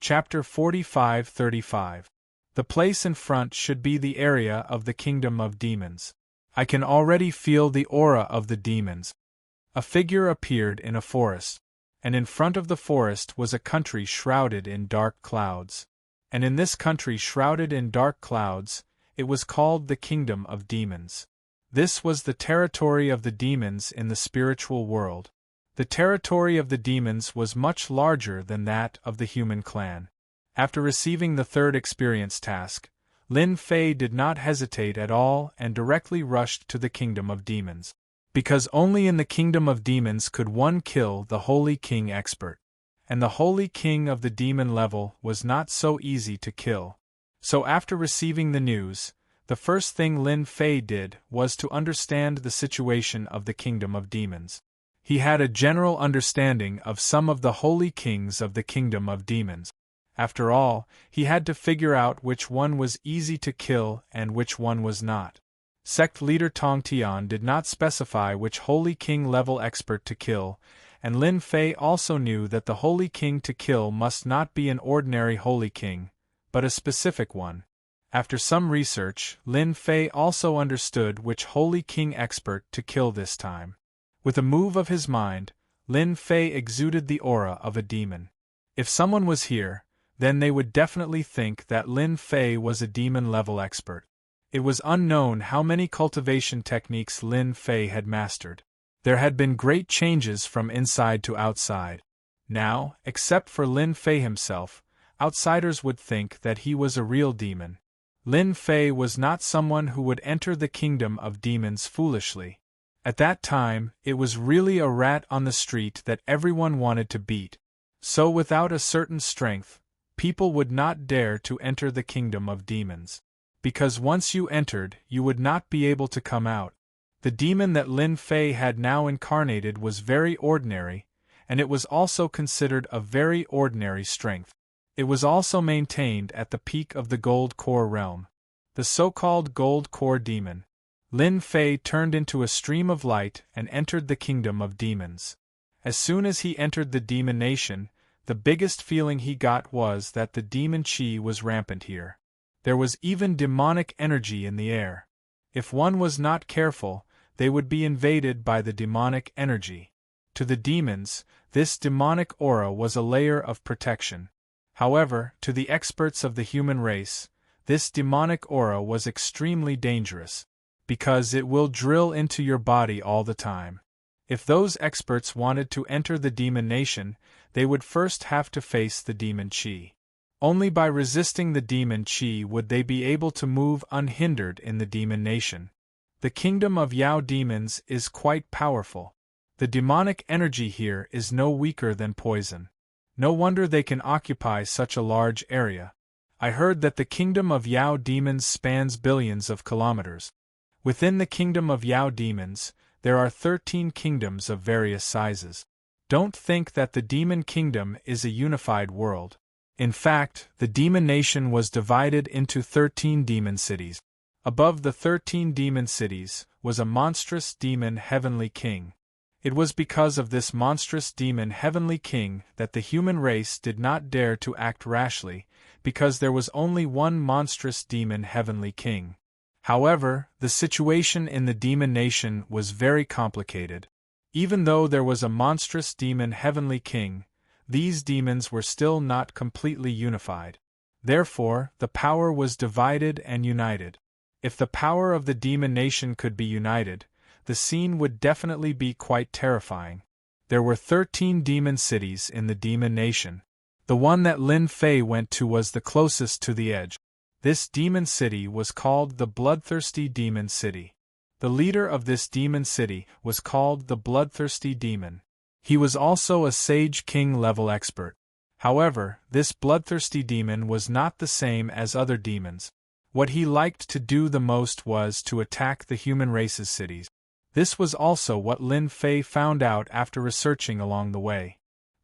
Chapter 45-35. The place in front should be the area of the kingdom of demons. I can already feel the aura of the demons. A figure appeared in a forest, and in front of the forest was a country shrouded in dark clouds. And in this country shrouded in dark clouds, it was called the kingdom of demons. This was the territory of the demons in the spiritual world. The territory of the demons was much larger than that of the human clan. After receiving the third experience task, Lin Fei did not hesitate at all and directly rushed to the kingdom of demons. Because only in the kingdom of demons could one kill the Holy King expert. And the Holy King of the demon level was not so easy to kill. So after receiving the news, the first thing Lin Fei did was to understand the situation of the kingdom of demons. He had a general understanding of some of the holy kings of the kingdom of demons. After all, he had to figure out which one was easy to kill and which one was not. Sect leader Tong Tian did not specify which Holy King level expert to kill, and Lin Fei also knew that the Holy King to kill must not be an ordinary Holy King, but a specific one. After some research, Lin Fei also understood which Holy King expert to kill this time. With a move of his mind, Lin Fei exuded the aura of a demon. If someone was here, then they would definitely think that Lin Fei was a demon-level expert. It was unknown how many cultivation techniques Lin Fei had mastered. There had been great changes from inside to outside. Now, except for Lin Fei himself, outsiders would think that he was a real demon. Lin Fei was not someone who would enter the kingdom of demons foolishly. At that time, it was really a rat on the street that everyone wanted to beat. So without a certain strength, people would not dare to enter the kingdom of demons. Because once you entered, you would not be able to come out. The demon that Lin Fei had now incarnated was very ordinary, and it was also considered a very ordinary strength. It was also maintained at the peak of the Gold Core realm. The so-called Gold Core demon. Lin Fei turned into a stream of light and entered the kingdom of demons. As soon as he entered the demon nation, the biggest feeling he got was that the demon chi was rampant here. There was even demonic energy in the air. If one was not careful, they would be invaded by the demonic energy. To the demons, this demonic aura was a layer of protection. However, to the experts of the human race, this demonic aura was extremely dangerous, because it will drill into your body all the time. If those experts wanted to enter the demon nation, they would first have to face the demon chi. Only by resisting the demon chi would they be able to move unhindered in the demon nation. The kingdom of Yao demons is quite powerful. The demonic energy here is no weaker than poison. No wonder they can occupy such a large area. I heard that the kingdom of Yao demons spans billions of kilometers. Within the kingdom of Yao demons, there are 13 kingdoms of various sizes. Don't think that the demon kingdom is a unified world. In fact, the demon nation was divided into 13 demon cities. Above the 13 demon cities was a monstrous demon heavenly king. It was because of this monstrous demon heavenly king that the human race did not dare to act rashly, because there was only one monstrous demon heavenly king. However, the situation in the demon nation was very complicated. Even though there was a monstrous demon heavenly king, these demons were still not completely unified. Therefore, the power was divided and united. If the power of the demon nation could be united, the scene would definitely be quite terrifying. There were 13 demon cities in the demon nation. The one that Lin Fei went to was the closest to the edge. This demon city was called the Bloodthirsty Demon City. The leader of this demon city was called the Bloodthirsty Demon. He was also a Sage King level expert. However, this bloodthirsty demon was not the same as other demons. What he liked to do the most was to attack the human race's cities. This was also what Lin Fei found out after researching along the way.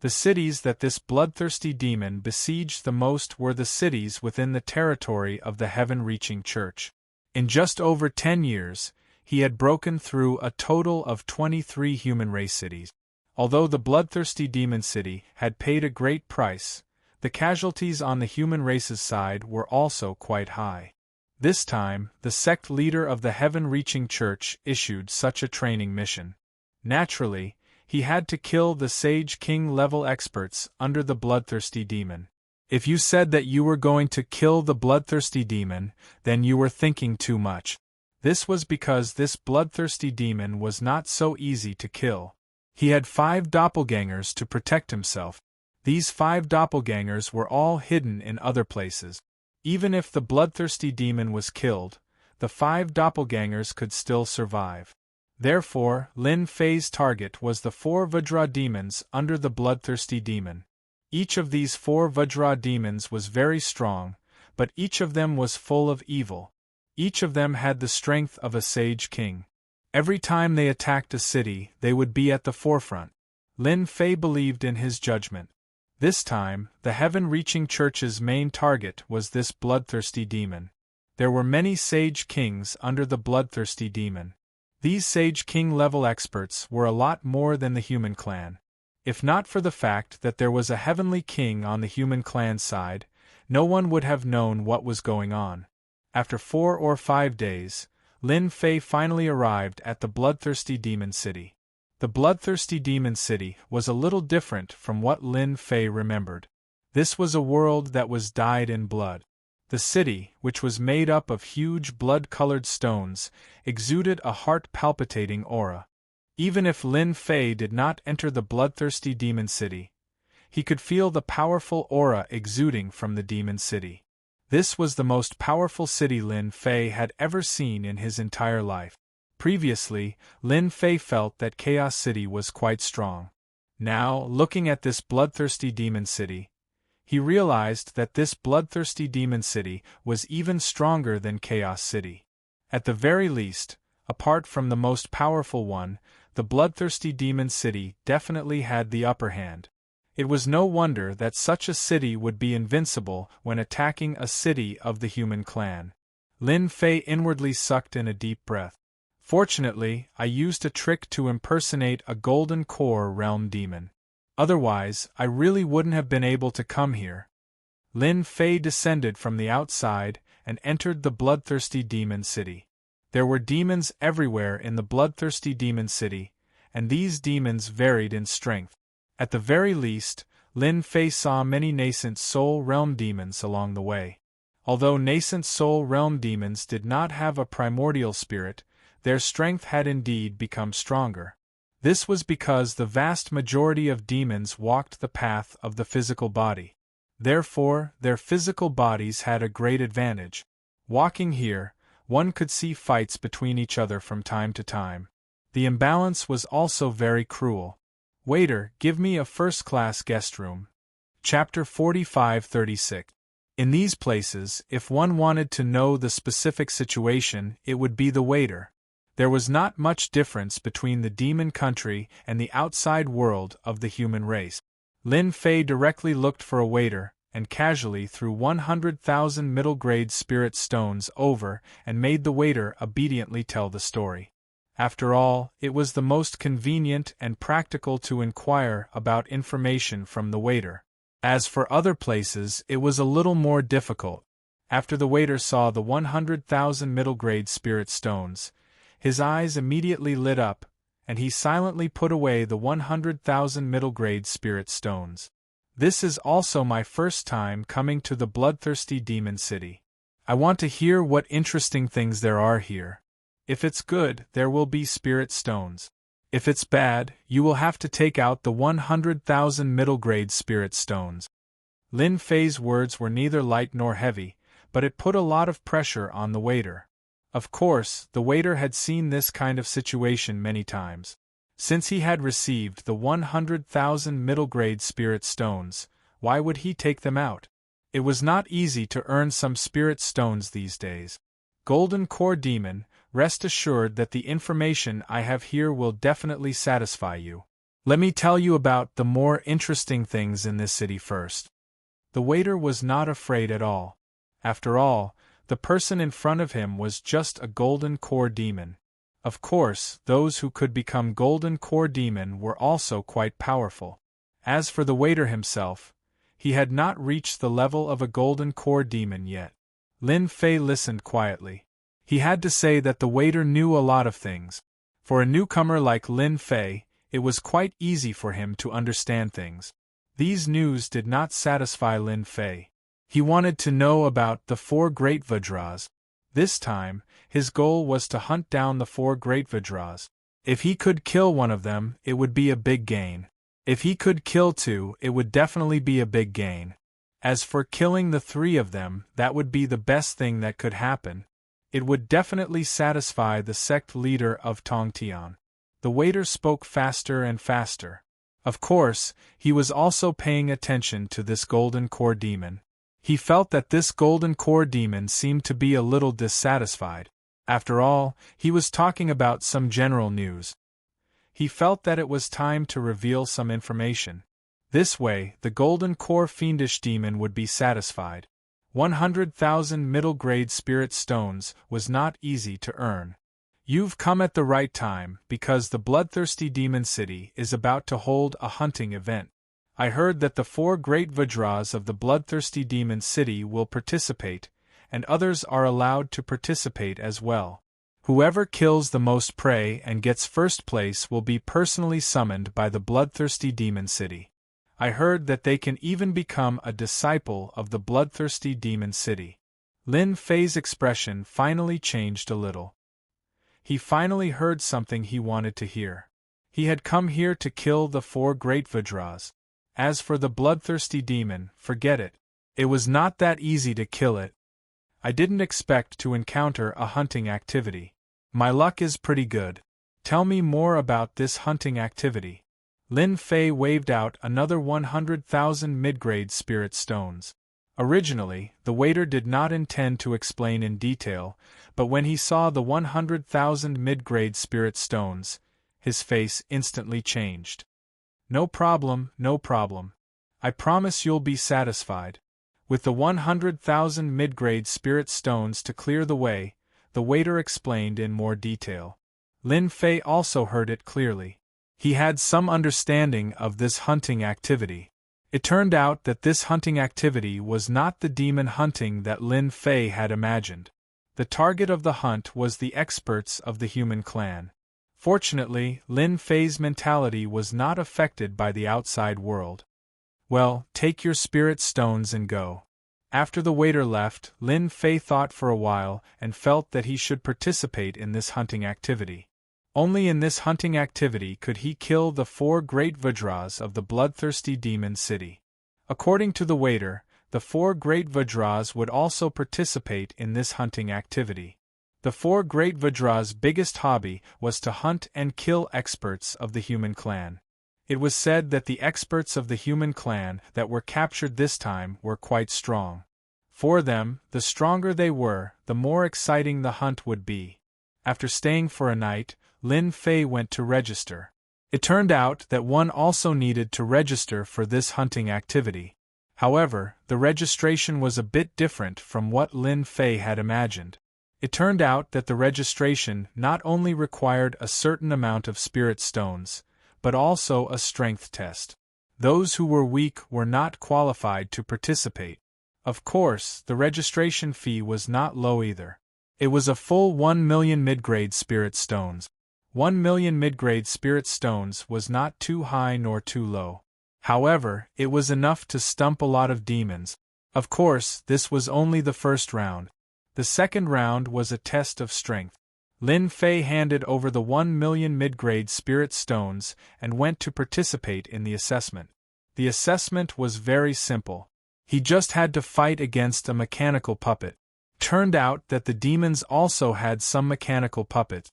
The cities that this bloodthirsty demon besieged the most were the cities within the territory of the heaven-reaching church. In just over 10 years, he had broken through a total of 23 human race cities. Although the bloodthirsty demon city had paid a great price, The casualties on the human race's side were also quite high. This time, the sect leader of the heaven-reaching church issued such a training mission. Naturally, he had to kill the Sage King-level experts under the bloodthirsty demon. If you said that you were going to kill the bloodthirsty demon, then you were thinking too much. This was because this bloodthirsty demon was not so easy to kill. He had 5 doppelgangers to protect himself. These 5 doppelgangers were all hidden in other places. Even if the bloodthirsty demon was killed, the 5 doppelgangers could still survive. Therefore, Lin Fei's target was the 4 Vajra demons under the bloodthirsty demon. Each of these 4 Vajra demons was very strong, but each of them was full of evil. Each of them had the strength of a Sage King. Every time they attacked a city, they would be at the forefront. Lin Fei believed in his judgment. This time, the heaven-reaching church's main target was this bloodthirsty demon. There were many Sage Kings under the bloodthirsty demon. These Sage King-level experts were a lot more than the human clan. If not for the fact that there was a heavenly king on the human clan side, no one would have known what was going on. After 4 or 5 days, Lin Fei finally arrived at the bloodthirsty demon city. The bloodthirsty demon city was a little different from what Lin Fei remembered. This was a world that was dyed in blood. The city, which was made up of huge blood-colored stones, exuded a heart-palpitating aura. Even if Lin Fei did not enter the bloodthirsty demon city, he could feel the powerful aura exuding from the demon city. This was the most powerful city Lin Fei had ever seen in his entire life. Previously, Lin Fei felt that Chaos City was quite strong. Now, looking at this bloodthirsty demon city, he realized that this bloodthirsty demon city was even stronger than Chaos City. At the very least, apart from the most powerful one, the bloodthirsty demon city definitely had the upper hand. It was no wonder that such a city would be invincible when attacking a city of the human clan. Lin Fei inwardly sucked in a deep breath. Fortunately, I used a trick to impersonate a golden core realm demon. Otherwise, I really wouldn't have been able to come here. Lin Fei descended from the outside and entered the bloodthirsty demon city. There were demons everywhere in the bloodthirsty demon city, and these demons varied in strength. At the very least, Lin Fei saw many nascent soul realm demons along the way. Although nascent soul realm demons did not have a primordial spirit, their strength had indeed become stronger. This was because the vast majority of demons walked the path of the physical body. Therefore, their physical bodies had a great advantage. Walking here, one could see fights between each other from time to time. The imbalance was also very cruel. Waiter, give me a first-class guest room. Chapter 45-36. In these places, if one wanted to know the specific situation, it would be the waiter. There was not much difference between the demon country and the outside world of the human race. Lin Fei directly looked for a waiter, and casually threw 100,000 middle-grade spirit stones over and made the waiter obediently tell the story. After all, it was the most convenient and practical to inquire about information from the waiter. As for other places, it was a little more difficult. After the waiter saw the 100,000 middle-grade spirit stones, his eyes immediately lit up, and he silently put away the 100,000 middle-grade spirit stones. This is also my first time coming to the bloodthirsty demon city. I want to hear what interesting things there are here. If it's good, there will be spirit stones. If it's bad, you will have to take out the 100,000 middle-grade spirit stones. Lin Fei's words were neither light nor heavy, but it put a lot of pressure on the waiter. Of course, the waiter had seen this kind of situation many times. Since he had received the 100,000 middle-grade spirit stones, why would he take them out? It was not easy to earn some spirit stones these days. Golden Core Demon, rest assured that the information I have here will definitely satisfy you. Let me tell you about the more interesting things in this city first. The waiter was not afraid at all. After all, the person in front of him was just a Golden Core Demon. Of course, those who could become Golden Core Demon were also quite powerful. As for the waiter himself, He had not reached the level of a golden core demon yet. Lin Fei listened quietly. He had to say that the waiter knew a lot of things. For a newcomer like Lin Fei, it was quite easy for him to understand things. These news did not satisfy Lin Fei. He wanted to know about the 4 great Vajras. This time, his goal was to hunt down the 4 great Vajras. If he could kill one of them, it would be a big gain. If he could kill 2, it would definitely be a big gain. As for killing the 3 of them, that would be the best thing that could happen. It would definitely satisfy the sect leader of Tongtian. The waiter spoke faster and faster. Of course, he was also paying attention to this golden core demon. He felt that this golden core demon seemed to be a little dissatisfied. After all, he was talking about some general news. He felt that it was time to reveal some information. This way, the golden core fiendish demon would be satisfied. 100,000 middle-grade spirit stones was not easy to earn. You've come at the right time, because the bloodthirsty demon city is about to hold a hunting event. I heard that the 4 great Vajras of the bloodthirsty demon city will participate, and others are allowed to participate as well. Whoever kills the most prey and gets first place will be personally summoned by the bloodthirsty demon city. I heard that they can even become a disciple of the bloodthirsty demon city. Lin Fei's expression finally changed a little. He finally heard something he wanted to hear. He had come here to kill the 4 great Vajras. As for the bloodthirsty demon, forget it. It was not that easy to kill it. I didn't expect to encounter a hunting activity. My luck is pretty good. Tell me more about this hunting activity. Lin Fei waved out another 100,000 mid-grade spirit stones. Originally, the waiter did not intend to explain in detail, but when he saw the 100,000 mid-grade spirit stones, his face instantly changed. No problem, no problem. I promise you'll be satisfied. With the 100,000 mid-grade spirit stones to clear the way, the waiter explained in more detail. Lin Fei also heard it clearly. He had some understanding of this hunting activity. It turned out that this hunting activity was not the demon hunting that Lin Fei had imagined. The target of the hunt was the experts of the human clan. Fortunately, Lin Fei's mentality was not affected by the outside world. Well, take your spirit stones and go. After the waiter left, Lin Fei thought for a while and felt that he should participate in this hunting activity. Only in this hunting activity could he kill the 4 great Vajras of the bloodthirsty demon city. According to the waiter, the 4 great Vajras would also participate in this hunting activity. The 4 great Vajras' biggest hobby was to hunt and kill experts of the human clan. It was said that the experts of the human clan that were captured this time were quite strong. For them, the stronger they were, the more exciting the hunt would be. After staying for a night, Lin Fei went to register. It turned out that one also needed to register for this hunting activity. However, the registration was a bit different from what Lin Fei had imagined. It turned out that the registration not only required a certain amount of spirit stones, but also a strength test. Those who were weak were not qualified to participate. Of course, the registration fee was not low either. It was a full 1 million mid-grade spirit stones. 1 million mid-grade spirit stones was not too high nor too low. However, it was enough to stump a lot of demons. Of course, this was only the first round. The second round was a test of strength. Lin Fei handed over the 1 million mid-grade spirit stones and went to participate in the assessment. The assessment was very simple. He just had to fight against a mechanical puppet. Turned out that the demons also had some mechanical puppets.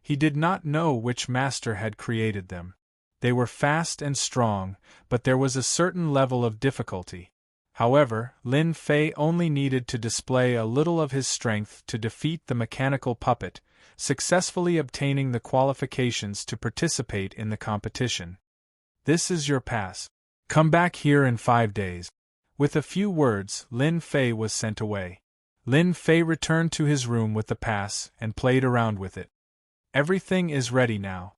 He did not know which master had created them. They were fast and strong, but there was a certain level of difficulty. However, Lin Fei only needed to display a little of his strength to defeat the mechanical puppet, successfully obtaining the qualifications to participate in the competition. This is your pass. Come back here in 5 days. With a few words, Lin Fei was sent away. Lin Fei returned to his room with the pass and played around with it. Everything is ready now.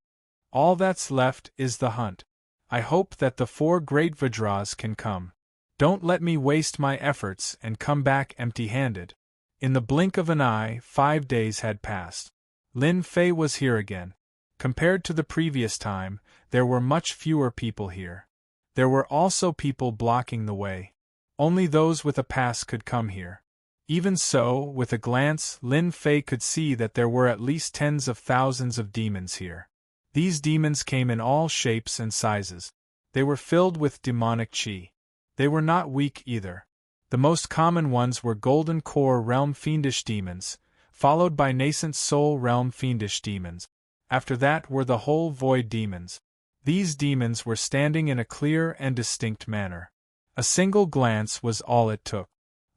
All that's left is the hunt. I hope that the 4 great Vajras can come. Don't let me waste my efforts and come back empty-handed. In the blink of an eye, 5 days had passed. Lin Fei was here again. Compared to the previous time, there were much fewer people here. There were also people blocking the way. Only those with a pass could come here. Even so, with a glance, Lin Fei could see that there were at least tens of thousands of demons here. These demons came in all shapes and sizes. They were filled with demonic qi. They were not weak either. The most common ones were Golden Core Realm Fiendish demons, followed by Nascent Soul Realm Fiendish demons. After that were the Whole Void demons. These demons were standing in a clear and distinct manner. A single glance was all it took.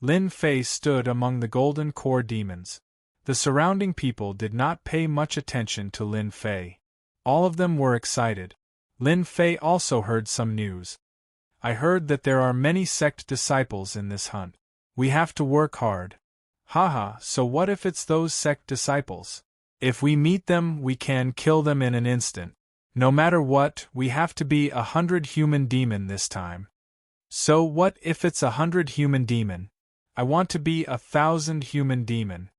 Lin Fei stood among the Golden Core demons. The surrounding people did not pay much attention to Lin Fei. All of them were excited. Lin Fei also heard some news. I heard that there are many sect disciples in this hunt. We have to work hard. Haha, so what if it's those sect disciples? If we meet them, we can kill them in an instant. No matter what, we have to be 100 human demon this time. So what if it's 100 human demon? I want to be 1,000 human demon.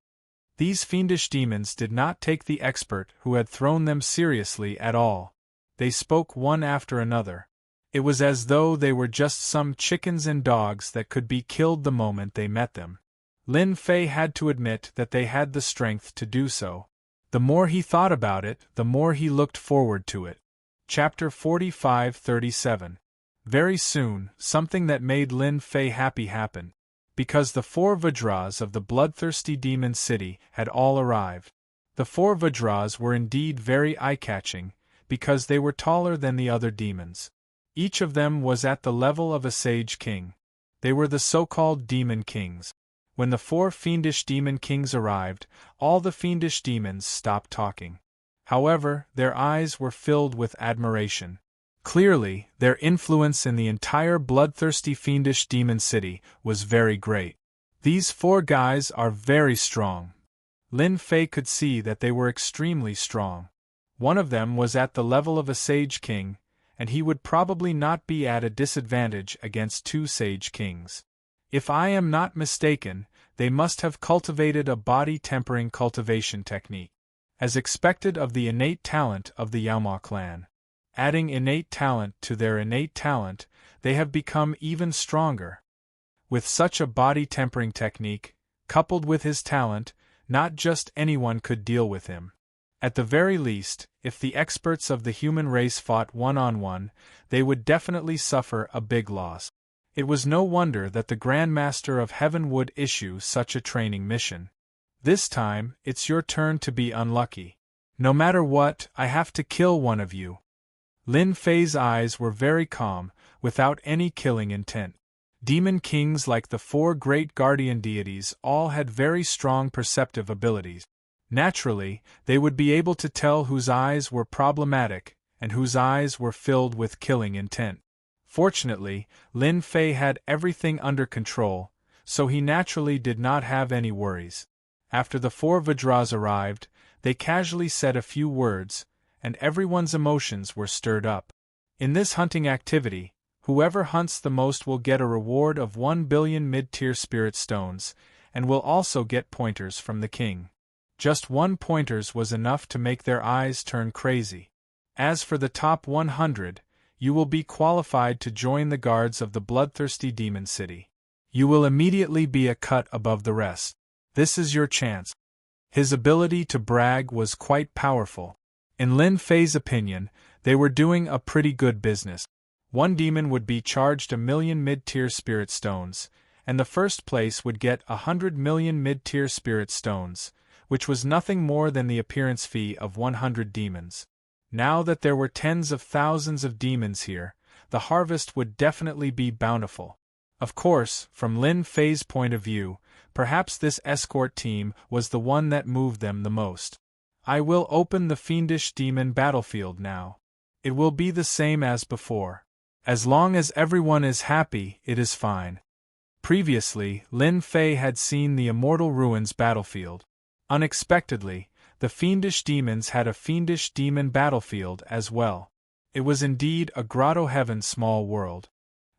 These fiendish demons did not take the expert who had thrown them seriously at all. They spoke one after another. It was as though they were just some chickens and dogs that could be killed the moment they met them. Lin Fei had to admit that they had the strength to do so. The more he thought about it, the more he looked forward to it. Chapter 45-37. Very soon, something that made Lin Fei happy happened. Because the 4 Vajras of the bloodthirsty demon city had all arrived. The 4 Vajras were indeed very eye-catching, because they were taller than the other demons. Each of them was at the level of a sage king. They were the so-called demon kings. When the 4 fiendish demon kings arrived, all the fiendish demons stopped talking. However, their eyes were filled with admiration. Clearly, their influence in the entire bloodthirsty fiendish demon city was very great. These 4 guys are very strong. Lin Fei could see that they were extremely strong. One of them was at the level of a sage king, and he would probably not be at a disadvantage against 2 sage kings. If I am not mistaken, they must have cultivated a body-tempering cultivation technique, as expected of the innate talent of the Yaoma clan. Adding innate talent to their innate talent, they have become even stronger. With such a body-tempering technique, coupled with his talent, not just anyone could deal with him. At the very least, if the experts of the human race fought one-on-one, they would definitely suffer a big loss. It was no wonder that the Grand Master of Heaven would issue such a training mission. This time, it's your turn to be unlucky. No matter what, I have to kill one of you. Lin Fei's eyes were very calm, without any killing intent. Demon kings like the 4 great guardian deities all had very strong perceptive abilities. Naturally, they would be able to tell whose eyes were problematic and whose eyes were filled with killing intent. Fortunately, Lin Fei had everything under control, so he naturally did not have any worries. After the 4 Vajras arrived, they casually said a few words, and everyone's emotions were stirred up. In this hunting activity, whoever hunts the most will get a reward of 1 billion mid-tier spirit stones, and will also get pointers from the king. Just 1 pointers was enough to make their eyes turn crazy. As for the top 100, you will be qualified to join the guards of the bloodthirsty demon city. You will immediately be a cut above the rest. This is your chance. His ability to brag was quite powerful. In Lin Fei's opinion, they were doing a pretty good business. 1 demon would be charged 1 million mid-tier spirit stones, and the first place would get 100 million mid-tier spirit stones, which was nothing more than the appearance fee of 100 demons. Now that there were tens of thousands of demons here, the harvest would definitely be bountiful. Of course, from Lin Fei's point of view, perhaps this escort team was the one that moved them the most. I will open the fiendish demon battlefield now. It will be the same as before. As long as everyone is happy, it is fine. Previously, Lin Fei had seen the Immortal Ruins battlefield. Unexpectedly, the fiendish demons had a fiendish demon battlefield as well. It was indeed a grotto heaven small world.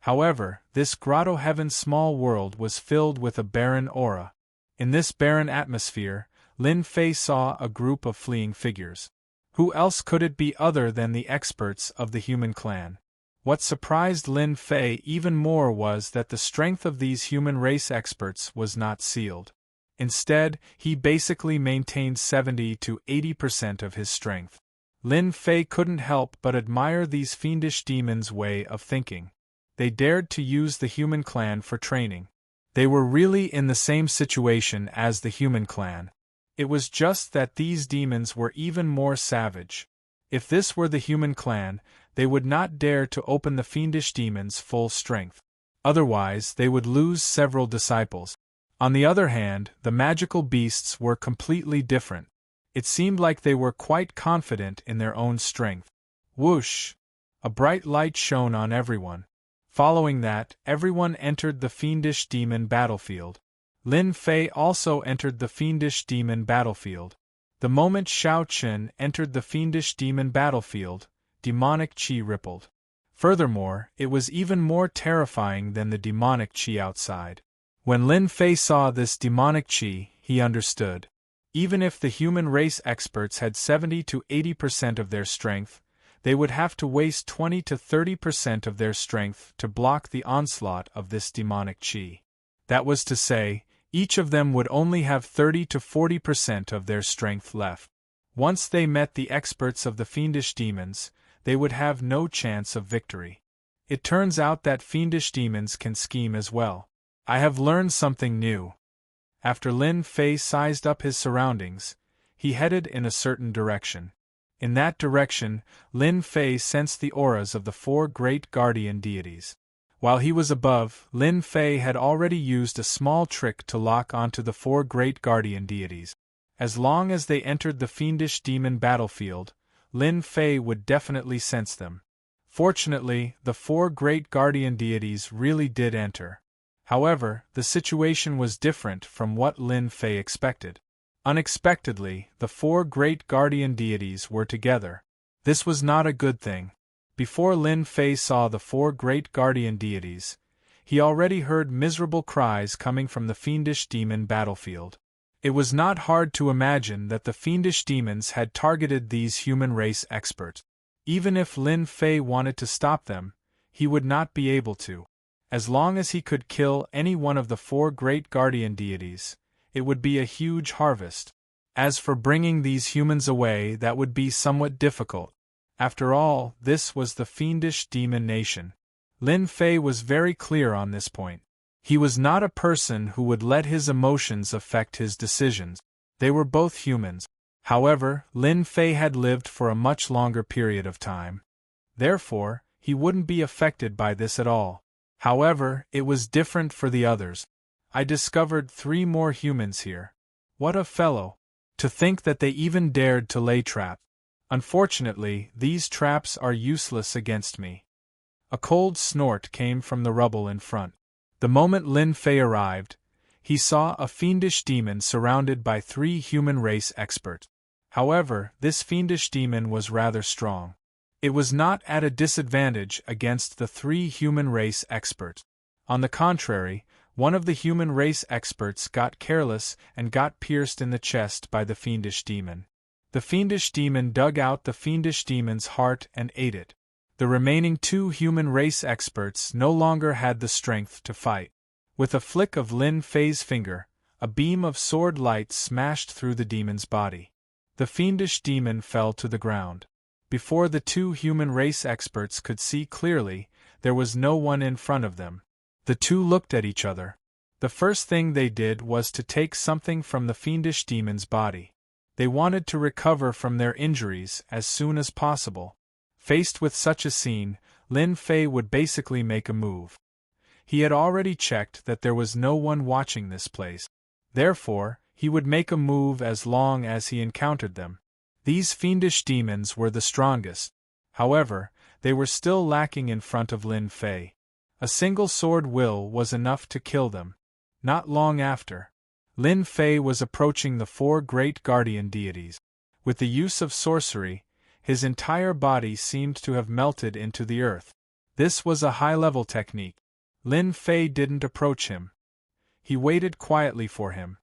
However, this grotto heaven's small world was filled with a barren aura. In this barren atmosphere, Lin Fei saw a group of fleeing figures. Who else could it be other than the experts of the human clan? What surprised Lin Fei even more was that the strength of these human race experts was not sealed. Instead, he basically maintained 70 to 80% of his strength. Lin Fei couldn't help but admire these fiendish demons' way of thinking. They dared to use the human clan for training. They were really in the same situation as the human clan. It was just that these demons were even more savage. If this were the human clan, they would not dare to open the fiendish demons' full strength. Otherwise, they would lose several disciples. On the other hand, the magical beasts were completely different. It seemed like they were quite confident in their own strength. Whoosh! A bright light shone on everyone. Following that, everyone entered the fiendish demon battlefield. Lin Fei also entered the fiendish demon battlefield. The moment Xiao Qin entered the fiendish demon battlefield, demonic qi rippled. Furthermore, it was even more terrifying than the demonic qi outside. When Lin Fei saw this demonic qi, he understood. Even if the human race experts had 70 to 80% of their strength, they would have to waste 20 to 30% of their strength to block the onslaught of this demonic qi. That was to say, each of them would only have 30 to 40% of their strength left. Once they met the experts of the fiendish demons, they would have no chance of victory. It turns out that fiendish demons can scheme as well. I have learned something new. After Lin Fei sized up his surroundings, he headed in a certain direction. In that direction, Lin Fei sensed the auras of the 4 great guardian deities. While he was above, Lin Fei had already used a small trick to lock onto the 4 great guardian deities. As long as they entered the fiendish demon battlefield, Lin Fei would definitely sense them. Fortunately, the 4 great guardian deities really did enter. However, the situation was different from what Lin Fei expected. Unexpectedly, the 4 great guardian deities were together. This was not a good thing. Before Lin Fei saw the 4 great guardian deities, he already heard miserable cries coming from the fiendish demon battlefield. It was not hard to imagine that the fiendish demons had targeted these human race experts. Even if Lin Fei wanted to stop them, he would not be able to. As long as he could kill any one of the 4 great guardian deities, it would be a huge harvest. As for bringing these humans away, that would be somewhat difficult. After all, this was the fiendish demon nation. Lin Fei was very clear on this point. He was not a person who would let his emotions affect his decisions. They were both humans. However, Lin Fei had lived for a much longer period of time. Therefore, he wouldn't be affected by this at all. However, it was different for the others. I discovered 3 more humans here. What a fellow! To think that they even dared to lay traps. Unfortunately, these traps are useless against me. A cold snort came from the rubble in front. The moment Lin Fei arrived, he saw a fiendish demon surrounded by 3 human race experts. However, this fiendish demon was rather strong. It was not at a disadvantage against the 3 human race experts. On the contrary, one of the human race experts got careless and got pierced in the chest by the fiendish demon. The fiendish demon dug out the fiendish demon's heart and ate it. The remaining 2 human race experts no longer had the strength to fight. With a flick of Lin Fei's finger, a beam of sword light smashed through the demon's body. The fiendish demon fell to the ground. Before the 2 human race experts could see clearly, there was no one in front of them. The 2 looked at each other. The first thing they did was to take something from the fiendish demon's body. They wanted to recover from their injuries as soon as possible. Faced with such a scene, Lin Fei would basically make a move. He had already checked that there was no one watching this place. Therefore, he would make a move as long as he encountered them. These fiendish demons were the strongest. However, they were still lacking in front of Lin Fei. A single sword will was enough to kill them. Not long after, Lin Fei was approaching the 4 great guardian deities. With the use of sorcery, his entire body seemed to have melted into the earth. This was a high-level technique. Lin Fei didn't approach him. He waited quietly for him.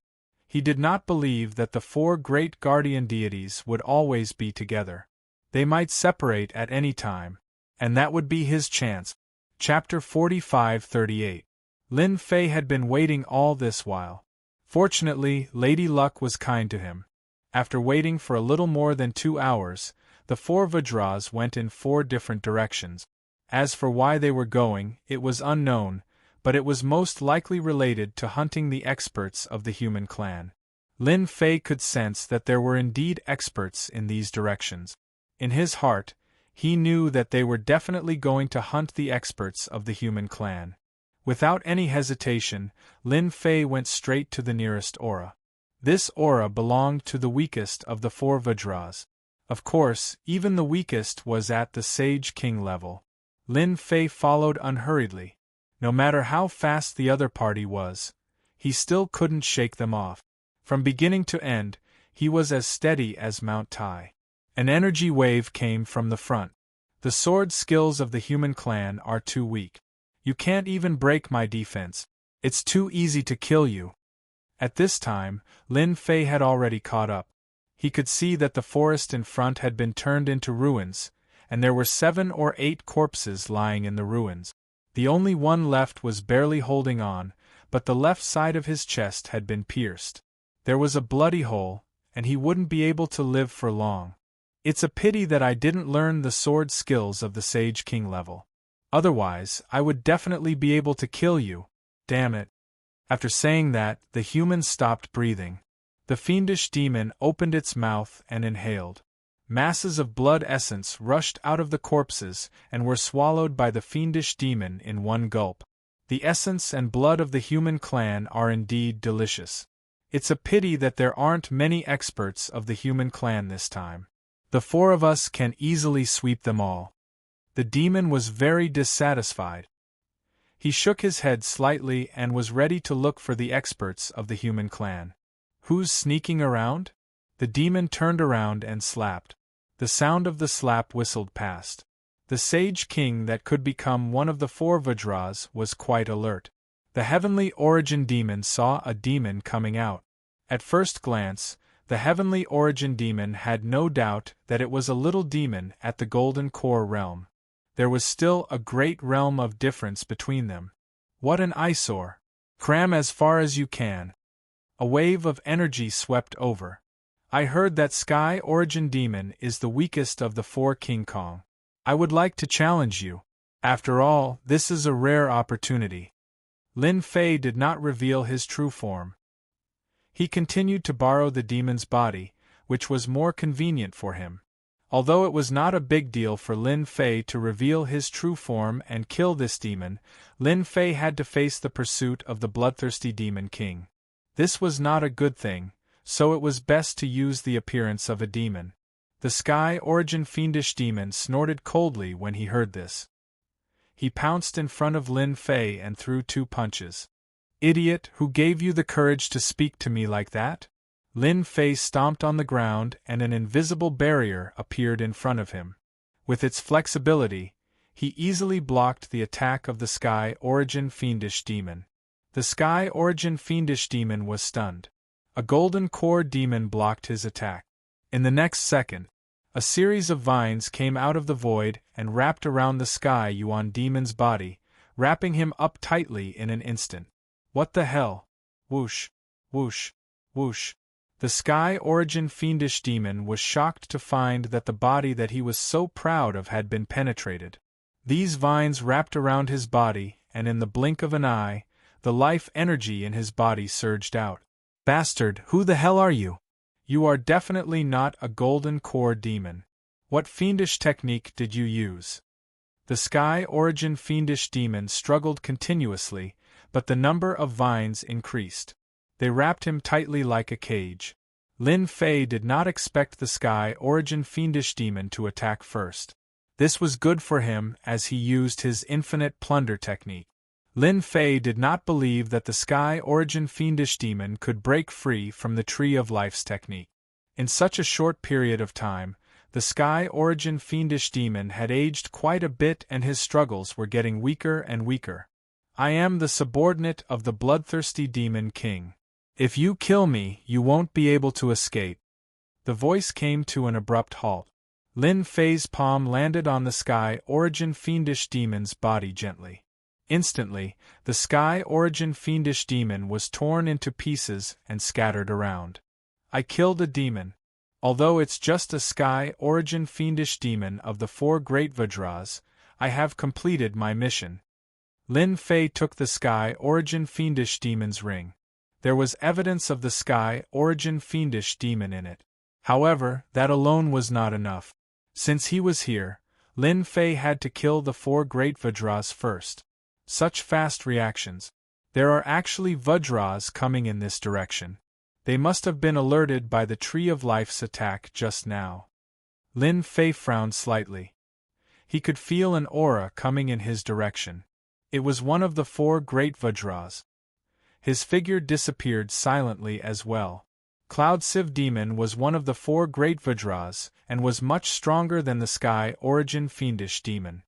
He did not believe that the four great guardian deities would always be together. They might separate at any time, and that would be his chance. Chapter 45-38. Lin Fei had been waiting all this while. Fortunately, Lady Luck was kind to him. After waiting for a little more than 2 hours, the four Vajras went in 4 different directions. As for why they were going, it was unknown, but it was most likely related to hunting the experts of the human clan. Lin Fei could sense that there were indeed experts in these directions. In his heart, he knew that they were definitely going to hunt the experts of the human clan. Without any hesitation, Lin Fei went straight to the nearest aura. This aura belonged to the weakest of the 4 Vajras. Of course, even the weakest was at the Sage King level. Lin Fei followed unhurriedly. No matter how fast the other party was, he still couldn't shake them off. From beginning to end, he was as steady as Mount Tai. An energy wave came from the front. The sword skills of the human clan are too weak. You can't even break my defense. It's too easy to kill you. At this time, Lin Fei had already caught up. He could see that the forest in front had been turned into ruins, and there were 7 or 8 corpses lying in the ruins. The only one left was barely holding on, but the left side of his chest had been pierced. There was a bloody hole, and he wouldn't be able to live for long. It's a pity that I didn't learn the sword skills of the Sage King level. Otherwise, I would definitely be able to kill you. Damn it. After saying that, the human stopped breathing. The fiendish demon opened its mouth and inhaled. Masses of blood essence rushed out of the corpses and were swallowed by the fiendish demon in one gulp. The essence and blood of the human clan are indeed delicious. It's a pity that there aren't many experts of the human clan this time. The 4 of us can easily sweep them all. The demon was very dissatisfied. He shook his head slightly and was ready to look for the experts of the human clan. Who's sneaking around? The demon turned around and slapped. The sound of the slap whistled past. The Sage King that could become one of the 4 Vajras was quite alert. The Heavenly Origin Demon saw a demon coming out. At first glance, the Heavenly Origin Demon had no doubt that it was a little demon at the Golden Core realm. There was still a great realm of difference between them. What an eyesore! Cram as far as you can. A wave of energy swept over. I heard that Sky Origin Demon is the weakest of the 4 King Kong. I would like to challenge you. After all, this is a rare opportunity. Lin Fei did not reveal his true form. He continued to borrow the demon's body, which was more convenient for him. Although it was not a big deal for Lin Fei to reveal his true form and kill this demon, Lin Fei had to face the pursuit of the bloodthirsty Demon King. This was not a good thing, so it was best to use the appearance of a demon. The Sky Origin Fiendish Demon snorted coldly when he heard this. He pounced in front of Lin Fei and threw 2 punches. Idiot, who gave you the courage to speak to me like that? Lin Fei stomped on the ground and an invisible barrier appeared in front of him. With its flexibility, he easily blocked the attack of the Sky Origin Fiendish Demon. The Sky Origin Fiendish Demon was stunned. A Golden Core Demon blocked his attack. In the next second, a series of vines came out of the void and wrapped around the Sky Yuan Demon's body, wrapping him up tightly in an instant. What the hell? Whoosh, whoosh, whoosh. The Sky Origin Fiendish Demon was shocked to find that the body that he was so proud of had been penetrated. These vines wrapped around his body, and in the blink of an eye, the life energy in his body surged out. Bastard, who the hell are you? You are definitely not a Golden Core Demon. What fiendish technique did you use? The Sky Origin Fiendish Demon struggled continuously, but the number of vines increased. They wrapped him tightly like a cage. Lin Fei did not expect the Sky Origin Fiendish Demon to attack first. This was good for him as he used his infinite plunder technique. Lin Fei did not believe that the Sky Origin Fiendish Demon could break free from the Tree of Life's technique. In such a short period of time, The Sky Origin fiendish demon had aged quite a bit and his struggles were getting weaker and weaker. I am the subordinate of the bloodthirsty demon king. If you kill me, you won't be able to escape. The voice came to an abrupt halt. Lin Fei's palm landed on the Sky Origin fiendish demon's body gently. Instantly, the Sky Origin fiendish demon was torn into pieces and scattered around. I killed a demon. Although it's just a Sky Origin fiendish demon of the 4 great Vajras, I have completed my mission. Lin Fei took the Sky Origin fiendish demon's ring. There was evidence of the Sky Origin fiendish demon in it. However, that alone was not enough. Since he was here, Lin Fei had to kill the 4 great Vajras first. Such fast reactions. There are actually Vajras coming in this direction. They must have been alerted by the Tree of Life's attack just now. Lin Fei frowned slightly. He could feel an aura coming in his direction. It was one of the 4 great Vajras. His figure disappeared silently as well. Cloud Sieve Demon was one of the 4 great Vajras, and was much stronger than the Sky Origin fiendish demon.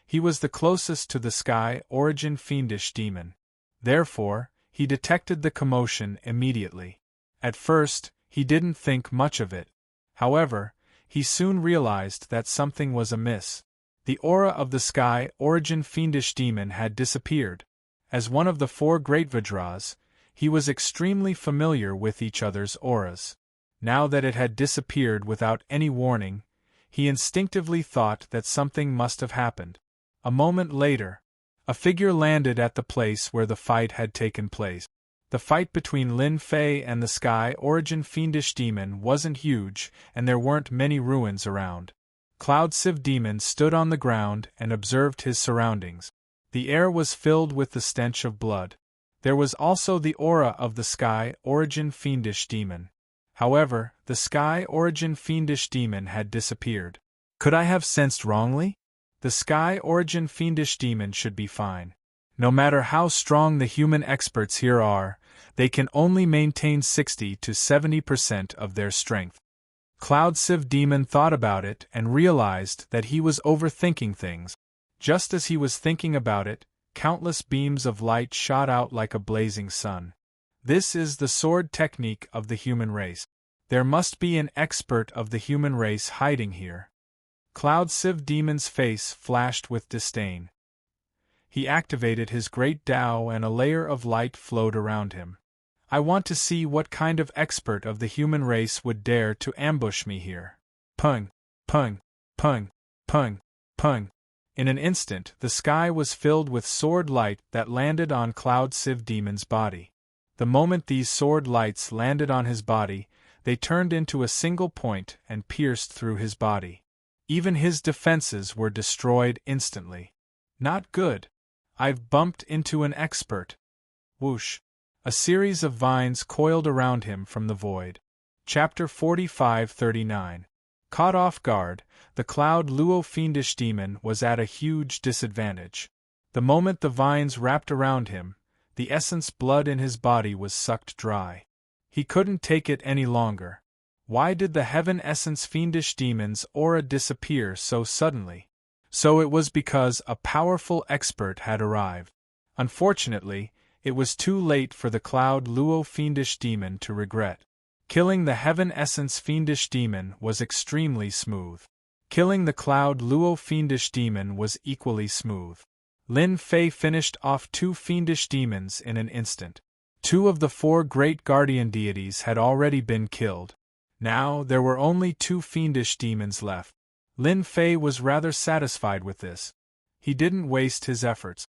He was the closest to the Sky Origin fiendish demon. Therefore, he detected the commotion immediately. At first, he didn't think much of it. However, he soon realized that something was amiss. The aura of the Sky Origin fiendish demon had disappeared. As one of the 4 great Vajras, he was extremely familiar with each other's auras. Now that it had disappeared without any warning, he instinctively thought that something must have happened. A moment later, a figure landed at the place where the fight had taken place. The fight between Lin Fei and the Sky Origin fiendish demon wasn't huge, and there weren't many ruins around. Cloud Sieve Demon stood on the ground and observed his surroundings. The air was filled with the stench of blood. There was also the aura of the Sky Origin fiendish demon. However, the Sky Origin fiendish demon had disappeared. Could I have sensed wrongly? The Sky Origin fiendish demon should be fine. No matter how strong the human experts here are, they can only maintain 60 to 70% of their strength. Cloud Sieve Demon thought about it and realized that he was overthinking things. Just as he was thinking about it, countless beams of light shot out like a blazing sun. This is the sword technique of the human race. There must be an expert of the human race hiding here. Cloud Sieve Demon's face flashed with disdain. He activated his great Tao and a layer of light flowed around him. I want to see what kind of expert of the human race would dare to ambush me here. Pung, pung, pung, pung, pung. In an instant, the sky was filled with sword light that landed on Cloud Sieve Demon's body. The moment these sword lights landed on his body, they turned into a single point and pierced through his body. Even his defenses were destroyed instantly. Not good. I've bumped into an expert. Whoosh. A series of vines coiled around him from the void. Chapter 45-39. Caught off guard, the Cloud Luo fiendish demon was at a huge disadvantage. The moment the vines wrapped around him, the essence blood in his body was sucked dry. He couldn't take it any longer. Why did the Heaven Essence fiendish demon's aura disappear so suddenly? So it was because a powerful expert had arrived. Unfortunately, it was too late for the Cloud Luo fiendish demon to regret. Killing the Heaven Essence fiendish demon was extremely smooth. Killing the Cloud Luo fiendish demon was equally smooth. Lin Fei finished off 2 fiendish demons in an instant. 2 of the 4 great guardian deities had already been killed. Now there were only 2 fiendish demons left. Lin Fei was rather satisfied with this. He didn't waste his efforts.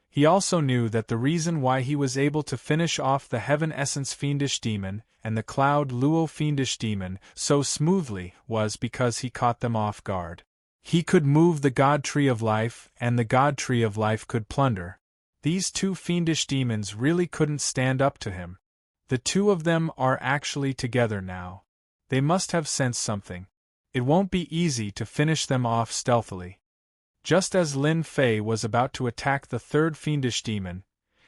He also knew that the reason why he was able to finish off the Heaven Essence fiendish demon and the Cloud Luo fiendish demon so smoothly was because he caught them off guard. He could move the God Tree of Life, and the God Tree of Life could plunder. These 2 fiendish demons really couldn't stand up to him. The 2 of them are actually together now. They must have sensed something. It won't be easy to finish them off stealthily. Just as Lin Fei was about to attack the 3rd fiendish demon,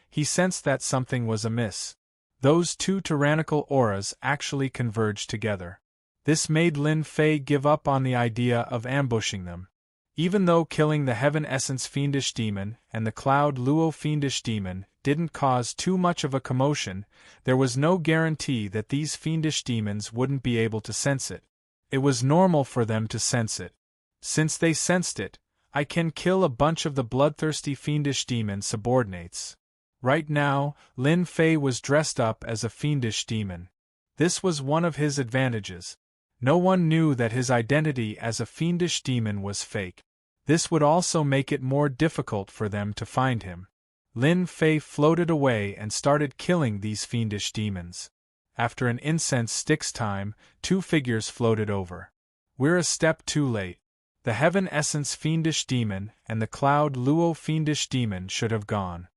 he sensed that something was amiss. Those 2 tyrannical auras actually converged together. This made Lin Fei give up on the idea of ambushing them. Even though killing the Heaven Essence Fiendish Demon and the Cloud Luo Fiendish Demon didn't cause too much of a commotion, there was no guarantee that these fiendish demons wouldn't be able to sense it. It was normal for them to sense it. Since they sensed it, I can kill a bunch of the bloodthirsty fiendish demon subordinates. Right now, Lin Fei was dressed up as a fiendish demon. This was one of his advantages. No one knew that his identity as a fiendish demon was fake. This would also make it more difficult for them to find him. Lin Fei floated away and started killing these fiendish demons. After an incense stick's time, 2 figures floated over. We're a step too late. The Heaven Essence Fiendish Demon and the Cloud Luo Fiendish Demon should have gone.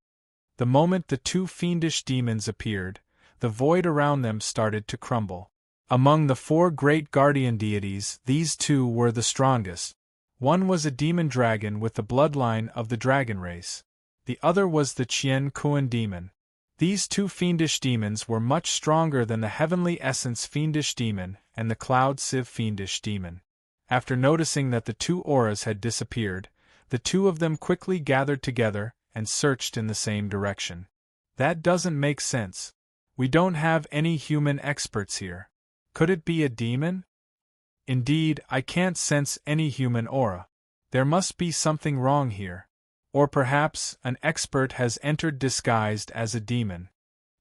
The moment the 2 fiendish demons appeared, the void around them started to crumble. Among the 4 great guardian deities, these 2 were the strongest. One was a demon dragon with the bloodline of the dragon race. The other was the Qian Kuan demon. These 2 fiendish demons were much stronger than the Heavenly Essence Fiendish Demon and the Cloud Sieve Fiendish Demon. After noticing that the 2 auras had disappeared, the 2 of them quickly gathered together and searched in the same direction. That doesn't make sense. We don't have any human experts here. Could it be a demon? Indeed, I can't sense any human aura. There must be something wrong here. Or perhaps an expert has entered disguised as a demon.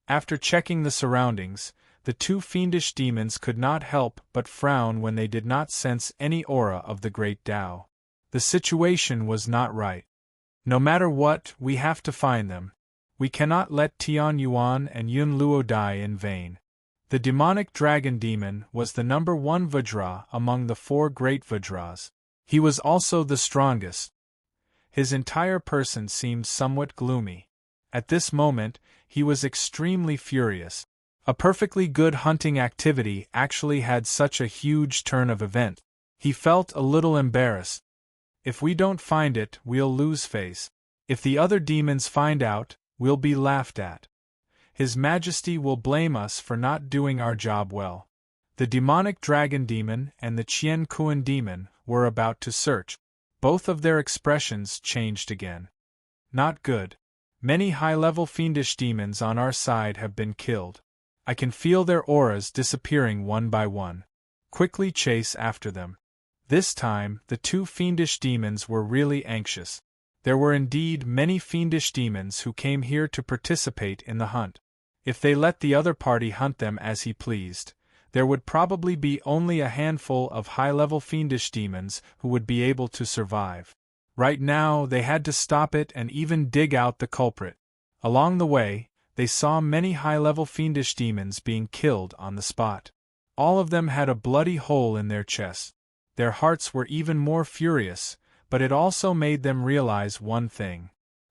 After checking the surroundings, the 2 fiendish demons could not help but frown when they did not sense any aura of the great Tao. The situation was not right. No matter what, we have to find them. We cannot let Tian Yuan and Yun Luo die in vain. The demonic dragon demon was the number 1 Vajra among the 4 great Vajras. He was also the strongest. His entire person seemed somewhat gloomy. At this moment, he was extremely furious. A perfectly good hunting activity actually had such a huge turn of event. He felt a little embarrassed. If we don't find it, we'll lose face. If the other demons find out, we'll be laughed at. His Majesty will blame us for not doing our job well. The demonic dragon demon and the Qian Kuan demon were about to search. Both of their expressions changed again. Not good. Many high-level fiendish demons on our side have been killed. I can feel their auras disappearing one by one. Quickly chase after them. This time, the 2 fiendish demons were really anxious. There were indeed many fiendish demons who came here to participate in the hunt. If they let the other party hunt them as he pleased, there would probably be only a handful of high-level fiendish demons who would be able to survive. Right now, they had to stop it and even dig out the culprit. Along the way, they saw many high-level fiendish demons being killed on the spot. All of them had a bloody hole in their chests. Their hearts were even more furious, but it also made them realize one thing.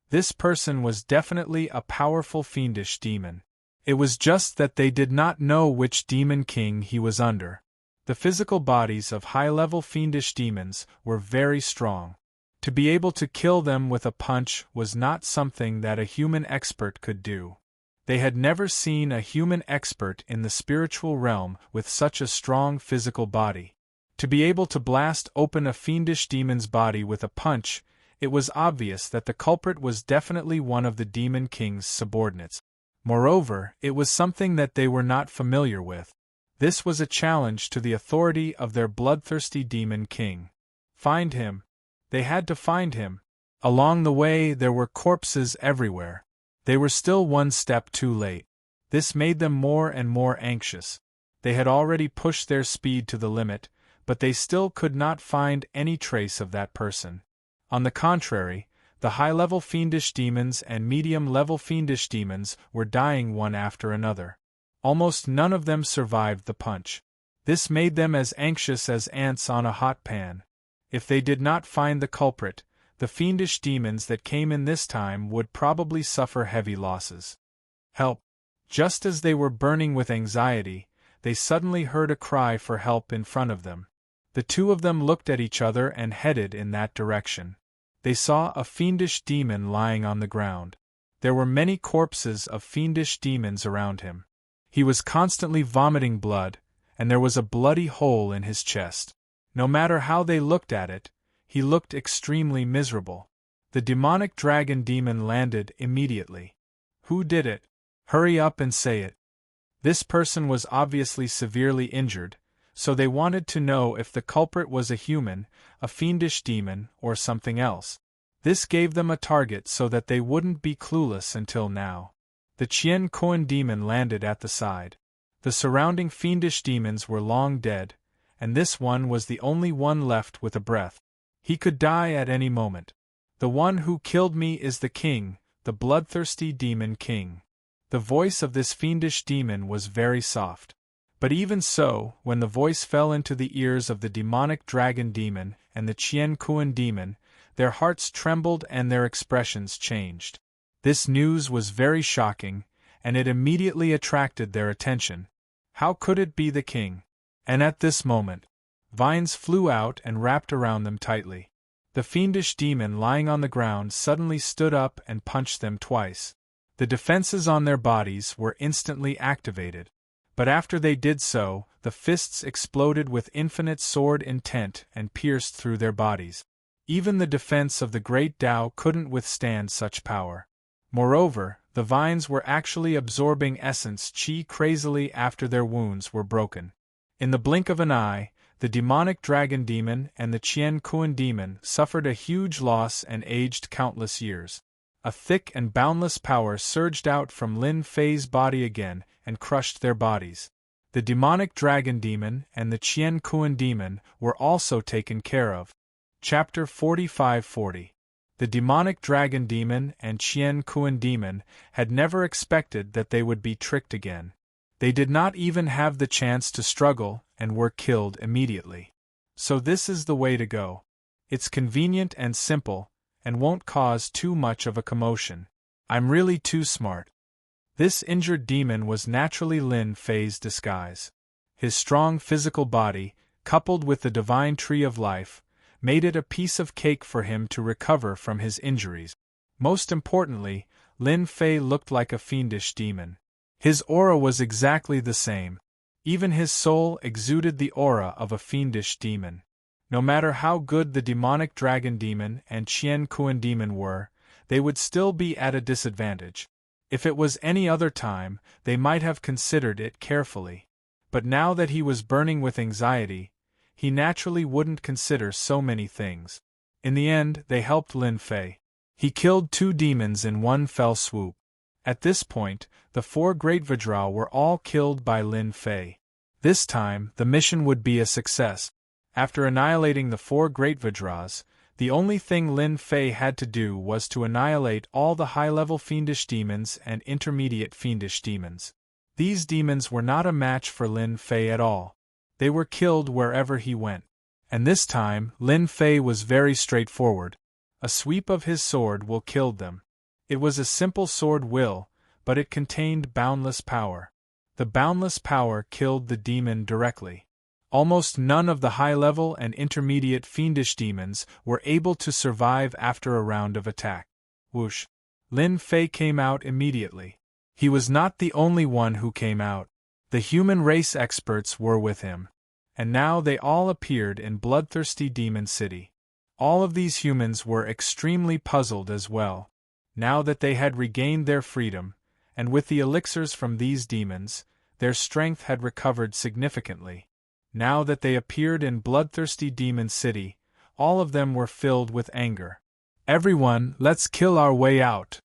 This person was definitely a powerful fiendish demon. It was just that they did not know which demon king he was under. The physical bodies of high-level fiendish demons were very strong. To be able to kill them with a punch was not something that a human expert could do. They had never seen a human expert in the spiritual realm with such a strong physical body. To be able to blast open a fiendish demon's body with a punch, it was obvious that the culprit was definitely one of the demon king's subordinates. Moreover, it was something that they were not familiar with. This was a challenge to the authority of their bloodthirsty demon king. Find him. They had to find him. Along the way, there were corpses everywhere. They were still one step too late. This made them more and more anxious. They had already pushed their speed to the limit, but they still could not find any trace of that person. On the contrary, the high-level fiendish demons and medium-level fiendish demons were dying one after another. Almost none of them survived the punch. This made them as anxious as ants on a hot pan. If they did not find the culprit, the fiendish demons that came in this time would probably suffer heavy losses. Help! Just as they were burning with anxiety, they suddenly heard a cry for help in front of them. The 2 of them looked at each other and headed in that direction. They saw a fiendish demon lying on the ground. There were many corpses of fiendish demons around him. He was constantly vomiting blood, and there was a bloody hole in his chest. No matter how they looked at it, he looked extremely miserable. The demonic dragon demon landed immediately. Who did it? Hurry up and say it. This person was obviously severely injured, so they wanted to know if the culprit was a human, a fiendish demon, or something else. This gave them a target so that they wouldn't be clueless until now. The Qian Kuan demon landed at the side. The surrounding fiendish demons were long dead, and this one was the only one left with a breath. He could die at any moment. The one who killed me is the king, the bloodthirsty demon king. The voice of this fiendish demon was very soft. But even so, when the voice fell into the ears of the demonic dragon demon and the Qian Kuan demon, their hearts trembled and their expressions changed. This news was very shocking, and it immediately attracted their attention. How could it be the king? And at this moment, vines flew out and wrapped around them tightly. The fiendish demon lying on the ground suddenly stood up and punched them twice. The defenses on their bodies were instantly activated. But after they did so, the fists exploded with infinite sword intent and pierced through their bodies. Even the defense of the great Tao couldn't withstand such power. Moreover, the vines were actually absorbing essence qi crazily after their wounds were broken. In the blink of an eye, the demonic dragon demon and the Qian Kuan demon suffered a huge loss and aged countless years. A thick and boundless power surged out from Lin Fei's body again and crushed their bodies. The demonic dragon demon and the Qian Kuan demon were also taken care of. Chapter 45-40. The demonic dragon demon and Qian Kuan demon had never expected that they would be tricked again. They did not even have the chance to struggle and were killed immediately. So this is the way to go. It's convenient and simple, and won't cause too much of a commotion. I'm really too smart. This injured demon was naturally Lin Fei's disguise. His strong physical body, coupled with the divine tree of life, made it a piece of cake for him to recover from his injuries. Most importantly, Lin Fei looked like a fiendish demon. His aura was exactly the same. Even his soul exuded the aura of a fiendish demon. No matter how good the demonic dragon demon and Qian Kuan demon were, they would still be at a disadvantage. If it was any other time, they might have considered it carefully. But now that he was burning with anxiety, he naturally wouldn't consider so many things. In the end, they helped Lin Fei. He killed 2 demons in one fell swoop. At this point, the 4 great Vajra were all killed by Lin Fei. This time, the mission would be a success. After annihilating the 4 great Vajras, the only thing Lin Fei had to do was to annihilate all the high-level fiendish demons and intermediate fiendish demons. These demons were not a match for Lin Fei at all. They were killed wherever he went. And this time, Lin Fei was very straightforward. A sweep of his sword will kill them. It was a simple sword will, but it contained boundless power. The boundless power killed the demon directly. Almost none of the high-level and intermediate fiendish demons were able to survive after a round of attack. Whoosh! Lin Fei came out immediately. He was not the only one who came out. The human race experts were with him. And now they all appeared in bloodthirsty Demon City. All of these humans were extremely puzzled as well. Now that they had regained their freedom, and with the elixirs from these demons, their strength had recovered significantly. Now that they appeared in bloodthirsty Demon City, all of them were filled with anger. Everyone, let's kill our way out.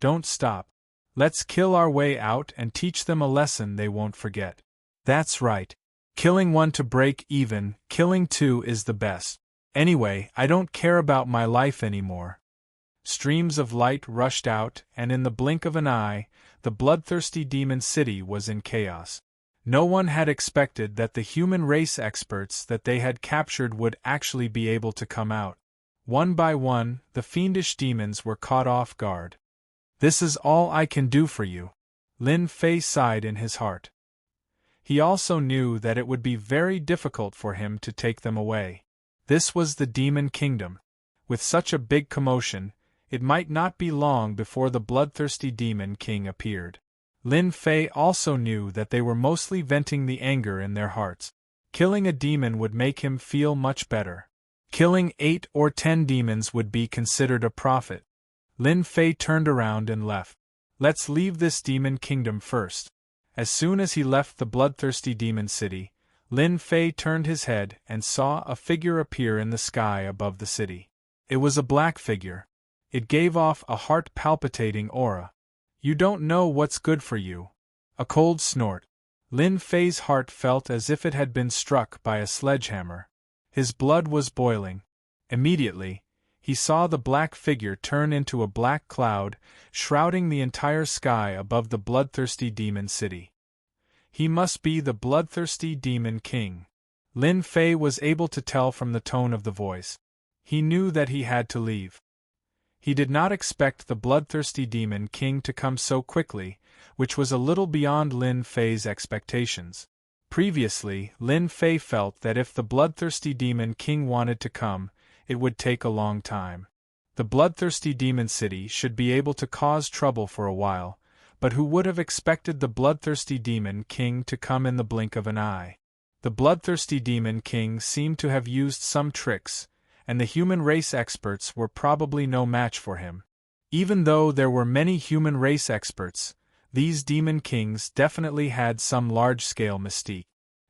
Don't stop. Let's kill our way out and teach them a lesson they won't forget. That's right. Killing 1 to break even, killing 2 is the best. Anyway, I don't care about my life anymore. Streams of light rushed out, and in the blink of an eye, the bloodthirsty Demon City was in chaos. No one had expected that the human race experts that they had captured would actually be able to come out. One by one, the fiendish demons were caught off guard. This is all I can do for you. Lin Fei sighed in his heart. He also knew that it would be very difficult for him to take them away. This was the Demon Kingdom. With such a big commotion, it might not be long before the bloodthirsty Demon King appeared. Lin Fei also knew that they were mostly venting the anger in their hearts. Killing a demon would make him feel much better. Killing 8 or 10 demons would be considered a profit. Lin Fei turned around and left. Let's leave this demon kingdom first. As soon as he left the bloodthirsty demon city, Lin Fei turned his head and saw a figure appear in the sky above the city. It was a black figure. It gave off a heart-palpitating aura. You don't know what's good for you. A cold snort. Lin Fei's heart felt as if it had been struck by a sledgehammer. His blood was boiling. Immediately, he saw the black figure turn into a black cloud, shrouding the entire sky above the bloodthirsty demon city. He must be the bloodthirsty demon king. Lin Fei was able to tell from the tone of the voice. He knew that he had to leave. He did not expect the bloodthirsty demon king to come so quickly, which was a little beyond Lin Fei's expectations. Previously, Lin Fei felt that if the bloodthirsty demon king wanted to come, it would take a long time. The bloodthirsty demon city should be able to cause trouble for a while, but who would have expected the bloodthirsty demon king to come in the blink of an eye? The bloodthirsty demon king seemed to have used some tricks, and the human race experts were probably no match for him. Even though there were many human race experts, these demon kings definitely had some large-scale mystique.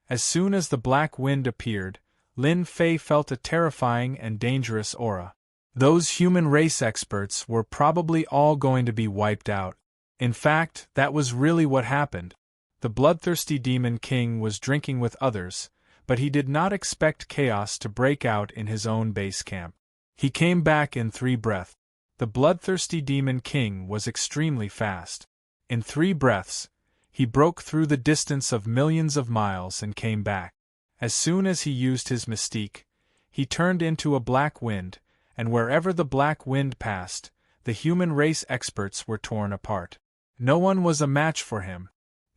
As soon as the black wind appeared, Lin Fei felt a terrifying and dangerous aura. Those human race experts were probably all going to be wiped out. In fact, that was really what happened. The bloodthirsty demon king was drinking with others, but he did not expect chaos to break out in his own base camp. He came back in 3 breaths. The bloodthirsty demon king was extremely fast. In 3 breaths, he broke through the distance of millions of miles and came back. As soon as he used his mystique, he turned into a black wind, and wherever the black wind passed, the human race experts were torn apart. No one was a match for him.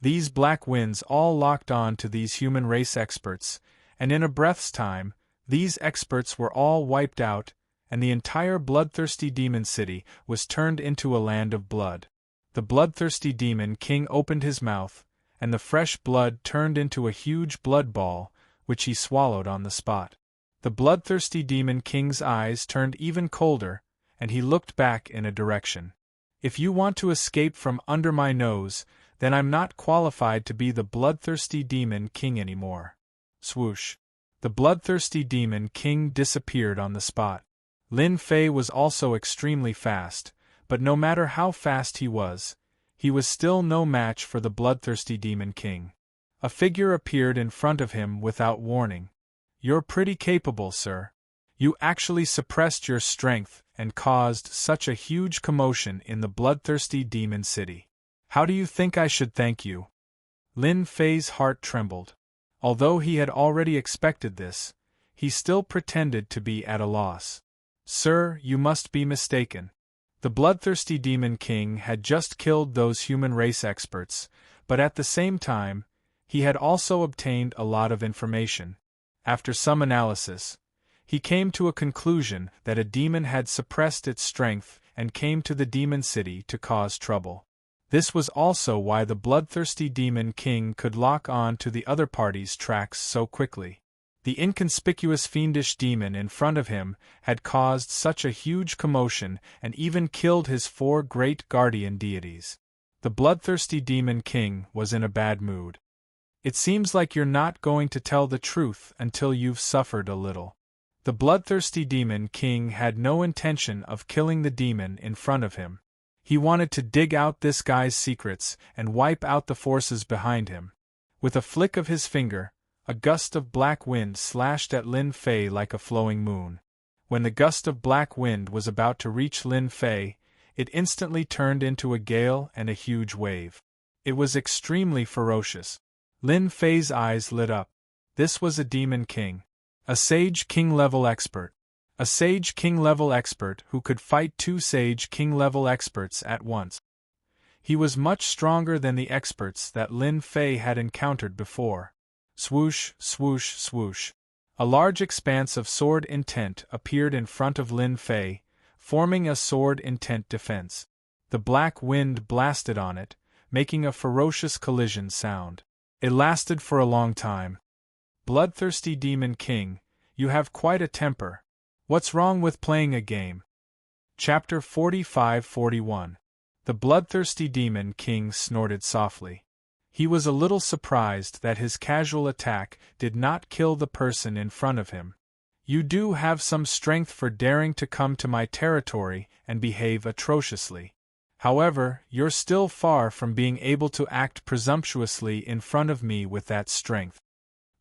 These black winds all locked on to these human race experts, and in a breath's time, these experts were all wiped out, and the entire bloodthirsty demon city was turned into a land of blood. The bloodthirsty demon king opened his mouth, and the fresh blood turned into a huge blood ball, which he swallowed on the spot. The bloodthirsty demon king's eyes turned even colder, and he looked back in a direction. If you want to escape from under my nose, then I'm not qualified to be the bloodthirsty demon king anymore. Swoosh. The bloodthirsty demon king disappeared on the spot. Lin Fei was also extremely fast, but no matter how fast he was still no match for the bloodthirsty demon king. A figure appeared in front of him without warning. You're pretty capable, sir. You actually suppressed your strength and caused such a huge commotion in the bloodthirsty demon city. How do you think I should thank you? Lin Fei's heart trembled. Although he had already expected this, he still pretended to be at a loss. Sir, you must be mistaken. The bloodthirsty demon king had just killed those human race experts, but at the same time, he had also obtained a lot of information. After some analysis, he came to a conclusion that a demon had suppressed its strength and came to the demon city to cause trouble. This was also why the bloodthirsty demon king could lock on to the other party's tracks so quickly. The inconspicuous fiendish demon in front of him had caused such a huge commotion and even killed his 4 great guardian deities. The bloodthirsty demon king was in a bad mood. It seems like you're not going to tell the truth until you've suffered a little. The bloodthirsty demon king had no intention of killing the demon in front of him. He wanted to dig out this guy's secrets and wipe out the forces behind him. With a flick of his finger, a gust of black wind slashed at Lin Fei like a flowing moon. When the gust of black wind was about to reach Lin Fei, it instantly turned into a gale and a huge wave. It was extremely ferocious. Lin Fei's eyes lit up. This was a demon king. A sage king-level expert. A sage king-level expert who could fight 2 sage king-level experts at once. He was much stronger than the experts that Lin Fei had encountered before. Swoosh, swoosh, swoosh. A large expanse of sword intent appeared in front of Lin Fei, forming a sword intent defense. The black wind blasted on it, making a ferocious collision sound. It lasted for a long time. Bloodthirsty Demon King, you have quite a temper. What's wrong with playing a game? Chapter 45-41. The bloodthirsty Demon King snorted softly. He was a little surprised that his casual attack did not kill the person in front of him. You do have some strength for daring to come to my territory and behave atrociously. However, you're still far from being able to act presumptuously in front of me with that strength.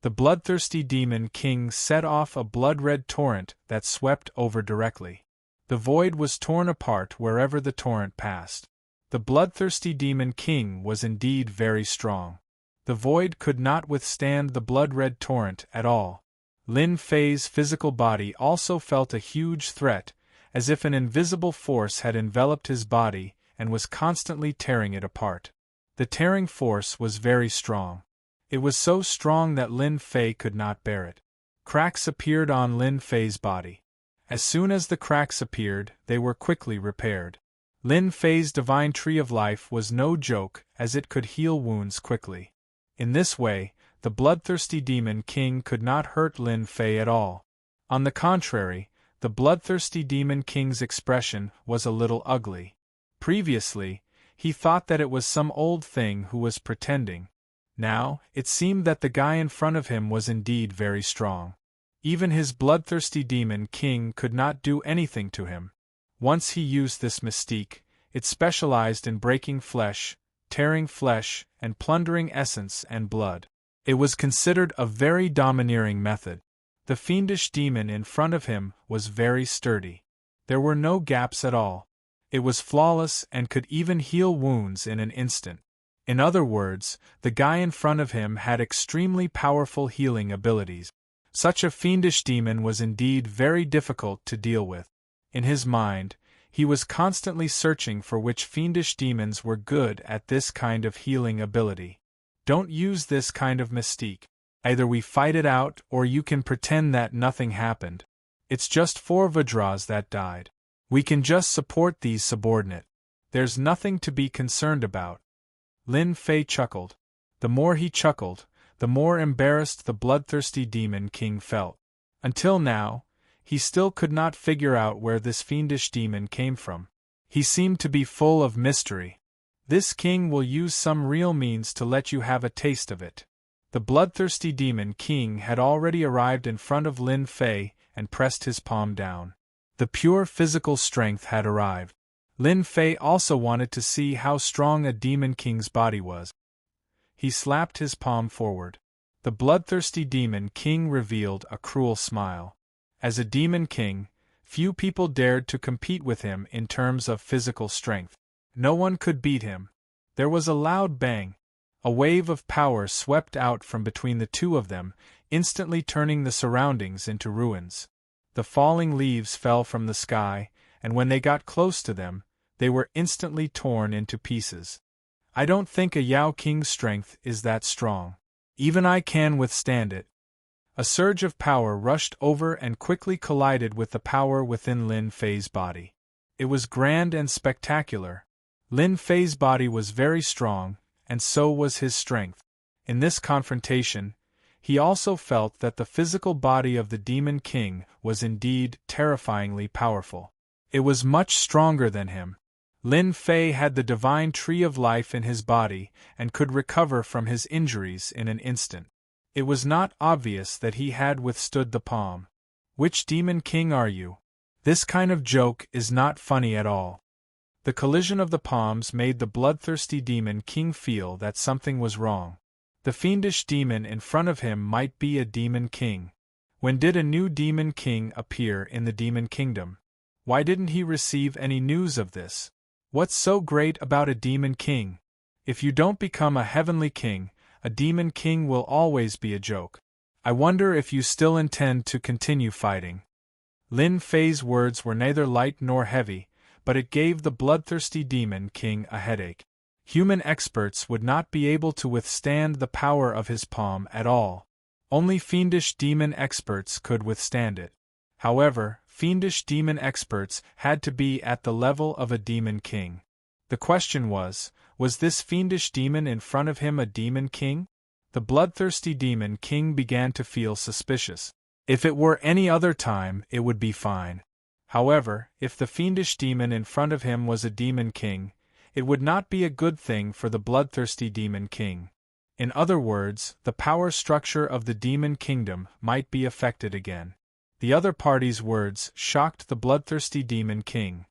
The bloodthirsty Demon King set off a blood-red torrent that swept over directly. The void was torn apart wherever the torrent passed. The bloodthirsty Demon King was indeed very strong. The void could not withstand the blood-red torrent at all. Lin Fei's physical body also felt a huge threat, as if an invisible force had enveloped his body and was constantly tearing it apart. The tearing force was very strong. It was so strong that Lin Fei could not bear it. Cracks appeared on Lin Fei's body. As soon as the cracks appeared, they were quickly repaired. Lin Fei's divine tree of life was no joke, as it could heal wounds quickly. In this way, the bloodthirsty Demon King could not hurt Lin Fei at all. On the contrary, the bloodthirsty Demon King's expression was a little ugly. Previously, he thought that it was some old thing who was pretending. Now, it seemed that the guy in front of him was indeed very strong. Even his bloodthirsty Demon King could not do anything to him. Once he used this mystique, it specialized in breaking flesh, tearing flesh, and plundering essence and blood. It was considered a very domineering method. The fiendish demon in front of him was very sturdy. There were no gaps at all. It was flawless and could even heal wounds in an instant. In other words, the guy in front of him had extremely powerful healing abilities. Such a fiendish demon was indeed very difficult to deal with. In his mind, he was constantly searching for which fiendish demons were good at this kind of healing ability. Don't use this kind of mystique. Either we fight it out or you can pretend that nothing happened. It's just 4 Vajras that died. We can just support these subordinate. There's nothing to be concerned about. Lin Fei chuckled. The more he chuckled, the more embarrassed the bloodthirsty Demon King felt. Until now, he still could not figure out where this fiendish demon came from. He seemed to be full of mystery. This king will use some real means to let you have a taste of it. The bloodthirsty Demon King had already arrived in front of Lin Fei and pressed his palm down. The pure physical strength had arrived. Lin Fei also wanted to see how strong a Demon King's body was. He slapped his palm forward. The bloodthirsty Demon King revealed a cruel smile. As a Demon King, few people dared to compete with him in terms of physical strength. No one could beat him. There was a loud bang. A wave of power swept out from between the two of them, instantly turning the surroundings into ruins. The falling leaves fell from the sky, and when they got close to them, they were instantly torn into pieces. I don't think a Yao King's strength is that strong. Even I can withstand it. A surge of power rushed over and quickly collided with the power within Lin Fei's body. It was grand and spectacular. Lin Fei's body was very strong, and so was his strength. In this confrontation, he also felt that the physical body of the Demon King was indeed terrifyingly powerful. It was much stronger than him. Lin Fei had the divine tree of life in his body and could recover from his injuries in an instant. It was not obvious that he had withstood the palm. Which Demon King are you? This kind of joke is not funny at all. The collision of the palms made the bloodthirsty Demon King feel that something was wrong. The fiendish demon in front of him might be a Demon King. When did a new Demon King appear in the Demon Kingdom? Why didn't he receive any news of this? What's so great about a Demon King? If you don't become a heavenly king, a Demon King will always be a joke. I wonder if you still intend to continue fighting. Lin Fei's words were neither light nor heavy, but it gave the bloodthirsty Demon King a headache. Human experts would not be able to withstand the power of his palm at all. Only fiendish demon experts could withstand it. However, fiendish demon experts had to be at the level of a Demon King. The question was, Was this fiendish demon in front of him a demon king? The bloodthirsty demon king began to feel suspicious. If it were any other time, it would be fine. However, if the fiendish demon in front of him was a demon king, it would not be a good thing for the bloodthirsty demon king. In other words, the power structure of the demon kingdom might be affected again. The other party's words shocked the bloodthirsty demon king.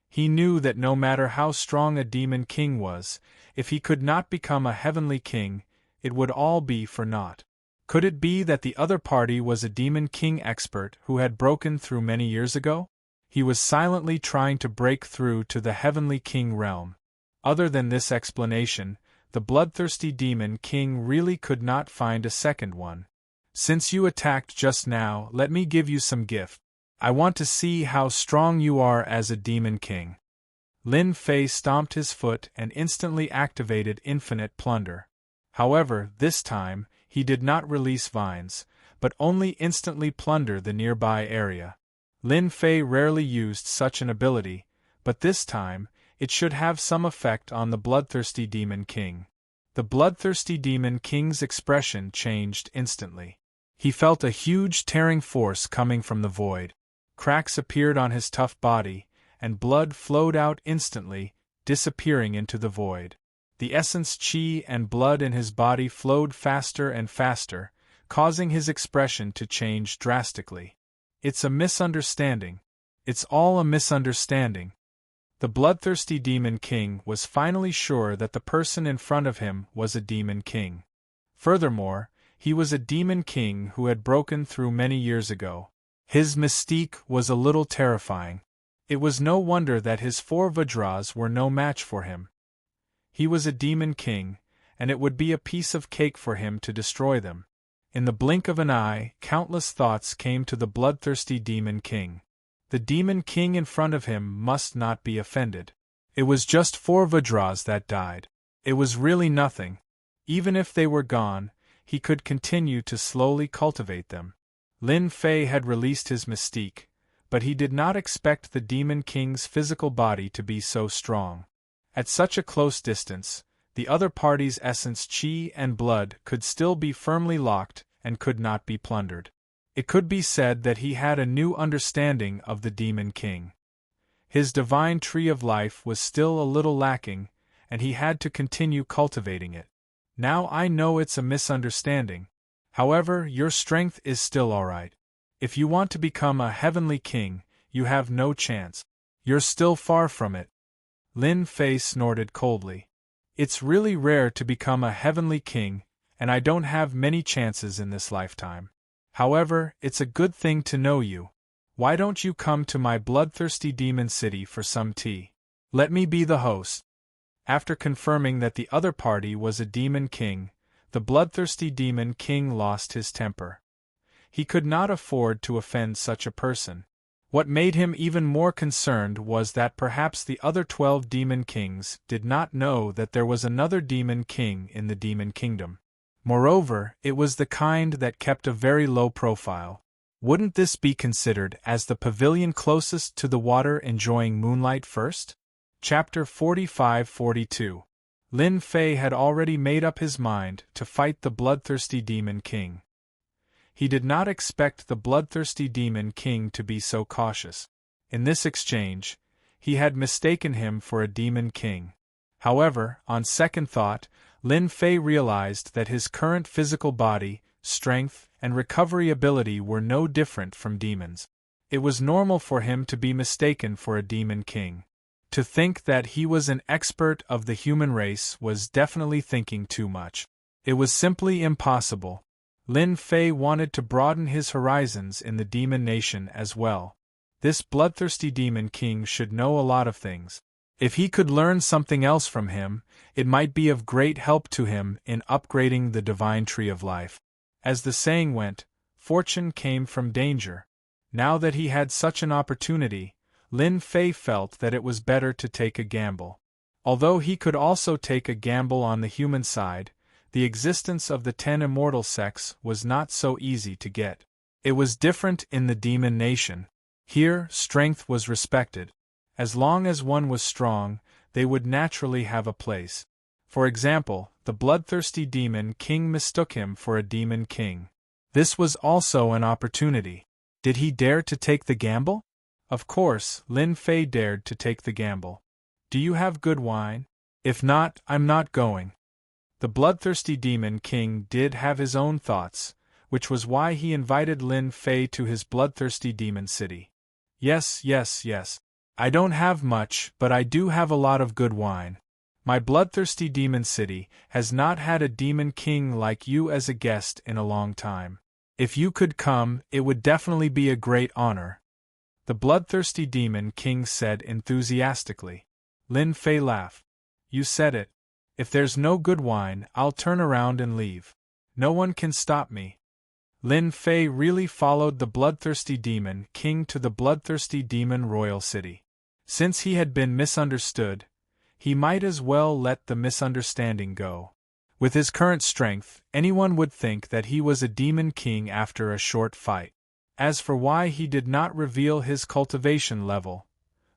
He knew that no matter how strong a demon king was, if he could not become a heavenly king, it would all be for naught. Could it be that the other party was a demon king expert who had broken through many years ago? He was silently trying to break through to the heavenly king realm. Other than this explanation, the bloodthirsty demon king really could not find a second one. Since you attacked just now, let me give you some gift. I want to see how strong you are as a demon king. Lin Fei stomped his foot and instantly activated infinite plunder. However, this time, he did not release vines, but only instantly plunder the nearby area. Lin Fei rarely used such an ability, but this time, it should have some effect on the bloodthirsty demon king. The bloodthirsty demon king's expression changed instantly. He felt a huge tearing force coming from the void. Cracks appeared on his tough body, and blood flowed out instantly, disappearing into the void. The essence chi and blood in his body flowed faster and faster, causing his expression to change drastically. It's a misunderstanding. It's all a misunderstanding. The bloodthirsty demon king was finally sure that the person in front of him was a demon king. Furthermore, he was a demon king who had broken through many years ago. His mystique was a little terrifying. It was no wonder that his 4 Vajras were no match for him. He was a demon king, and it would be a piece of cake for him to destroy them. In the blink of an eye, countless thoughts came to the bloodthirsty demon king. The demon king in front of him must not be offended. It was just 4 Vajras that died. It was really nothing. Even if they were gone, he could continue to slowly cultivate them. Lin Fei had released his mystique, but he did not expect the demon king's physical body to be so strong. At such a close distance, the other party's essence chi and blood could still be firmly locked and could not be plundered. It could be said that he had a new understanding of the demon king. His divine tree of life was still a little lacking, and he had to continue cultivating it. Now I know it's a misunderstanding. However, your strength is still alright. If you want to become a heavenly king, you have no chance. You're still far from it. Lin Fei snorted coldly. It's really rare to become a heavenly king, and I don't have many chances in this lifetime. However, it's a good thing to know you. Why don't you come to my bloodthirsty demon city for some tea? Let me be the host. After confirming that the other party was a demon king, the bloodthirsty demon king lost his temper. He could not afford to offend such a person. What made him even more concerned was that perhaps the other 12 demon kings did not know that there was another demon king in the demon kingdom. Moreover, it was the kind that kept a very low profile. Wouldn't this be considered as the pavilion closest to the water enjoying moonlight first? Chapter 45-42. Lin Fei had already made up his mind to fight the bloodthirsty demon king. He did not expect the bloodthirsty demon king to be so cautious. In this exchange, he had mistaken him for a demon king. However, on second thought, Lin Fei realized that his current physical body, strength, and recovery ability were no different from demons. It was normal for him to be mistaken for a demon king. To think that he was an expert of the human race was definitely thinking too much. It was simply impossible. Lin Fei wanted to broaden his horizons in the demon nation as well. This bloodthirsty demon king should know a lot of things. If he could learn something else from him, it might be of great help to him in upgrading the divine tree of life. As the saying went, fortune came from danger. Now that he had such an opportunity, Lin Fei felt that it was better to take a gamble. Although he could also take a gamble on the human side, the existence of the 10 immortal sects was not so easy to get. It was different in the demon nation. Here, strength was respected. As long as one was strong, they would naturally have a place. For example, the bloodthirsty demon king mistook him for a demon king. This was also an opportunity. Did he dare to take the gamble? Of course, Lin Fei dared to take the gamble. Do you have good wine? If not, I'm not going. The bloodthirsty demon king did have his own thoughts, which was why he invited Lin Fei to his bloodthirsty demon city. Yes. I don't have much, but I do have a lot of good wine. My bloodthirsty demon city has not had a demon king like you as a guest in a long time. If you could come, it would definitely be a great honor. The bloodthirsty demon king said enthusiastically. Lin Fei laughed. You said it. If there's no good wine, I'll turn around and leave. No one can stop me. Lin Fei really followed the bloodthirsty demon king to the bloodthirsty demon royal city. Since he had been misunderstood, he might as well let the misunderstanding go. With his current strength, anyone would think that he was a demon king after a short fight. As for why he did not reveal his cultivation level,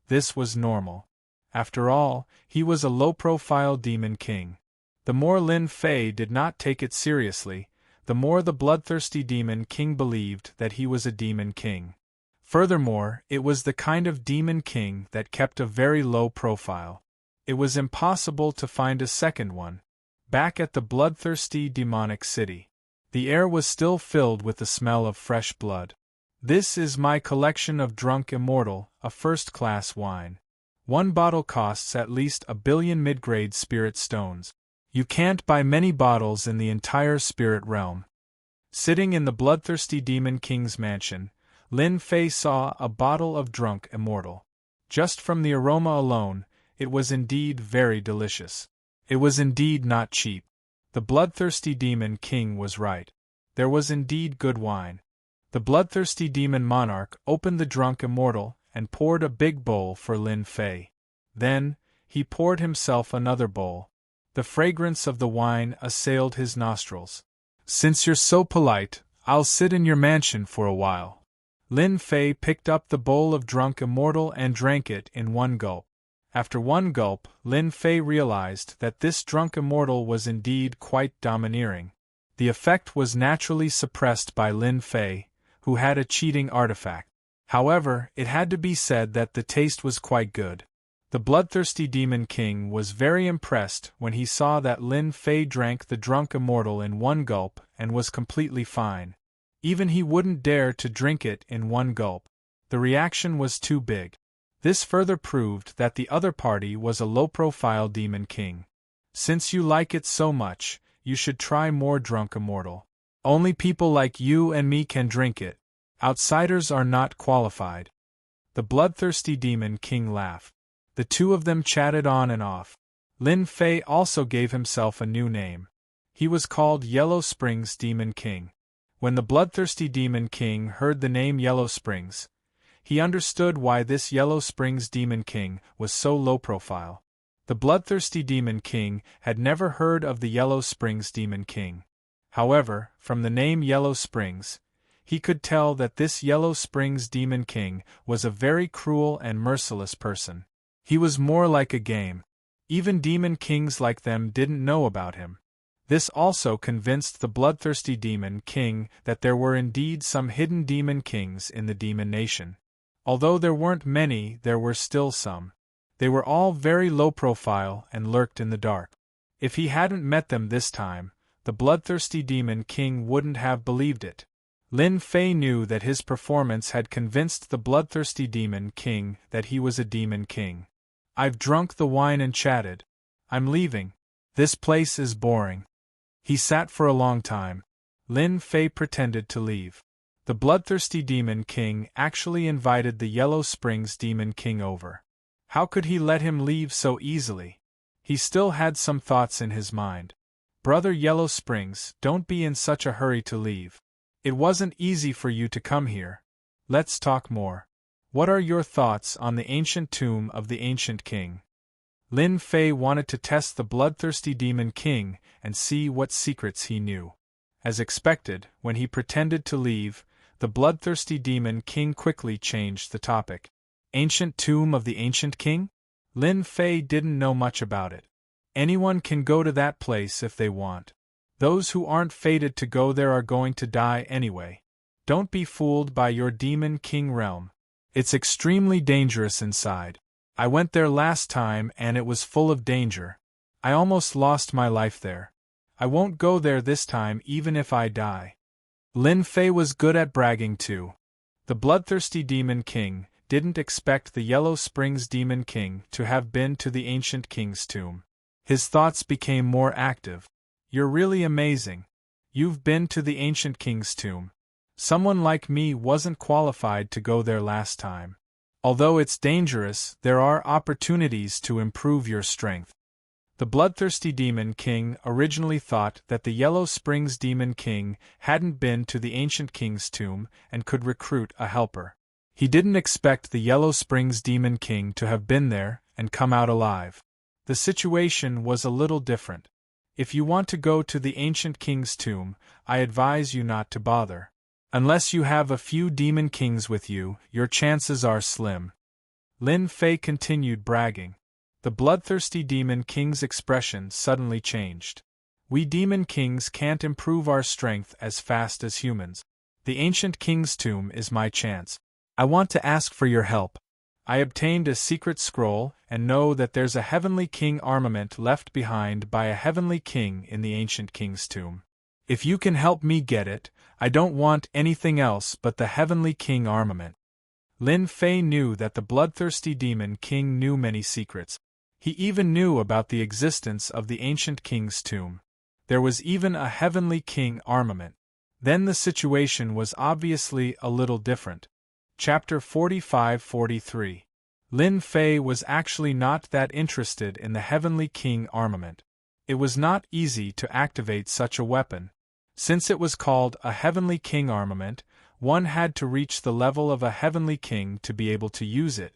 this was normal. After all, he was a low-profile demon king. The more Lin Fei did not take it seriously, the more the bloodthirsty demon king believed that he was a demon king. Furthermore, it was the kind of demon king that kept a very low profile. It was impossible to find a second one. Back at the bloodthirsty demonic city, the air was still filled with the smell of fresh blood. This is my collection of Drunk Immortal, a first-class wine. One bottle costs at least 1 billion mid-grade spirit stones. You can't buy many bottles in the entire spirit realm. Sitting in the bloodthirsty demon king's mansion, Lin Fei saw a bottle of Drunk Immortal. Just from the aroma alone, it was indeed very delicious. It was indeed not cheap. The bloodthirsty demon king was right. There was indeed good wine. The bloodthirsty demon monarch opened the Drunk Immortal and poured a big bowl for Lin Fei. Then, he poured himself another bowl. The fragrance of the wine assailed his nostrils. Since you're so polite, I'll sit in your mansion for a while. Lin Fei picked up the bowl of Drunk Immortal and drank it in one gulp. After one gulp, Lin Fei realized that this Drunk Immortal was indeed quite domineering. The effect was naturally suppressed by Lin Fei, who had a cheating artifact. However, it had to be said that the taste was quite good. The bloodthirsty demon king was very impressed when he saw that Lin Fei drank the Drunk Immortal in one gulp and was completely fine. Even he wouldn't dare to drink it in one gulp. The reaction was too big. This further proved that the other party was a low-profile demon king. Since you like it so much, you should try more Drunk Immortal. Only people like you and me can drink it. Outsiders are not qualified. The bloodthirsty demon king laughed. The two of them chatted on and off. Lin Fei also gave himself a new name. He was called Yellow Springs Demon King. When the bloodthirsty demon king heard the name Yellow Springs, he understood why this Yellow Springs Demon King was so low profile. The bloodthirsty demon king had never heard of the Yellow Springs Demon King. However, from the name Yellow Springs, he could tell that this Yellow Springs Demon King was a very cruel and merciless person. He was more like a game. Even demon kings like them didn't know about him. This also convinced the bloodthirsty demon king that there were indeed some hidden demon kings in the demon nation. Although there weren't many, there were still some. They were all very low profile and lurked in the dark. If he hadn't met them this time, the bloodthirsty demon king wouldn't have believed it. Lin Fei knew that his performance had convinced the bloodthirsty demon king that he was a demon king. I've drunk the wine and chatted. I'm leaving. This place is boring. He sat for a long time. Lin Fei pretended to leave. The bloodthirsty demon king actually invited the Yellow Springs Demon King over. How could he let him leave so easily? He still had some thoughts in his mind. Brother Yellow Springs, don't be in such a hurry to leave. It wasn't easy for you to come here. Let's talk more. What are your thoughts on the ancient tomb of the ancient king? Lin Fei wanted to test the bloodthirsty demon king and see what secrets he knew. As expected, when he pretended to leave, the bloodthirsty demon king quickly changed the topic. Ancient tomb of the ancient king? Lin Fei didn't know much about it. Anyone can go to that place if they want. Those who aren't fated to go there are going to die anyway. Don't be fooled by your Demon King realm. It's extremely dangerous inside. I went there last time and it was full of danger. I almost lost my life there. I won't go there this time even if I die. Lin Fei was good at bragging too. The bloodthirsty Demon King didn't expect the Yellow Springs Demon King to have been to the ancient king's tomb. His thoughts became more active. You're really amazing. You've been to the ancient king's tomb. Someone like me wasn't qualified to go there last time. Although it's dangerous, there are opportunities to improve your strength. The bloodthirsty Demon King originally thought that the Yellow Springs Demon King hadn't been to the ancient king's tomb and could recruit a helper. He didn't expect the Yellow Springs Demon King to have been there and come out alive. The situation was a little different. If you want to go to the ancient king's tomb, I advise you not to bother. Unless you have a few demon kings with you, your chances are slim. Lin Fei continued bragging. The bloodthirsty Demon King's expression suddenly changed. We Demon Kings can't improve our strength as fast as humans. The ancient king's tomb is my chance. I want to ask for your help. I obtained a secret scroll and know that there's a heavenly king armament left behind by a heavenly king in the ancient king's tomb. If you can help me get it, I don't want anything else but the heavenly king armament. Lin Fei knew that the bloodthirsty Demon King knew many secrets. He even knew about the existence of the ancient king's tomb. There was even a heavenly king armament. Then the situation was obviously a little different. Chapter 45-43. Lin Fei was actually not that interested in the heavenly king armament. It was not easy to activate such a weapon. Since it was called a heavenly king armament, one had to reach the level of a heavenly king to be able to use it.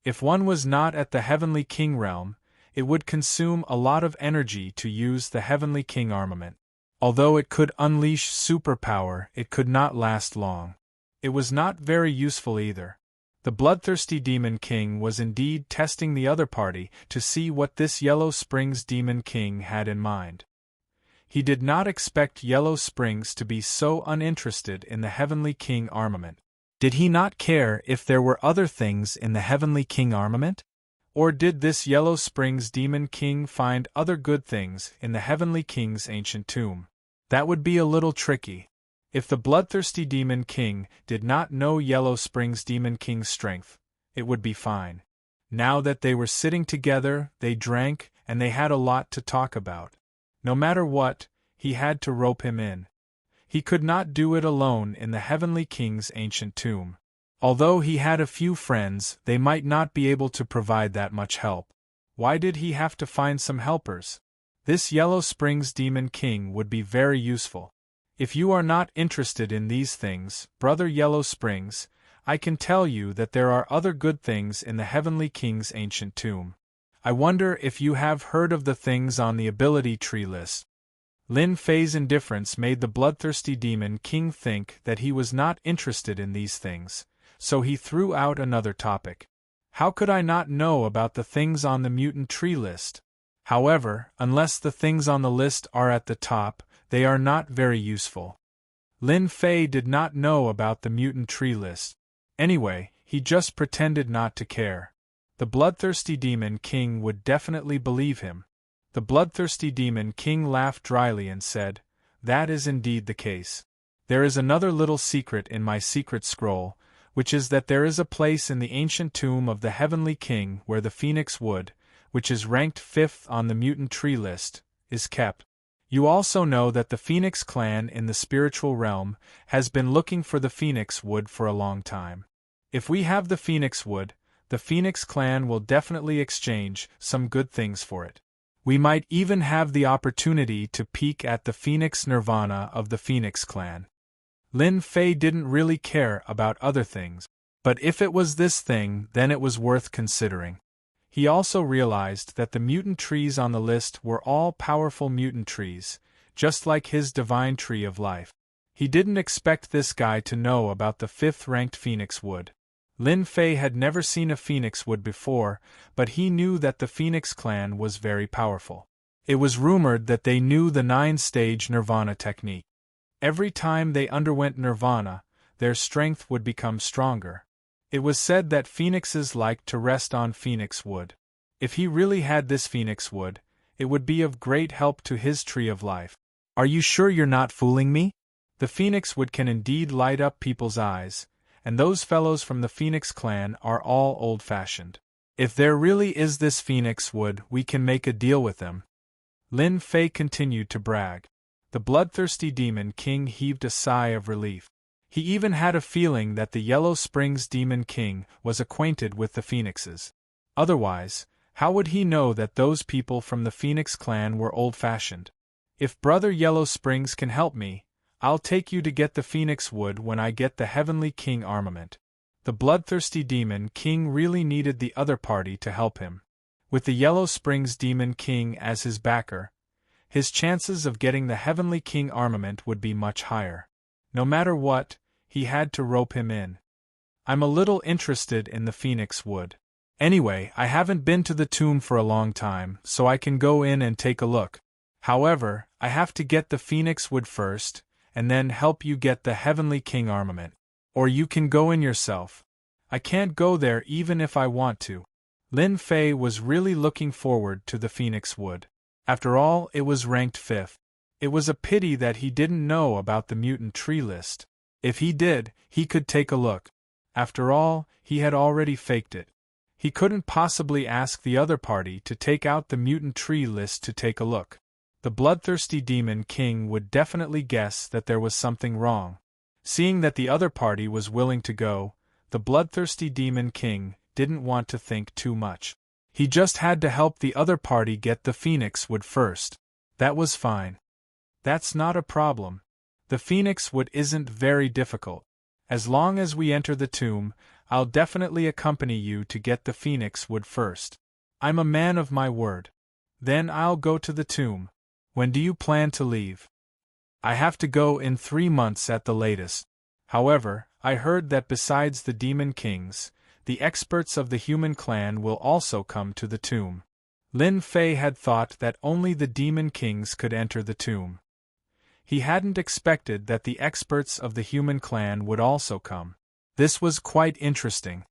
If one was not at the heavenly king realm, it would consume a lot of energy to use the heavenly king armament. Although it could unleash superpower, it could not last long. It was not very useful either. The bloodthirsty Demon King was indeed testing the other party to see what this Yellow Springs Demon King had in mind. He did not expect Yellow Springs to be so uninterested in the heavenly king armament. Did he not care if there were other things in the heavenly king armament? Or did this Yellow Springs Demon King find other good things in the heavenly king's ancient tomb? That would be a little tricky. If the bloodthirsty Demon King did not know Yellow Springs Demon King's strength, it would be fine. Now that they were sitting together, they drank, and they had a lot to talk about. No matter what, he had to rope him in. He could not do it alone in the heavenly king's ancient tomb. Although he had a few friends, they might not be able to provide that much help. Why did he have to find some helpers? This Yellow Springs Demon King would be very useful. If you are not interested in these things, Brother Yellow Springs, I can tell you that there are other good things in the heavenly king's ancient tomb. I wonder if you have heard of the things on the ability tree list. Lin Fei's indifference made the bloodthirsty Demon King think that he was not interested in these things, so he threw out another topic. How could I not know about the things on the mutant tree list? However, unless the things on the list are at the top, they are not very useful. Lin Fei did not know about the mutant tree list. Anyway, he just pretended not to care. The bloodthirsty Demon King would definitely believe him. The bloodthirsty Demon King laughed dryly and said, "That is indeed the case. There is another little secret in my secret scroll, which is that there is a place in the ancient tomb of the heavenly king where the phoenix wood, which is ranked 5th on the mutant tree list, is kept. You also know that the Phoenix clan in the spiritual realm has been looking for the phoenix wood for a long time. If we have the phoenix wood, the Phoenix clan will definitely exchange some good things for it. We might even have the opportunity to peek at the Phoenix Nirvana of the Phoenix clan." Lin Fei didn't really care about other things, but if it was this thing, then it was worth considering. He also realized that the mutant trees on the list were all powerful mutant trees, just like his divine tree of life. He didn't expect this guy to know about the 5th-ranked phoenix wood. Lin Fei had never seen a phoenix wood before, but he knew that the Phoenix clan was very powerful. It was rumored that they knew the 9-stage nirvana technique. Every time they underwent nirvana, their strength would become stronger. It was said that phoenixes liked to rest on phoenix wood. If he really had this phoenix wood, it would be of great help to his tree of life. Are you sure you're not fooling me? The phoenix wood can indeed light up people's eyes, and those fellows from the Phoenix clan are all old-fashioned. If there really is this phoenix wood, we can make a deal with them. Lin Fei continued to brag. The bloodthirsty Demon King heaved a sigh of relief. He even had a feeling that the Yellow Springs Demon King was acquainted with the phoenixes. Otherwise, how would he know that those people from the Phoenix clan were old-fashioned? If Brother Yellow Springs can help me, I'll take you to get the phoenix wood when I get the Heavenly King armament. The bloodthirsty Demon King really needed the other party to help him. With the Yellow Springs Demon King as his backer, his chances of getting the Heavenly King armament would be much higher. No matter what, he had to rope him in. I'm a little interested in the phoenix wood. Anyway, I haven't been to the tomb for a long time, so I can go in and take a look. However, I have to get the phoenix wood first, and then help you get the Heavenly King armament. Or you can go in yourself. I can't go there even if I want to. Lin Fei was really looking forward to the phoenix wood. After all, it was ranked 5th. It was a pity that he didn't know about the mutant tree list. If he did, he could take a look. After all, he had already faked it. He couldn't possibly ask the other party to take out the mutant tree list to take a look. The bloodthirsty Demon King would definitely guess that there was something wrong. Seeing that the other party was willing to go, the bloodthirsty Demon King didn't want to think too much. He just had to help the other party get the phoenix wood first. That was fine. That's not a problem. The phoenix wood isn't very difficult. As long as we enter the tomb, I'll definitely accompany you to get the phoenix wood first. I'm a man of my word. Then I'll go to the tomb. When do you plan to leave? I have to go in 3 months at the latest. However, I heard that besides the Demon Kings, the experts of the human clan will also come to the tomb. Lin Fei had thought that only the Demon Kings could enter the tomb. He hadn't expected that the experts of the human clan would also come. This was quite interesting.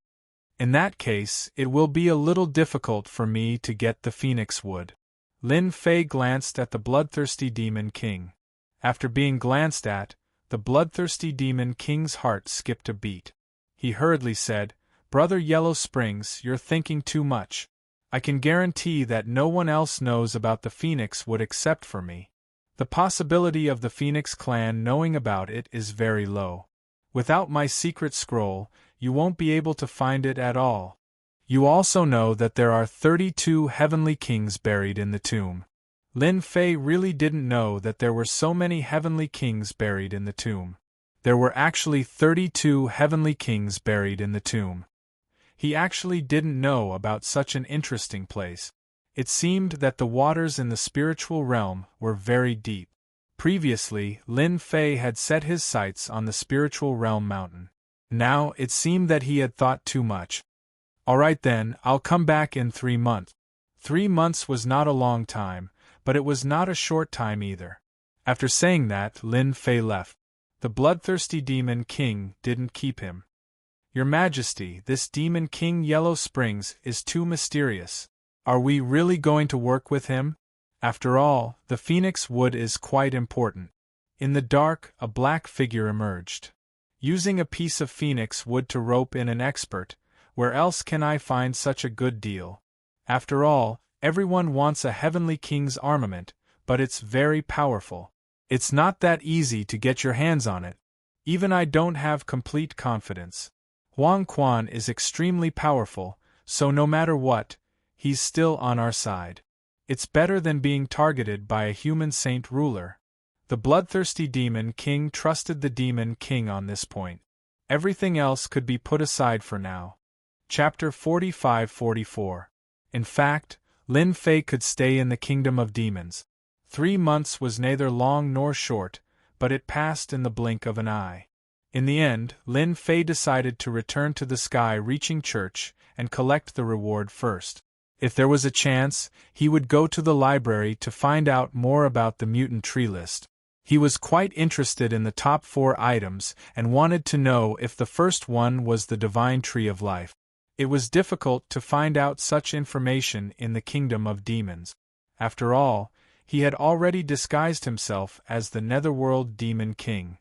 In that case, it will be a little difficult for me to get the phoenix wood. Lin Fei glanced at the bloodthirsty Demon King. After being glanced at, the bloodthirsty Demon King's heart skipped a beat. He hurriedly said, "Brother Yellow Springs, you're thinking too much. I can guarantee that no one else knows about the phoenix wood except for me. The possibility of the Phoenix clan knowing about it is very low. Without my secret scroll, you won't be able to find it at all. You also know that there are 32 Heavenly Kings buried in the tomb." Lin Fei really didn't know that there were so many Heavenly Kings buried in the tomb. There were actually 32 Heavenly Kings buried in the tomb. He actually didn't know about such an interesting place. It seemed that the waters in the spiritual realm were very deep. Previously, Lin Fei had set his sights on the spiritual realm mountain. Now, it seemed that he had thought too much. "Alright then, I'll come back in 3 months. 3 months was not a long time, but it was not a short time either." After saying that, Lin Fei left. The bloodthirsty Demon King didn't keep him. "Your Majesty, this Demon King Yellow Springs is too mysterious. Are we really going to work with him? After all, the phoenix wood is quite important." In the dark, a black figure emerged. "Using a piece of phoenix wood to rope in an expert, where else can I find such a good deal? After all, everyone wants a Heavenly King's armament, but it's very powerful. It's not that easy to get your hands on it. Even I don't have complete confidence. Huang Quan is extremely powerful, so no matter what, he's still on our side. It's better than being targeted by a human saint ruler." The bloodthirsty Demon King trusted the Demon King on this point. Everything else could be put aside for now. Chapter 45-44. In fact, Lin Fei could stay in the Kingdom of Demons. 3 months was neither long nor short, but it passed in the blink of an eye. In the end, Lin Fei decided to return to the sky-reaching church and collect the reward first. If there was a chance, he would go to the library to find out more about the mutant tree list. He was quite interested in the top 4 items and wanted to know if the first one was the divine tree of life. It was difficult to find out such information in the kingdom of demons. After all, he had already disguised himself as the Netherworld Demon King.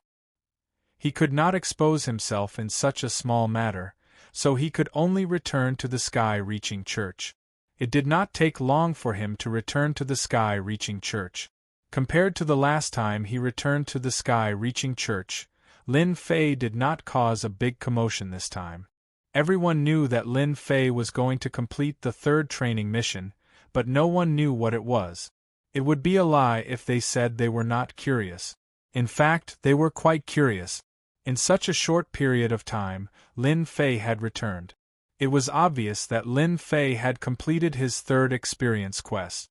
He could not expose himself in such a small matter, so he could only return to the sky-reaching church. It did not take long for him to return to the sky-reaching church. Compared to the last time he returned to the sky-reaching church, Lin Fei did not cause a big commotion this time. Everyone knew that Lin Fei was going to complete the 3rd training mission, but no one knew what it was. It would be a lie if they said they were not curious. In fact, they were quite curious. In such a short period of time, Lin Fei had returned. It was obvious that Lin Fei had completed his 3rd experience quest.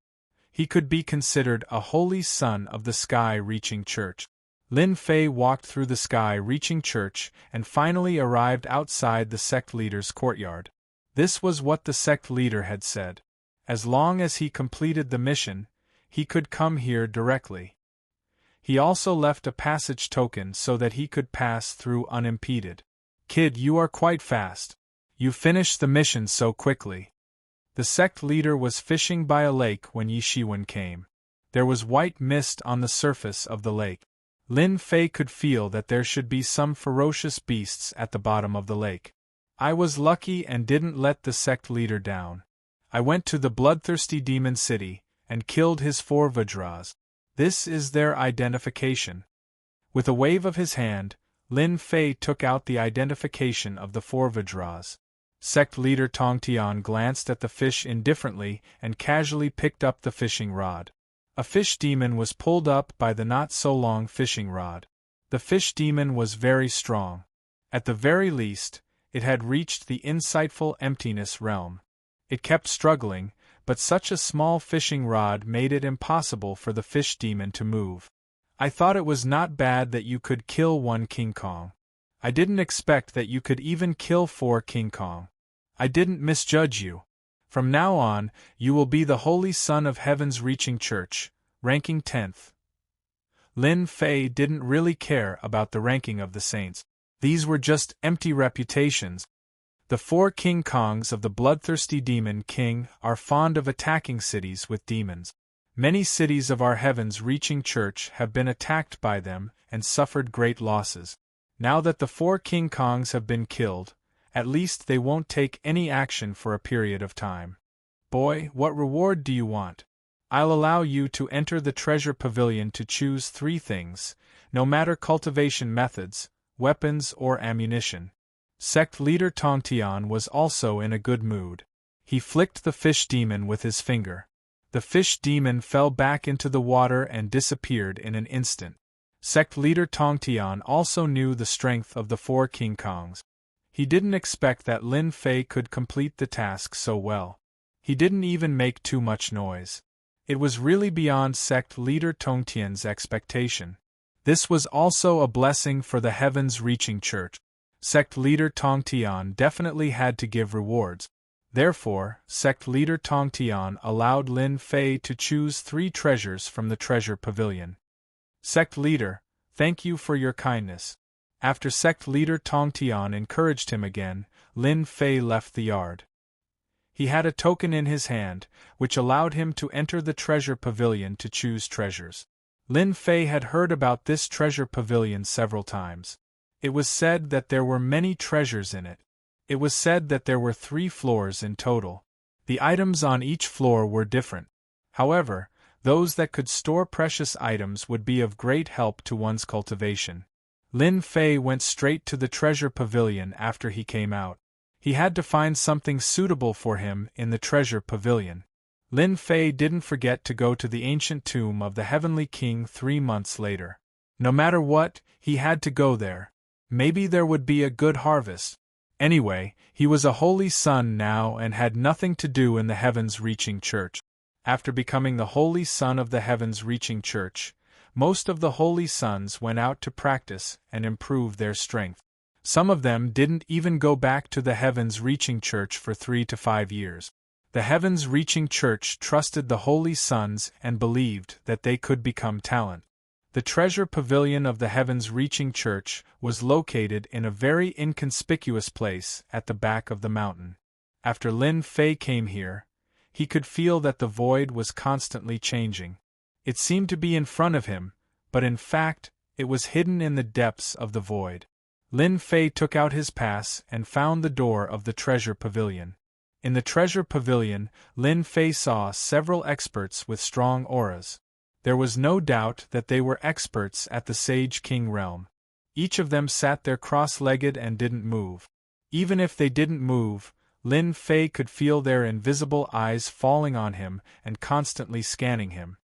He could be considered a holy son of the sky-reaching church. Lin Fei walked through the sky-reaching church and finally arrived outside the sect leader's courtyard. This was what the sect leader had said. As long as he completed the mission, he could come here directly. He also left a passage token so that he could pass through unimpeded. Kid, you are quite fast. You finished the mission so quickly. The sect leader was fishing by a lake when Yi Shiwen came. There was white mist on the surface of the lake. Lin Fei could feel that there should be some ferocious beasts at the bottom of the lake. I was lucky and didn't let the sect leader down. I went to the bloodthirsty demon city and killed his 4 Vajras. This is their identification. With a wave of his hand, Lin Fei took out the identification of the 4 Vajras. Sect leader Tong Tian glanced at the fish indifferently and casually picked up the fishing rod. A fish demon was pulled up by the not-so-long fishing rod. The fish demon was very strong. At the very least, it had reached the insightful emptiness realm. It kept struggling, but such a small fishing rod made it impossible for the fish demon to move. I thought it was not bad that you could kill 1 King Kong. I didn't expect that you could even kill 4 King Kong. I didn't misjudge you. From now on, you will be the Holy Son of Heaven's Reaching Church, ranking 10th. Lin Fei didn't really care about the ranking of the saints. These were just empty reputations. The 4 King Kongs of the bloodthirsty Demon King are fond of attacking cities with demons. Many cities of our Heaven's Reaching Church have been attacked by them and suffered great losses. Now that the 4 King Kongs have been killed, at least they won't take any action for a period of time. Boy, what reward do you want? I'll allow you to enter the treasure pavilion to choose 3 things, no matter cultivation methods, weapons or ammunition. Sect leader Tong Tian was also in a good mood. He flicked the fish demon with his finger. The fish demon fell back into the water and disappeared in an instant. Sect leader Tong Tian also knew the strength of the 4 King Kongs. He didn't expect that Lin Fei could complete the task so well. He didn't even make too much noise. It was really beyond sect leader Tong Tian's expectation. This was also a blessing for the Heaven's Reaching Church. Sect leader Tong Tian definitely had to give rewards. Therefore, sect leader Tong Tian allowed Lin Fei to choose 3 treasures from the treasure pavilion. Sect leader, thank you for your kindness. After sect leader Tong Tian encouraged him again, Lin Fei left the yard. He had a token in his hand, which allowed him to enter the treasure pavilion to choose treasures. Lin Fei had heard about this treasure pavilion several times. It was said that there were many treasures in it. It was said that there were 3 floors in total. The items on each floor were different. However, those that could store precious items would be of great help to one's cultivation. Lin Fei went straight to the treasure pavilion after he came out. He had to find something suitable for him in the treasure pavilion. Lin Fei didn't forget to go to the ancient tomb of the Heavenly King 3 months later. No matter what, he had to go there. Maybe there would be a good harvest. Anyway, he was a holy son now and had nothing to do in the Heaven's Reaching Church. After becoming the Holy Son of the Heaven's Reaching Church, Most of the holy sons went out to practice and improve their strength. Some of them didn't even go back to the Heavens Reaching Church for 3 to 5 years. The Heavens Reaching Church trusted the holy sons and believed that they could become talent. The treasure pavilion of the Heavens Reaching Church was located in a very inconspicuous place at the back of the mountain. After Lin Fei came here, he could feel that the void was constantly changing. It seemed to be in front of him, but in fact, it was hidden in the depths of the void. Lin Fei took out his pass and found the door of the treasure pavilion. In the treasure pavilion, Lin Fei saw several experts with strong auras. There was no doubt that they were experts at the Sage King realm. Each of them sat there cross-legged and didn't move. Even if they didn't move, Lin Fei could feel their invisible eyes falling on him and constantly scanning him.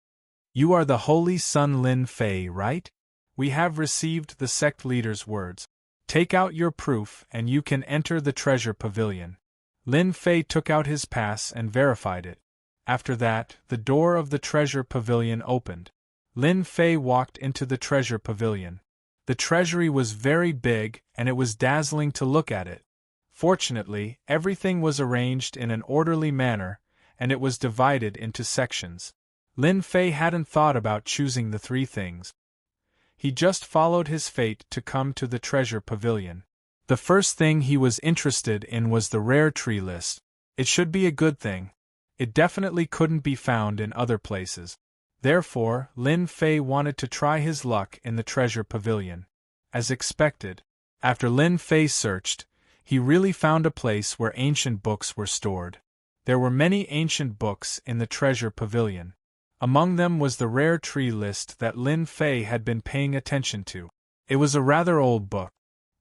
"You are the Holy Sun Lin Fei, right? We have received the sect leader's words. Take out your proof and you can enter the treasure pavilion." Lin Fei took out his pass and verified it. After that, the door of the treasure pavilion opened. Lin Fei walked into the treasure pavilion. The treasury was very big and it was dazzling to look at it. Fortunately, everything was arranged in an orderly manner, and it was divided into sections. Lin Fei hadn't thought about choosing the 3 things. He just followed his fate to come to the treasure pavilion. The first thing he was interested in was the rare tree list. It should be a good thing. It definitely couldn't be found in other places. Therefore, Lin Fei wanted to try his luck in the treasure pavilion. As expected, after Lin Fei searched, he really found a place where ancient books were stored. There were many ancient books in the treasure pavilion. Among them was the rare tree list that Lin Fei had been paying attention to. It was a rather old book.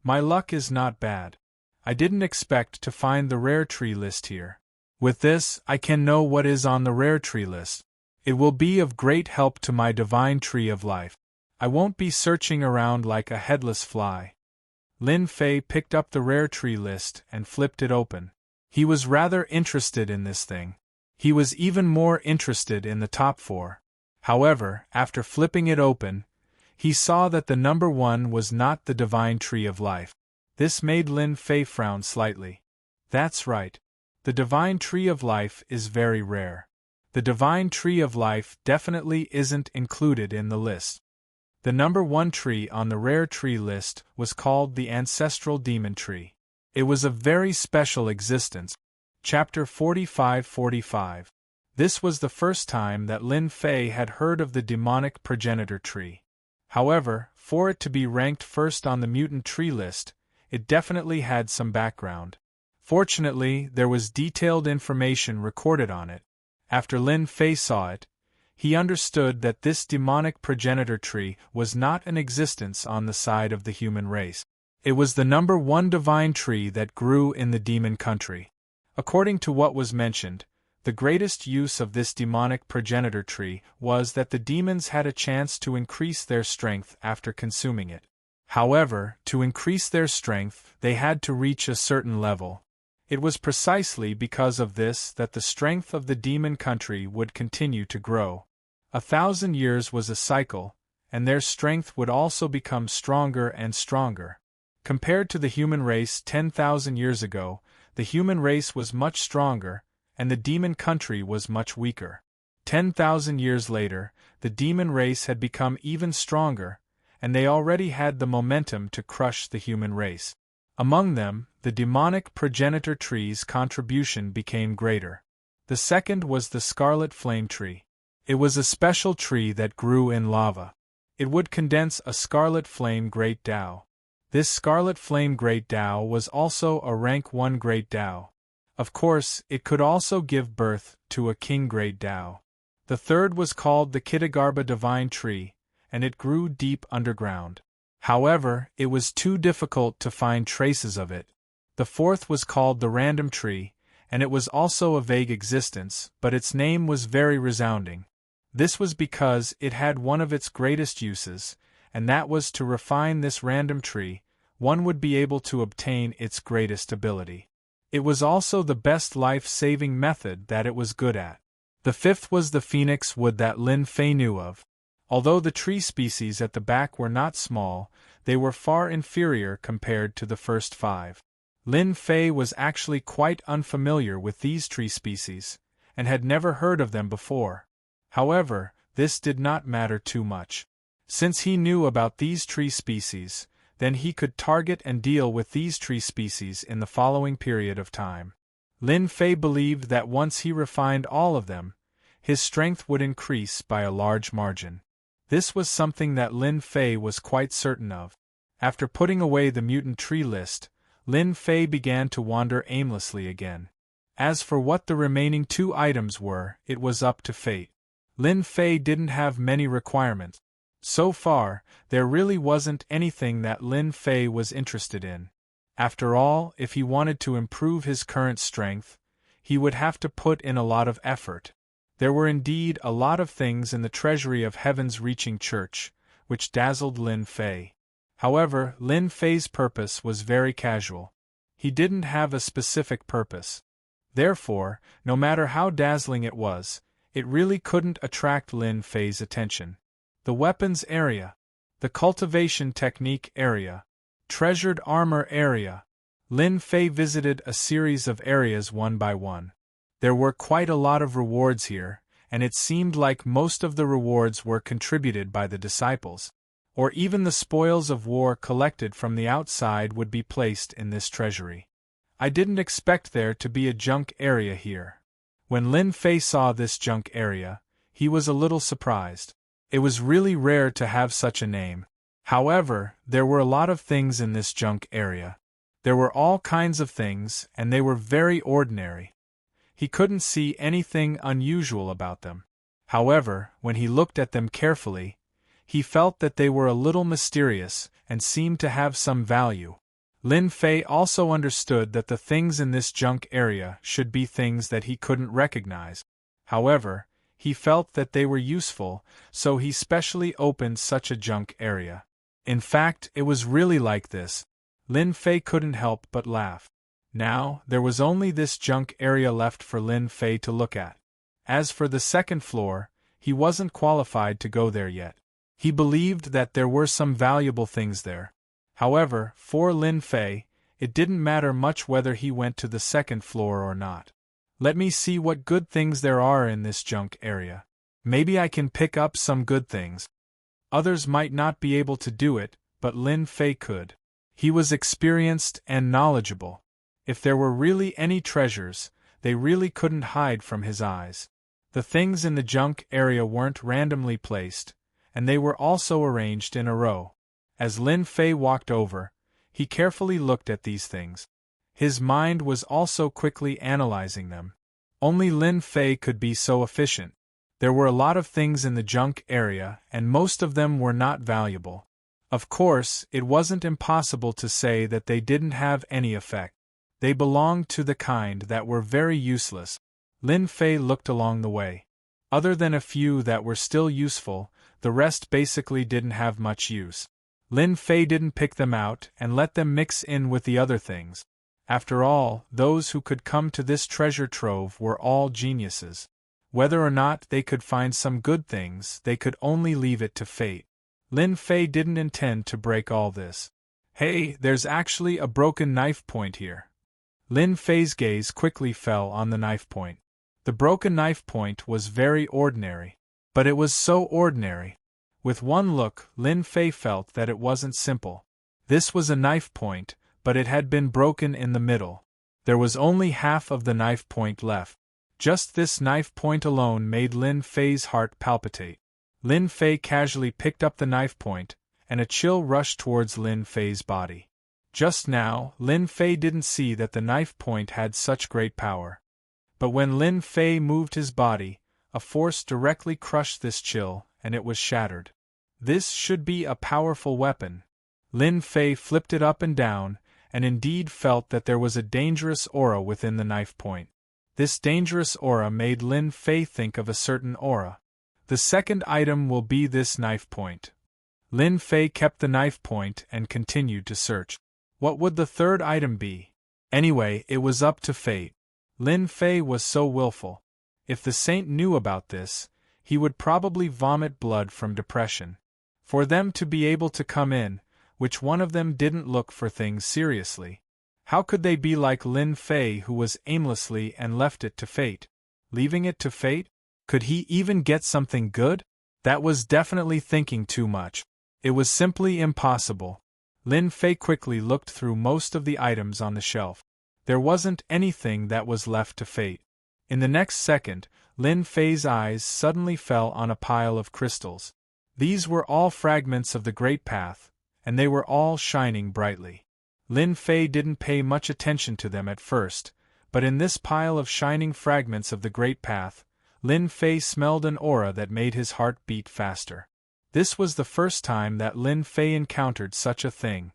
My luck is not bad. I didn't expect to find the rare tree list here. With this, I can know what is on the rare tree list. It will be of great help to my divine tree of life. I won't be searching around like a headless fly. Lin Fei picked up the rare tree list and flipped it open. He was rather interested in this thing. He was even more interested in the top 4. However, after flipping it open, he saw that the number 1 was not the divine tree of life. This made Lin Fei frown slightly. That's right. The divine tree of life is very rare. The divine tree of life definitely isn't included in the list. The number 1 tree on the rare tree list was called the ancestral demon tree. It was a very special existence. Chapter 45-45. This was the first time that Lin Fei had heard of the demonic progenitor tree. However, for it to be ranked first on the mutant tree list, it definitely had some background. Fortunately, there was detailed information recorded on it. After Lin Fei saw it, he understood that this demonic progenitor tree was not an existence on the side of the human race. It was the number 1 divine tree that grew in the demon country. According to what was mentioned, the greatest use of this demonic progenitor tree was that the demons had a chance to increase their strength after consuming it. However, to increase their strength, they had to reach a certain level. It was precisely because of this that the strength of the demon country would continue to grow. 1,000 years was a cycle, and their strength would also become stronger and stronger. Compared to the human race 10,000 years ago, the human race was much stronger, and the demon country was much weaker. 10,000 years later, the demon race had become even stronger, and they already had the momentum to crush the human race. Among them, the demonic progenitor tree's contribution became greater. The second was the scarlet flame tree. It was a special tree that grew in lava. It would condense a scarlet flame great Tao. This scarlet flame great Tao was also a rank 1 great Tao. Of course, it could also give birth to a king great Tao. The third was called the Kitagarbha divine tree, and it grew deep underground. However, it was too difficult to find traces of it. The fourth was called the random tree, and it was also a vague existence, but its name was very resounding. This was because it had one of its greatest uses, and that was to refine this random tree, one would be able to obtain its greatest ability. It was also the best life-saving method that it was good at. The fifth was the phoenix wood that Lin Fei knew of. Although the tree species at the back were not small, they were far inferior compared to the first 5. Lin Fei was actually quite unfamiliar with these tree species, and had never heard of them before. However, this did not matter too much. Since he knew about these tree species, then he could target and deal with these tree species in the following period of time. Lin Fei believed that once he refined all of them, his strength would increase by a large margin. This was something that Lin Fei was quite certain of. After putting away the mutant tree list, Lin Fei began to wander aimlessly again. As for what the remaining 2 items were, it was up to fate. Lin Fei didn't have many requirements. So far, there really wasn't anything that Lin Fei was interested in. After all, if he wanted to improve his current strength, he would have to put in a lot of effort. There were indeed a lot of things in the treasury of Heaven's Reaching Church, which dazzled Lin Fei. However, Lin Fei's purpose was very casual. He didn't have a specific purpose. Therefore, no matter how dazzling it was, it really couldn't attract Lin Fei's attention. The weapons area, the cultivation technique area, treasured armor area. Lin Fei visited a series of areas one by one. There were quite a lot of rewards here, and it seemed like most of the rewards were contributed by the disciples, or even the spoils of war collected from the outside would be placed in this treasury. I didn't expect there to be a junk area here. When Lin Fei saw this junk area, he was a little surprised. It was really rare to have such a name. However, there were a lot of things in this junk area. There were all kinds of things, and they were very ordinary. He couldn't see anything unusual about them. However, when he looked at them carefully, he felt that they were a little mysterious and seemed to have some value. Lin Fei also understood that the things in this junk area should be things that he couldn't recognize. However, he felt that they were useful, so he specially opened such a junk area. In fact, it was really like this. Lin Fei couldn't help but laugh. Now, there was only this junk area left for Lin Fei to look at. As for the second floor, he wasn't qualified to go there yet. He believed that there were some valuable things there. However, for Lin Fei, it didn't matter much whether he went to the second floor or not. Let me see what good things there are in this junk area. Maybe I can pick up some good things. Others might not be able to do it, but Lin Fei could. He was experienced and knowledgeable. If there were really any treasures, they really couldn't hide from his eyes. The things in the junk area weren't randomly placed, and they were also arranged in a row. As Lin Fei walked over, he carefully looked at these things. His mind was also quickly analyzing them. Only Lin Fei could be so efficient. There were a lot of things in the junk area, and most of them were not valuable. Of course, it wasn't impossible to say that they didn't have any effect. They belonged to the kind that were very useless. Lin Fei looked along the way. Other than a few that were still useful, the rest basically didn't have much use. Lin Fei didn't pick them out and let them mix in with the other things. After all, those who could come to this treasure trove were all geniuses. Whether or not they could find some good things, they could only leave it to fate. Lin Fei didn't intend to break all this. Hey, there's actually a broken knife point here. Lin Fei's gaze quickly fell on the knife point. The broken knife point was very ordinary. But it was so ordinary. With one look, Lin Fei felt that it wasn't simple. This was a knife point, but it had been broken in the middle. There was only half of the knife point left. Just this knife point alone made Lin Fei's heart palpitate. Lin Fei casually picked up the knife point, and a chill rushed towards Lin Fei's body. Just now, Lin Fei didn't see that the knife point had such great power. But when Lin Fei moved his body, a force directly crushed this chill, and it was shattered. This should be a powerful weapon. Lin Fei flipped it up and down, and indeed felt that there was a dangerous aura within the knife point. This dangerous aura made Lin Fei think of a certain aura. The second item will be this knife point. Lin Fei kept the knife point and continued to search. What would the third item be? Anyway, it was up to fate. Lin Fei was so willful. If the saint knew about this, he would probably vomit blood from depression. For them to be able to come in, which one of them didn't look for things seriously? How could they be like Lin Fei, who was aimlessly and left it to fate? Leaving it to fate? Could he even get something good? That was definitely thinking too much. It was simply impossible. Lin Fei quickly looked through most of the items on the shelf. There wasn't anything that was left to fate. In the next second, Lin Fei's eyes suddenly fell on a pile of crystals. These were all fragments of the Great Path, and they were all shining brightly. Lin Fei didn't pay much attention to them at first, but in this pile of shining fragments of the Great Path, Lin Fei smelled an aura that made his heart beat faster. This was the first time that Lin Fei encountered such a thing.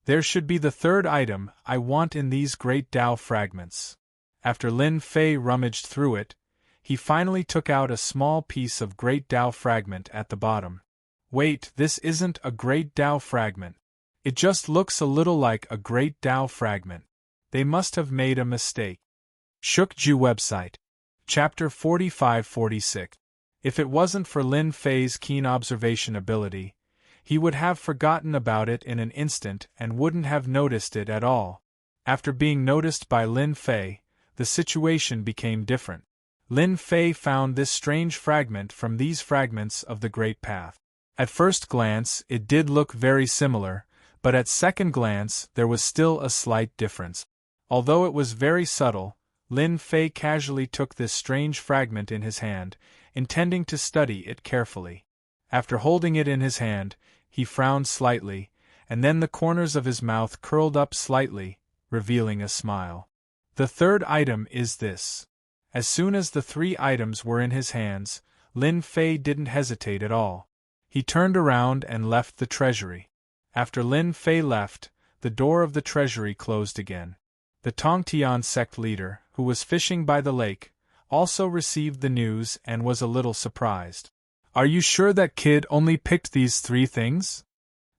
There should be the third item I want in these Great Tao fragments. After Lin Fei rummaged through it, he finally took out a small piece of Great Tao fragment at the bottom. Wait, this isn't a Great Tao fragment. It just looks a little like a Great Tao fragment. They must have made a mistake. Shukju website. Chapter 45-46. If it wasn't for Lin Fei's keen observation ability, he would have forgotten about it in an instant and wouldn't have noticed it at all. After being noticed by Lin Fei, the situation became different. Lin Fei found this strange fragment from these fragments of the Great Path. At first glance, it did look very similar, but at second glance, there was still a slight difference. Although it was very subtle, Lin Fei casually took this strange fragment in his hand, intending to study it carefully. After holding it in his hand, he frowned slightly, and then the corners of his mouth curled up slightly, revealing a smile. The third item is this. As soon as the three items were in his hands, Lin Fei didn't hesitate at all. He turned around and left the treasury. After Lin Fei left, the door of the treasury closed again. The Tongtian sect leader, who was fishing by the lake, also received the news and was a little surprised. "Are you sure that kid only picked these three things?"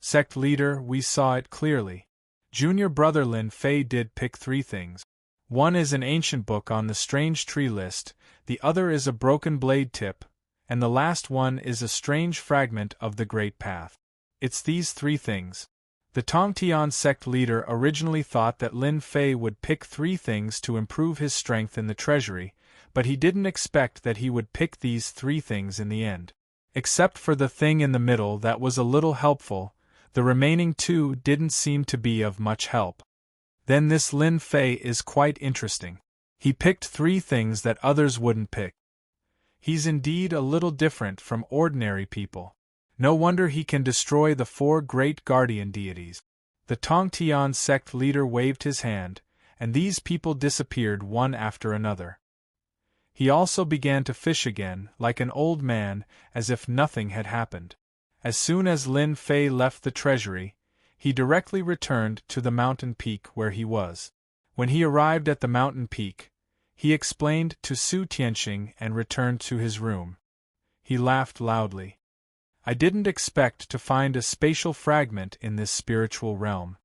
"Sect leader, we saw it clearly. Junior brother Lin Fei did pick three things. One is an ancient book on the strange tree list, the other is a broken blade tip, and the last one is a strange fragment of the Great Path. It's these three things." The Tongtian sect leader originally thought that Lin Fei would pick three things to improve his strength in the treasury, but he didn't expect that he would pick these three things in the end. Except for the thing in the middle that was a little helpful, the remaining two didn't seem to be of much help. Then this Lin Fei is quite interesting. He picked three things that others wouldn't pick. He's indeed a little different from ordinary people. No wonder he can destroy the four great guardian deities. The Tongtian sect leader waved his hand, and these people disappeared one after another. He also began to fish again, like an old man, as if nothing had happened. As soon as Lin Fei left the treasury, he directly returned to the mountain peak where he was. When he arrived at the mountain peak, he explained to Su Tianxing and returned to his room. He laughed loudly. "I didn't expect to find a spatial fragment in this spiritual realm.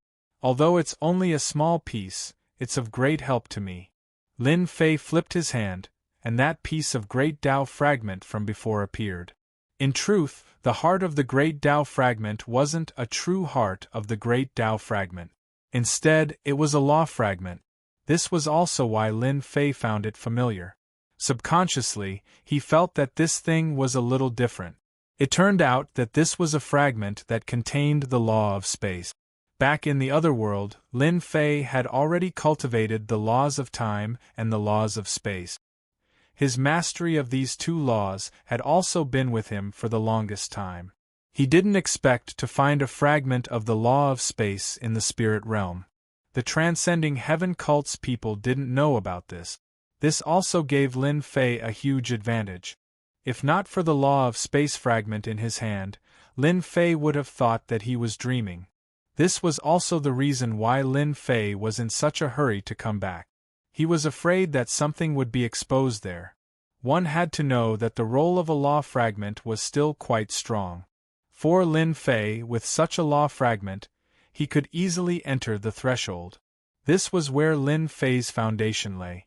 Although it's only a small piece, it's of great help to me." Lin Fei flipped his hand, and that piece of Great Tao fragment from before appeared. In truth, the heart of the Great Tao fragment wasn't a true heart of the Great Tao fragment. Instead, it was a law fragment. This was also why Lin Fei found it familiar. Subconsciously, he felt that this thing was a little different. It turned out that this was a fragment that contained the law of space. Back in the other world, Lin Fei had already cultivated the laws of time and the laws of space. His mastery of these two laws had also been with him for the longest time. He didn't expect to find a fragment of the law of space in the spirit realm. The transcending heaven cult's people didn't know about this. This also gave Lin Fei a huge advantage. If not for the law of space fragment in his hand, Lin Fei would have thought that he was dreaming. This was also the reason why Lin Fei was in such a hurry to come back. He was afraid that something would be exposed there. One had to know that the role of a law fragment was still quite strong. For Lin Fei, with such a law fragment, he could easily enter the threshold. This was where Lin Fei's foundation lay.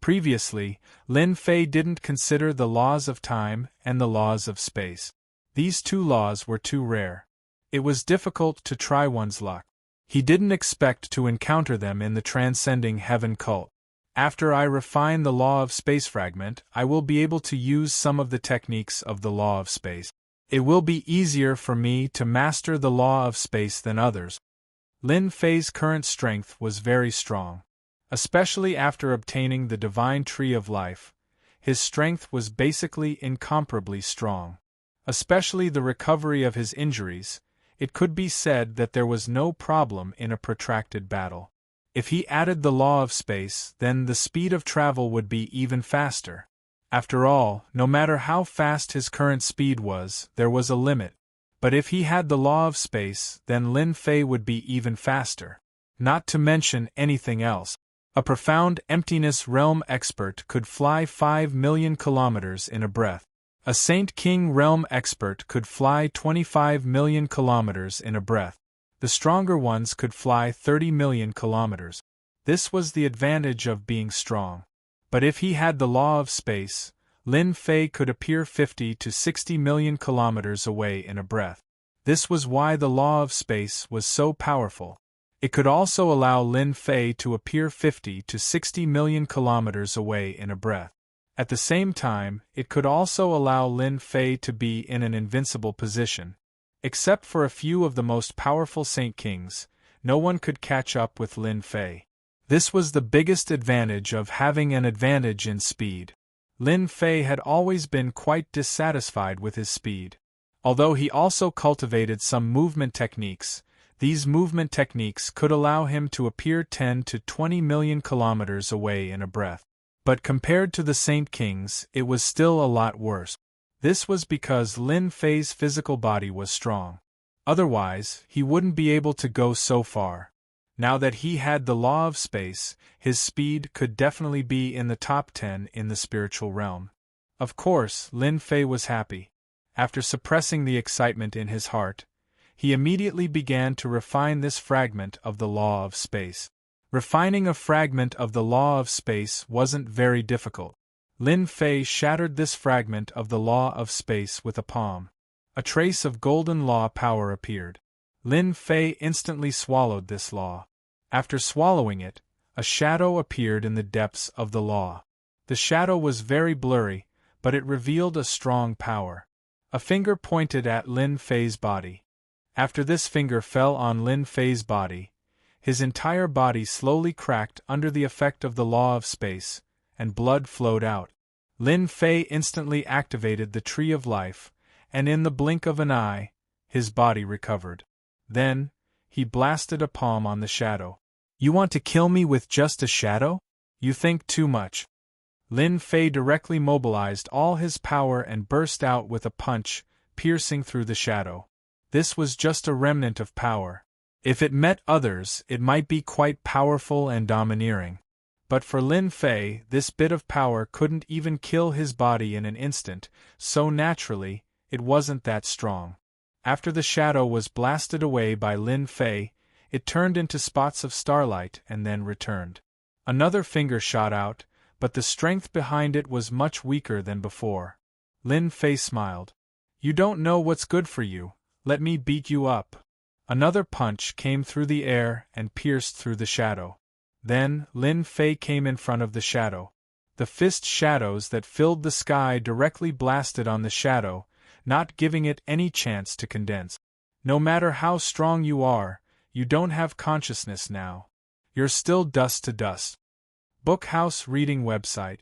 Previously, Lin Fei didn't consider the laws of time and the laws of space. These two laws were too rare. It was difficult to try one's luck. He didn't expect to encounter them in the Transcending Heaven cult. After I refine the law of space fragment, I will be able to use some of the techniques of the law of space. It will be easier for me to master the law of space than others. Lin Fei's current strength was very strong. Especially after obtaining the Divine Tree of Life, his strength was basically incomparably strong. Especially the recovery of his injuries, it could be said that there was no problem in a protracted battle. If he added the law of space, then the speed of travel would be even faster. After all, no matter how fast his current speed was, there was a limit. But if he had the law of space, then Lin Fei would be even faster. Not to mention anything else. A profound emptiness realm expert could fly 5 million kilometers in a breath. A Saint King realm expert could fly 25 million kilometers in a breath. The stronger ones could fly 30 million kilometers. This was the advantage of being strong. But if he had the law of space, Lin Fei could appear 50 to 60 million kilometers away in a breath. This was why the law of space was so powerful. It could also allow Lin Fei to appear 50 to 60 million kilometers away in a breath. At the same time, it could also allow Lin Fei to be in an invincible position. Except for a few of the most powerful Saint Kings, no one could catch up with Lin Fei. This was the biggest advantage of having an advantage in speed. Lin Fei had always been quite dissatisfied with his speed. Although he also cultivated some movement techniques, these movement techniques could allow him to appear 10 to 20 million kilometers away in a breath. But compared to the Saint Kings, it was still a lot worse. This was because Lin Fei's physical body was strong. Otherwise, he wouldn't be able to go so far. Now that he had the law of space, his speed could definitely be in the top 10 in the spiritual realm. Of course, Lin Fei was happy. After suppressing the excitement in his heart, he immediately began to refine this fragment of the law of space. Refining a fragment of the law of space wasn't very difficult. Lin Fei shattered this fragment of the law of space with a palm. A trace of golden law power appeared. Lin Fei instantly swallowed this law. After swallowing it, a shadow appeared in the depths of the law. The shadow was very blurry, but it revealed a strong power. A finger pointed at Lin Fei's body. After this finger fell on Lin Fei's body, his entire body slowly cracked under the effect of the law of space, and blood flowed out. Lin Fei instantly activated the Tree of Life, and in the blink of an eye, his body recovered. Then, he blasted a palm on the shadow. "You want to kill me with just a shadow? You think too much." Lin Fei directly mobilized all his power and burst out with a punch, piercing through the shadow. This was just a remnant of power. If it met others, it might be quite powerful and domineering. But for Lin Fei, this bit of power couldn't even kill his body in an instant, so naturally, it wasn't that strong. After the shadow was blasted away by Lin Fei, it turned into spots of starlight and then returned. Another finger shot out, but the strength behind it was much weaker than before. Lin Fei smiled. "You don't know what's good for you. Let me beat you up." Another punch came through the air and pierced through the shadow. Then, Lin Fei came in front of the shadow. The fist shadows that filled the sky directly blasted on the shadow, not giving it any chance to condense. No matter how strong you are, you don't have consciousness now. You're still dust to dust. Bookhouse Reading Website.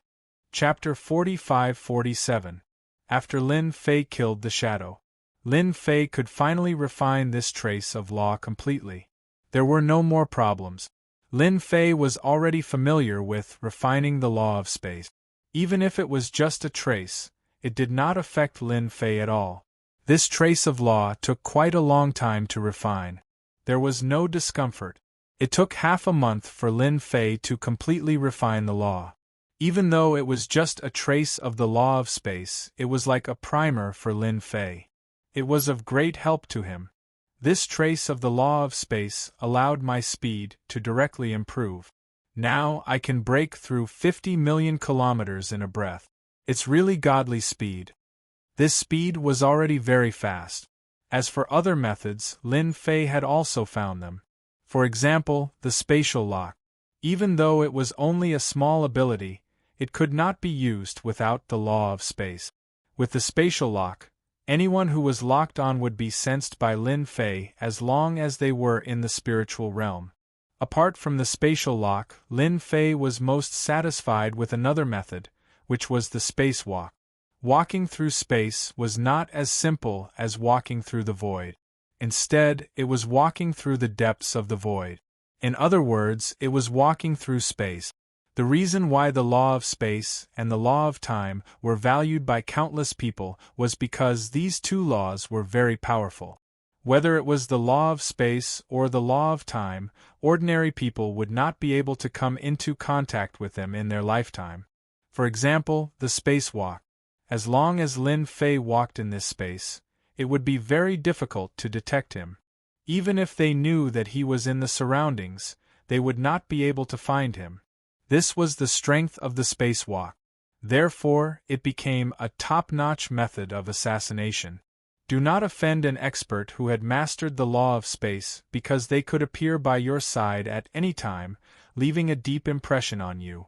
Chapter 45-47. After Lin Fei killed the shadow. Lin Fei could finally refine this trace of law completely. There were no more problems. Lin Fei was already familiar with refining the law of space. Even if it was just a trace, it did not affect Lin Fei at all. This trace of law took quite a long time to refine. There was no discomfort. It took half a month for Lin Fei to completely refine the law. Even though it was just a trace of the law of space, it was like a primer for Lin Fei. It was of great help to him. This trace of the law of space allowed my speed to directly improve. Now I can break through 50 million kilometers in a breath. It's really godly speed. This speed was already very fast. As for other methods, Lin Fei had also found them. For example, the spatial lock. Even though it was only a small ability, it could not be used without the law of space. With the spatial lock, anyone who was locked on would be sensed by Lin Fei as long as they were in the spiritual realm. Apart from the spatial lock, Lin Fei was most satisfied with another method, which was the spacewalk. Walking through space was not as simple as walking through the void. Instead, it was walking through the depths of the void. In other words, it was walking through space. The reason why the law of space and the law of time were valued by countless people was because these two laws were very powerful. Whether it was the law of space or the law of time, ordinary people would not be able to come into contact with them in their lifetime. For example, the spacewalk. As long as Lin Fei walked in this space, it would be very difficult to detect him. Even if they knew that he was in the surroundings, they would not be able to find him. This was the strength of the spacewalk. Therefore, it became a top-notch method of assassination. Do not offend an expert who had mastered the law of space, because they could appear by your side at any time, leaving a deep impression on you.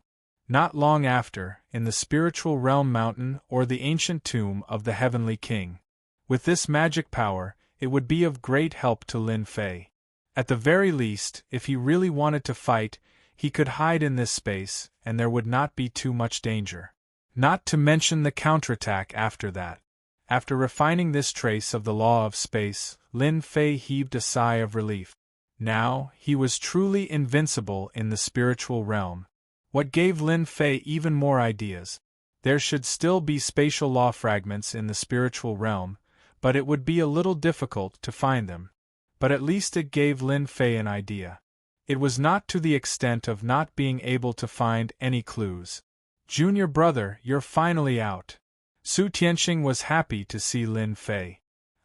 Not long after, in the spiritual realm mountain or the ancient tomb of the Heavenly King. With this magic power, it would be of great help to Lin Fei. At the very least, if he really wanted to fight, he could hide in this space, and there would not be too much danger. Not to mention the counterattack after that. After refining this trace of the law of space, Lin Fei heaved a sigh of relief. Now, he was truly invincible in the spiritual realm. What gave Lin Fei even more ideas? There should still be spatial law fragments in the spiritual realm, but it would be a little difficult to find them. But at least it gave Lin Fei an idea. It was not to the extent of not being able to find any clues. "Junior brother, you're finally out." Su Tianxing was happy to see Lin Fei.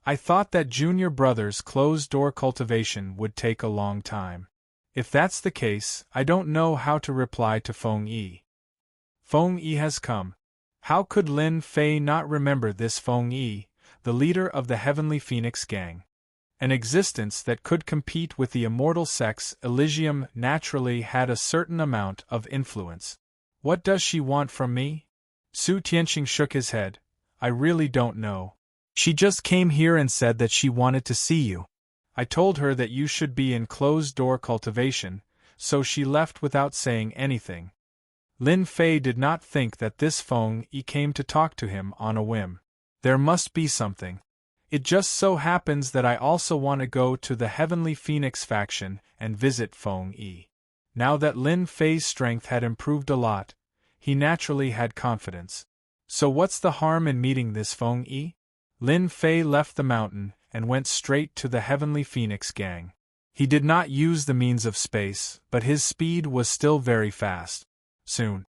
"I thought that junior brother's closed-door cultivation would take a long time. If that's the case, I don't know how to reply to Feng Yi." Feng Yi has come. How could Lin Fei not remember this Feng Yi, the leader of the Heavenly Phoenix Gang? An existence that could compete with the immortal sex Elysium naturally had a certain amount of influence. What does she want from me? Su Tianxing shook his head. "I really don't know. She just came here and said that she wanted to see you. I told her that you should be in closed-door cultivation, so she left without saying anything." Lin Fei did not think that this Feng Yi came to talk to him on a whim. There must be something. It just so happens that I also want to go to the Heavenly Phoenix faction and visit Feng Yi. Now that Lin Fei's strength had improved a lot, he naturally had confidence. So what's the harm in meeting this Feng Yi? Lin Fei left the mountain and went straight to the Heavenly Phoenix Gang. He did not use the means of space, but his speed was still very fast. Soon,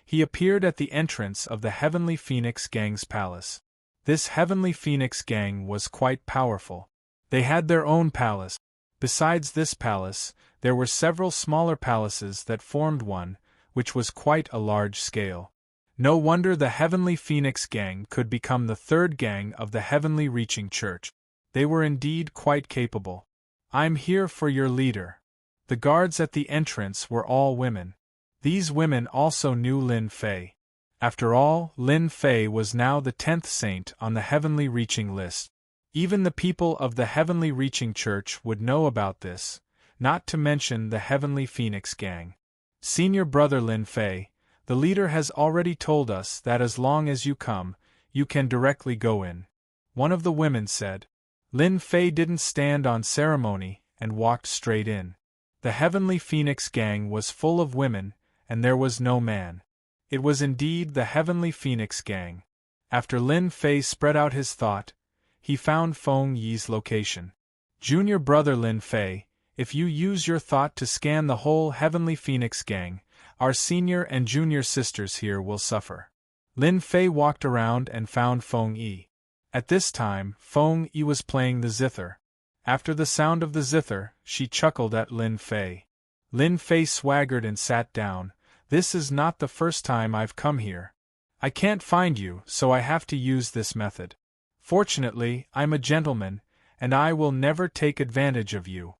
he appeared at the entrance of the Heavenly Phoenix Gang's palace. This Heavenly Phoenix Gang was quite powerful. They had their own palace. Besides this palace, there were several smaller palaces that formed one, which was quite a large scale. No wonder the Heavenly Phoenix Gang could become the third gang of the Heavenly Reaching Church. They were indeed quite capable. "I'm here for your leader." The guards at the entrance were all women. These women also knew Lin Fei. After all, Lin Fei was now the 10th saint on the Heavenly Reaching list. Even the people of the Heavenly Reaching Church would know about this, not to mention the Heavenly Phoenix Gang. "Senior brother Lin Fei, the leader has already told us that as long as you come, you can directly go in," one of the women said. Lin Fei didn't stand on ceremony and walked straight in. The Heavenly Phoenix Gang was full of women, and there was no man. It was indeed the Heavenly Phoenix Gang. After Lin Fei spread out his thought, he found Feng Yi's location. "Junior brother Lin Fei, if you use your thought to scan the whole Heavenly Phoenix Gang, our senior and junior sisters here will suffer." Lin Fei walked around and found Feng Yi. At this time, Feng Yi was playing the zither. After the sound of the zither, she chuckled at Lin Fei. Lin Fei swaggered and sat down. This is not the first time I've come here. I can't find you, so I have to use this method. Fortunately, I'm a gentleman, and I will never take advantage of you.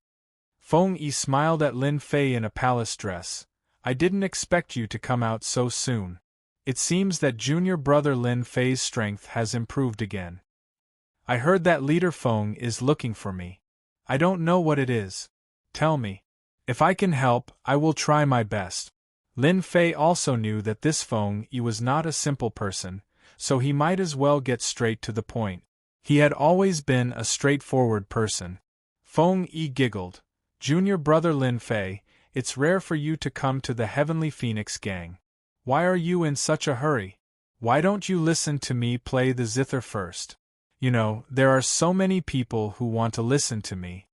Feng Yi smiled at Lin Fei in a palace dress. I didn't expect you to come out so soon. It seems that junior brother Lin Fei's strength has improved again. I heard that leader Feng is looking for me. I don't know what it is. Tell me. If I can help, I will try my best. Lin Fei also knew that this Feng Yi was not a simple person, so he might as well get straight to the point. He had always been a straightforward person. Feng Yi giggled. Junior brother Lin Fei, it's rare for you to come to the Heavenly Phoenix gang. Why are you in such a hurry? Why don't you listen to me play the zither first? You know, there are so many people who want to listen to me.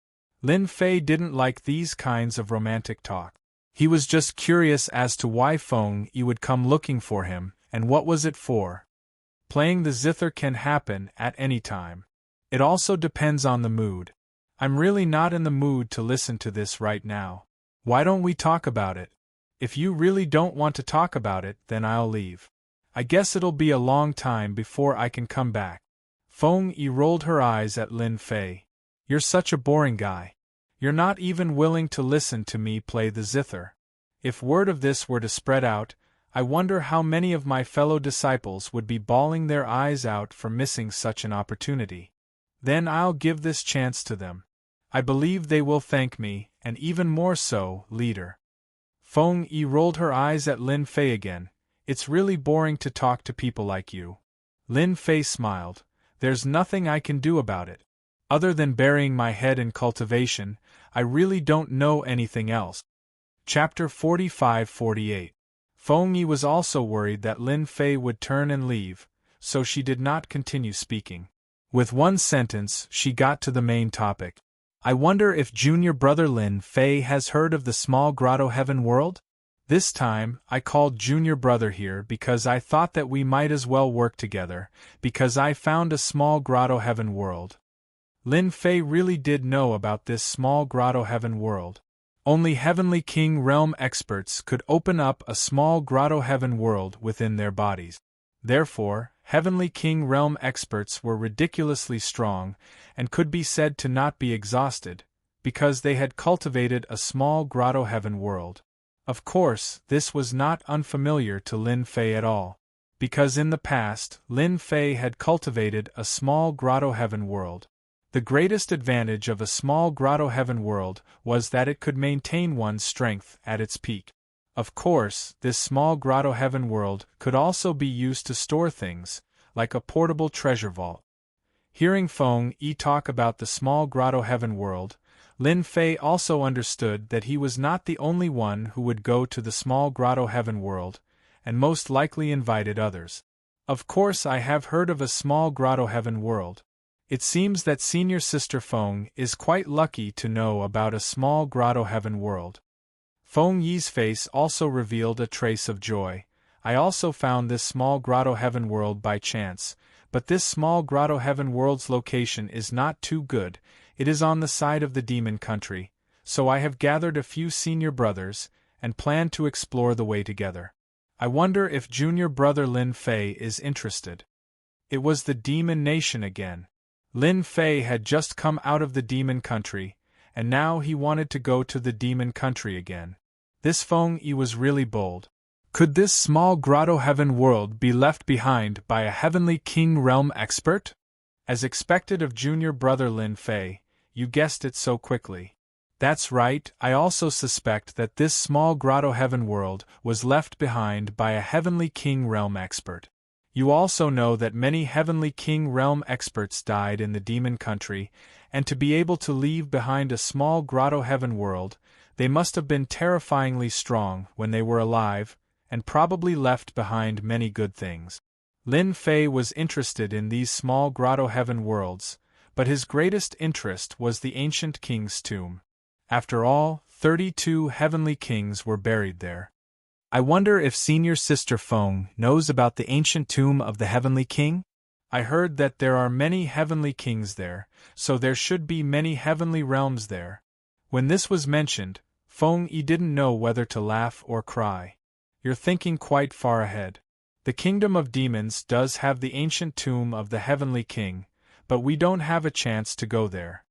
Lin Fei didn't like these kinds of romantic talk. He was just curious as to why Feng Yi would come looking for him, and what was it for. Playing the zither can happen at any time. It also depends on the mood. I'm really not in the mood to listen to this right now. Why don't we talk about it? If you really don't want to talk about it, then I'll leave. I guess it'll be a long time before I can come back. Feng Yi rolled her eyes at Lin Fei. You're such a boring guy. You're not even willing to listen to me play the zither. If word of this were to spread out, I wonder how many of my fellow disciples would be bawling their eyes out for missing such an opportunity. Then I'll give this chance to them. I believe they will thank me, and even more so, leader. Feng Yi rolled her eyes at Lin Fei again. It's really boring to talk to people like you. Lin Fei smiled. There's nothing I can do about it. Other than burying my head in cultivation, I really don't know anything else. Chapter 45-48. Feng Yi was also worried that Lin Fei would turn and leave, so she did not continue speaking. With one sentence, she got to the main topic. I wonder if junior brother Lin Fei has heard of the small grotto heaven world? This time, I called junior brother here because I thought that we might as well work together, because I found a small grotto heaven world. Lin Fei really did know about this small grotto heaven world. Only Heavenly King realm experts could open up a small grotto heaven world within their bodies. Therefore, Heavenly King realm experts were ridiculously strong and could be said to not be exhausted, because they had cultivated a small grotto heaven world. Of course, this was not unfamiliar to Lin Fei at all, because in the past, Lin Fei had cultivated a small grotto heaven world. The greatest advantage of a small grotto heaven world was that it could maintain one's strength at its peak. Of course, this small grotto heaven world could also be used to store things, like a portable treasure vault. Hearing Feng Yi talk about the small grotto heaven world, Lin Fei also understood that he was not the only one who would go to the small grotto heaven world, and most likely invited others. Of course, I have heard of a small grotto heaven world. It seems that senior sister Feng is quite lucky to know about a small grotto heaven world. Feng Yi's face also revealed a trace of joy. I also found this small grotto heaven world by chance, but this small grotto heaven world's location is not too good. It is on the side of the demon country, so I have gathered a few senior brothers, and plan to explore the way together. I wonder if junior brother Lin Fei is interested. It was the demon nation again. Lin Fei had just come out of the demon country, and now he wanted to go to the demon country again. This Feng Yi was really bold. Could this small grotto heaven world be left behind by a Heavenly King realm expert? As expected of junior brother Lin Fei, you guessed it so quickly. That's right, I also suspect that this small grotto heaven world was left behind by a Heavenly King realm expert. You also know that many Heavenly King realm experts died in the demon country, and to be able to leave behind a small grotto heaven world, they must have been terrifyingly strong when they were alive, and probably left behind many good things. Lin Fei was interested in these small grotto heaven worlds, but his greatest interest was the ancient king's tomb. After all, 32 heavenly kings were buried there. I wonder if senior sister Feng knows about the ancient tomb of the Heavenly King? I heard that there are many heavenly kings there, so there should be many heavenly realms there. When this was mentioned, Feng Yi didn't know whether to laugh or cry. You're thinking quite far ahead. The kingdom of demons does have the ancient tomb of the Heavenly King, but we don't have a chance to go there.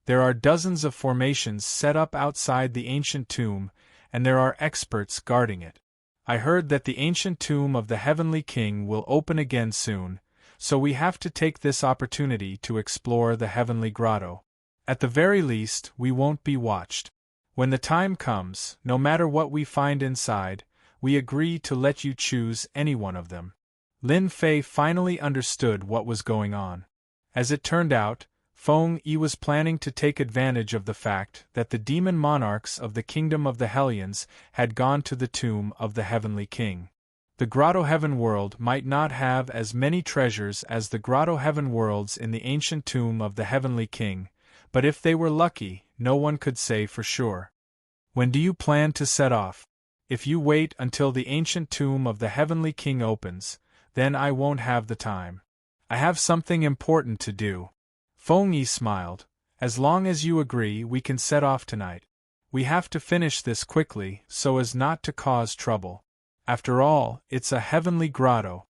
There are dozens of formations set up outside the ancient tomb, and there are experts guarding it. I heard that the ancient tomb of the Heavenly King will open again soon, so we have to take this opportunity to explore the Heavenly Grotto. At the very least, we won't be watched. When the time comes, no matter what we find inside, we agree to let you choose any one of them. Lin Fei finally understood what was going on. As it turned out, Feng Yi was planning to take advantage of the fact that the demon monarchs of the kingdom of the Hellions had gone to the tomb of the Heavenly King. The Grotto Heaven world might not have as many treasures as the Grotto Heaven worlds in the ancient tomb of the Heavenly King, but if they were lucky, no one could say for sure. When do you plan to set off? If you wait until the ancient tomb of the Heavenly King opens, then I won't have the time. I have something important to do. Feng Yi smiled. As long as you agree, we can set off tonight. We have to finish this quickly so as not to cause trouble. After all, it's a heavenly grotto.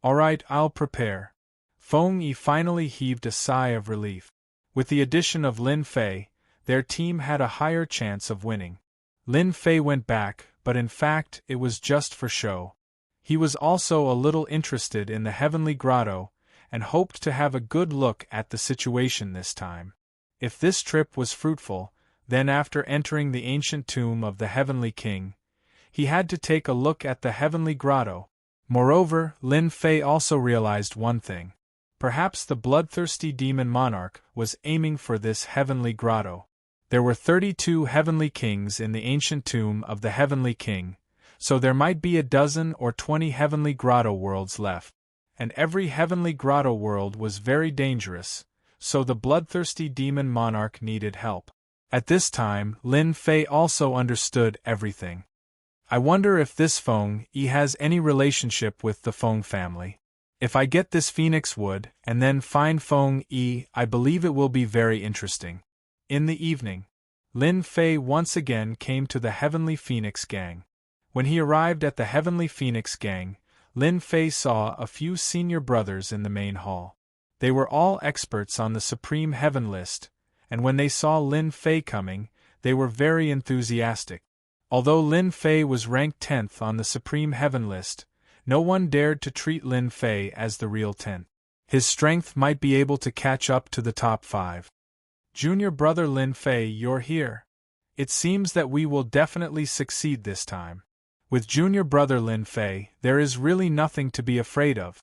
All right, I'll prepare. Feng Yi finally heaved a sigh of relief. With the addition of Lin Fei, their team had a higher chance of winning. Lin Fei went back, but in fact it was just for show. He was also a little interested in the Heavenly Grotto, and hoped to have a good look at the situation this time. If this trip was fruitful, then after entering the ancient tomb of the Heavenly King, he had to take a look at the Heavenly Grotto. Moreover, Lin Fei also realized one thing. Perhaps the bloodthirsty demon monarch was aiming for this Heavenly Grotto. There were 32 Heavenly Kings in the ancient tomb of the Heavenly King, so there might be a dozen or 20 Heavenly Grotto worlds left. And every Heavenly Grotto world was very dangerous, so the bloodthirsty demon monarch needed help. At this time, Lin Fei also understood everything. I wonder if this Feng Yi has any relationship with the Feng family. If I get this phoenix wood and then find Feng Yi, I believe it will be very interesting. In the evening, Lin Fei once again came to the Heavenly Phoenix Gang. When he arrived at the Heavenly Phoenix Gang, Lin Fei saw a few senior brothers in the main hall. They were all experts on the Supreme Heaven list, and when they saw Lin Fei coming, they were very enthusiastic. Although Lin Fei was ranked 10th on the Supreme Heaven list, no one dared to treat Lin Fei as the real 10th. His strength might be able to catch up to the top 5. Junior brother Lin Fei, you're here. It seems that we will definitely succeed this time. With junior brother Lin Fei, there is really nothing to be afraid of.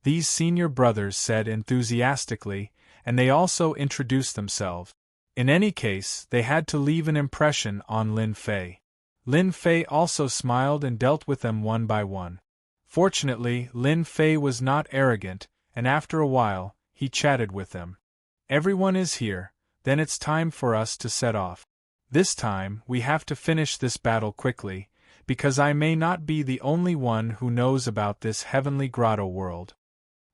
These senior brothers said enthusiastically, and they also introduced themselves. In any case, they had to leave an impression on Lin Fei. Lin Fei also smiled and dealt with them one by one. Fortunately, Lin Fei was not arrogant, and after a while, he chatted with them. Everyone is here, then it's time for us to set off. This time, we have to finish this battle quickly, because I may not be the only one who knows about this Heavenly Grotto world.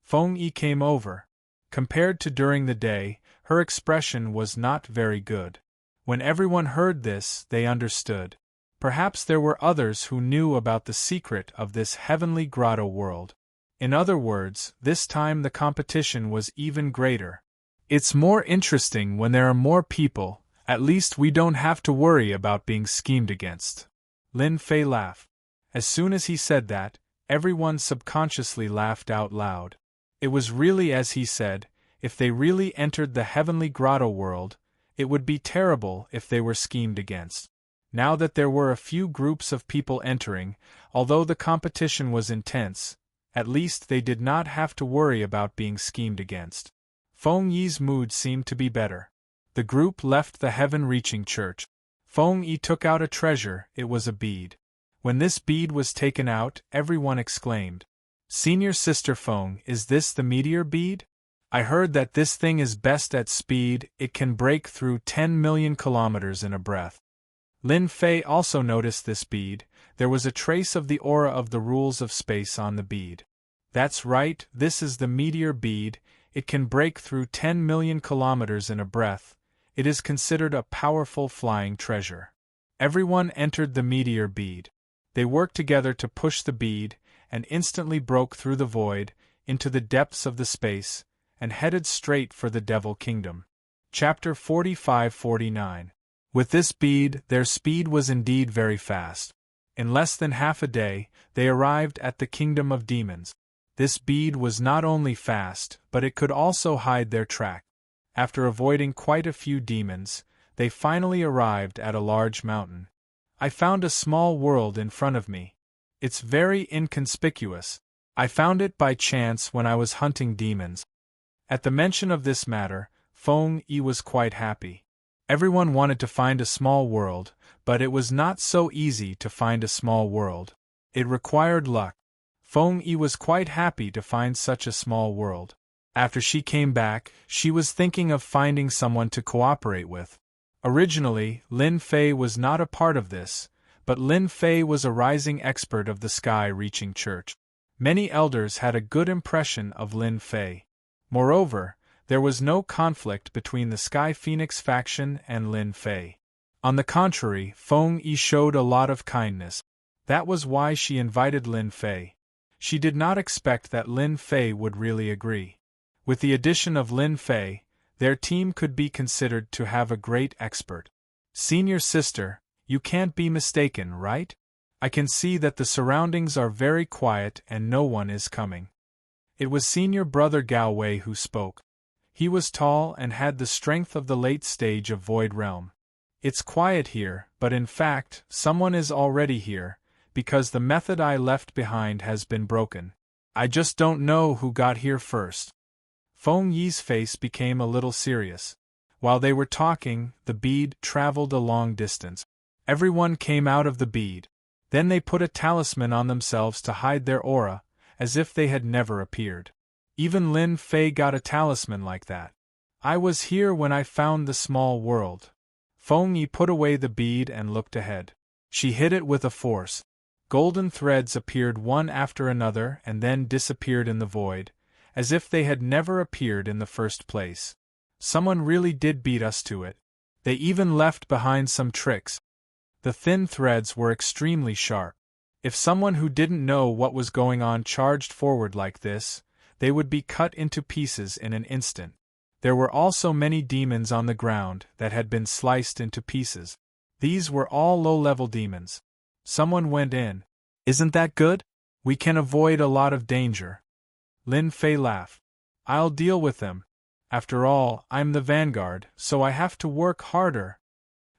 Feng Yi came over. Compared to during the day, her expression was not very good. When everyone heard this, they understood. Perhaps there were others who knew about the secret of this Heavenly Grotto world. In other words, this time the competition was even greater. It's more interesting when there are more people, at least we don't have to worry about being schemed against. Lin Fei laughed. As soon as he said that, everyone subconsciously laughed out loud. It was really as he said, if they really entered the Heavenly Grotto world, it would be terrible if they were schemed against. Now that there were a few groups of people entering, although the competition was intense, at least they did not have to worry about being schemed against. Feng Yi's mood seemed to be better. The group left the heaven-reaching church. Feng Yi took out a treasure. It was a bead. When this bead was taken out, everyone exclaimed, "Senior Sister Feng, is this the meteor bead? I heard that this thing is best at speed, it can break through 10 million kilometers in a breath." Lin Fei also noticed this bead. There was a trace of the aura of the rules of space on the bead. That's right, this is the meteor bead. It can break through 10 million kilometers in a breath. It is considered a powerful flying treasure. Everyone entered the meteor bead. They worked together to push the bead, and instantly broke through the void, into the depths of the space, and headed straight for the Devil Kingdom. Chapter 45-49. With this bead, their speed was indeed very fast. In less than half a day, they arrived at the Kingdom of Demons. This bead was not only fast, but it could also hide their track. After avoiding quite a few demons, they finally arrived at a large mountain. I found a small world in front of me. It's very inconspicuous. I found it by chance when I was hunting demons. At the mention of this matter, Feng Yi was quite happy. Everyone wanted to find a small world, but it was not so easy to find a small world. It required luck. Feng Yi was quite happy to find such a small world. After she came back, she was thinking of finding someone to cooperate with. Originally, Lin Fei was not a part of this, but Lin Fei was a rising expert of the sky-reaching church. Many elders had a good impression of Lin Fei. Moreover, there was no conflict between the Sky Phoenix faction and Lin Fei. On the contrary, Feng Yi showed a lot of kindness. That was why she invited Lin Fei. She did not expect that Lin Fei would really agree. With the addition of Lin Fei, their team could be considered to have a great expert. Senior sister, you can't be mistaken, right? I can see that the surroundings are very quiet and no one is coming. It was senior brother Gao Wei who spoke. He was tall and had the strength of the late stage of Void Realm. It's quiet here, but in fact, someone is already here, because the method I left behind has been broken. I just don't know who got here first. Feng Yi's face became a little serious. While they were talking, the bead traveled a long distance. Everyone came out of the bead. Then they put a talisman on themselves to hide their aura, as if they had never appeared. Even Lin Fei got a talisman like that. I was here when I found the small world. Feng Yi put away the bead and looked ahead. She hit it with a force. Golden threads appeared one after another and then disappeared in the void, as if they had never appeared in the first place. Someone really did beat us to it. They even left behind some tricks. The thin threads were extremely sharp. If someone who didn't know what was going on charged forward like this, they would be cut into pieces in an instant. There were also many demons on the ground that had been sliced into pieces. These were all low-level demons. Someone went in. Isn't that good? We can avoid a lot of danger. Lin Fei laughed. I'll deal with them. After all, I'm the vanguard, so I have to work harder.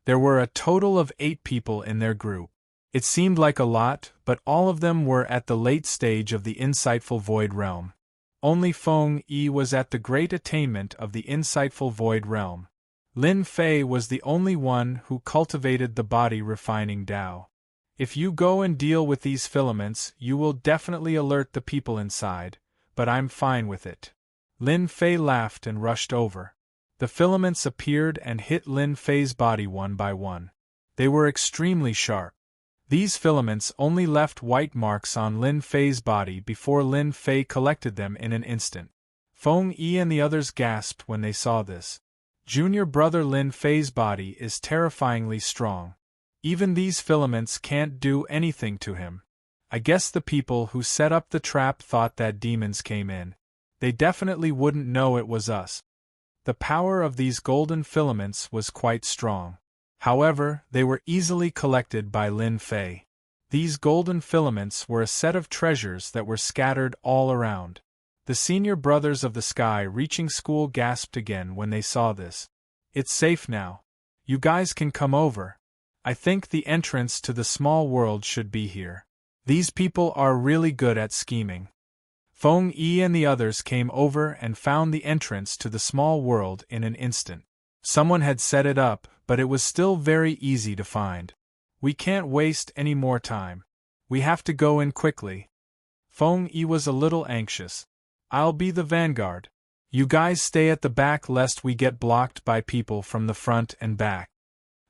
There were a total of 8 people in their group. It seemed like a lot, but all of them were at the late stage of the insightful Void Realm. Only Feng Yi was at the great attainment of the insightful Void Realm. Lin Fei was the only one who cultivated the body-refining Tao. If you go and deal with these filaments, you will definitely alert the people inside, but I'm fine with it. Lin Fei laughed and rushed over. The filaments appeared and hit Lin Fei's body one by one. They were extremely sharp. These filaments only left white marks on Lin Fei's body before Lin Fei collected them in an instant. Feng Yi and the others gasped when they saw this. Junior brother Lin Fei's body is terrifyingly strong. Even these filaments can't do anything to him. I guess the people who set up the trap thought that demons came in. They definitely wouldn't know it was us. The power of these golden filaments was quite strong. However, they were easily collected by Lin Fei. These golden filaments were a set of treasures that were scattered all around. The senior brothers of the sky-reaching school gasped again when they saw this. It's safe now. You guys can come over. I think the entrance to the small world should be here. These people are really good at scheming. Feng Yi and the others came over and found the entrance to the small world in an instant. Someone had set it up, but it was still very easy to find. We can't waste any more time. We have to go in quickly. Feng Yi was a little anxious. I'll be the vanguard. You guys stay at the back lest we get blocked by people from the front and back.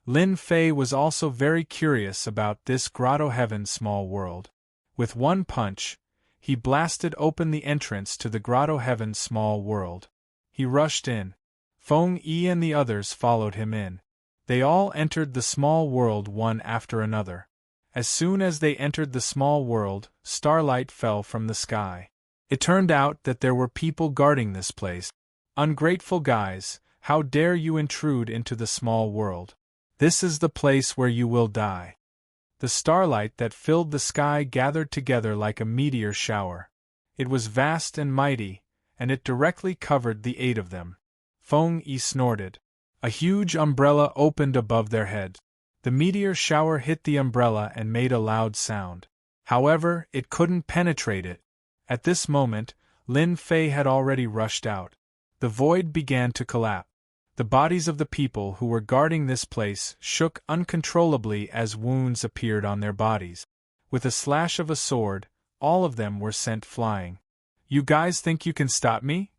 Lin Fei was also very curious about this Grotto Heaven small world. With one punch, he blasted open the entrance to the Grotto Heaven small world. He rushed in. Feng Yi and the others followed him in. They all entered the small world one after another. As soon as they entered the small world, starlight fell from the sky. It turned out that there were people guarding this place. Ungrateful guys, how dare you intrude into the small world? This is the place where you will die. The starlight that filled the sky gathered together like a meteor shower. It was vast and mighty, and it directly covered the 8 of them. Feng Yi snorted. A huge umbrella opened above their heads. The meteor shower hit the umbrella and made a loud sound. However, it couldn't penetrate it. At this moment, Lin Fei had already rushed out. The void began to collapse. The bodies of the people who were guarding this place shook uncontrollably as wounds appeared on their bodies. With a slash of a sword, all of them were sent flying. You guys think you can stop me?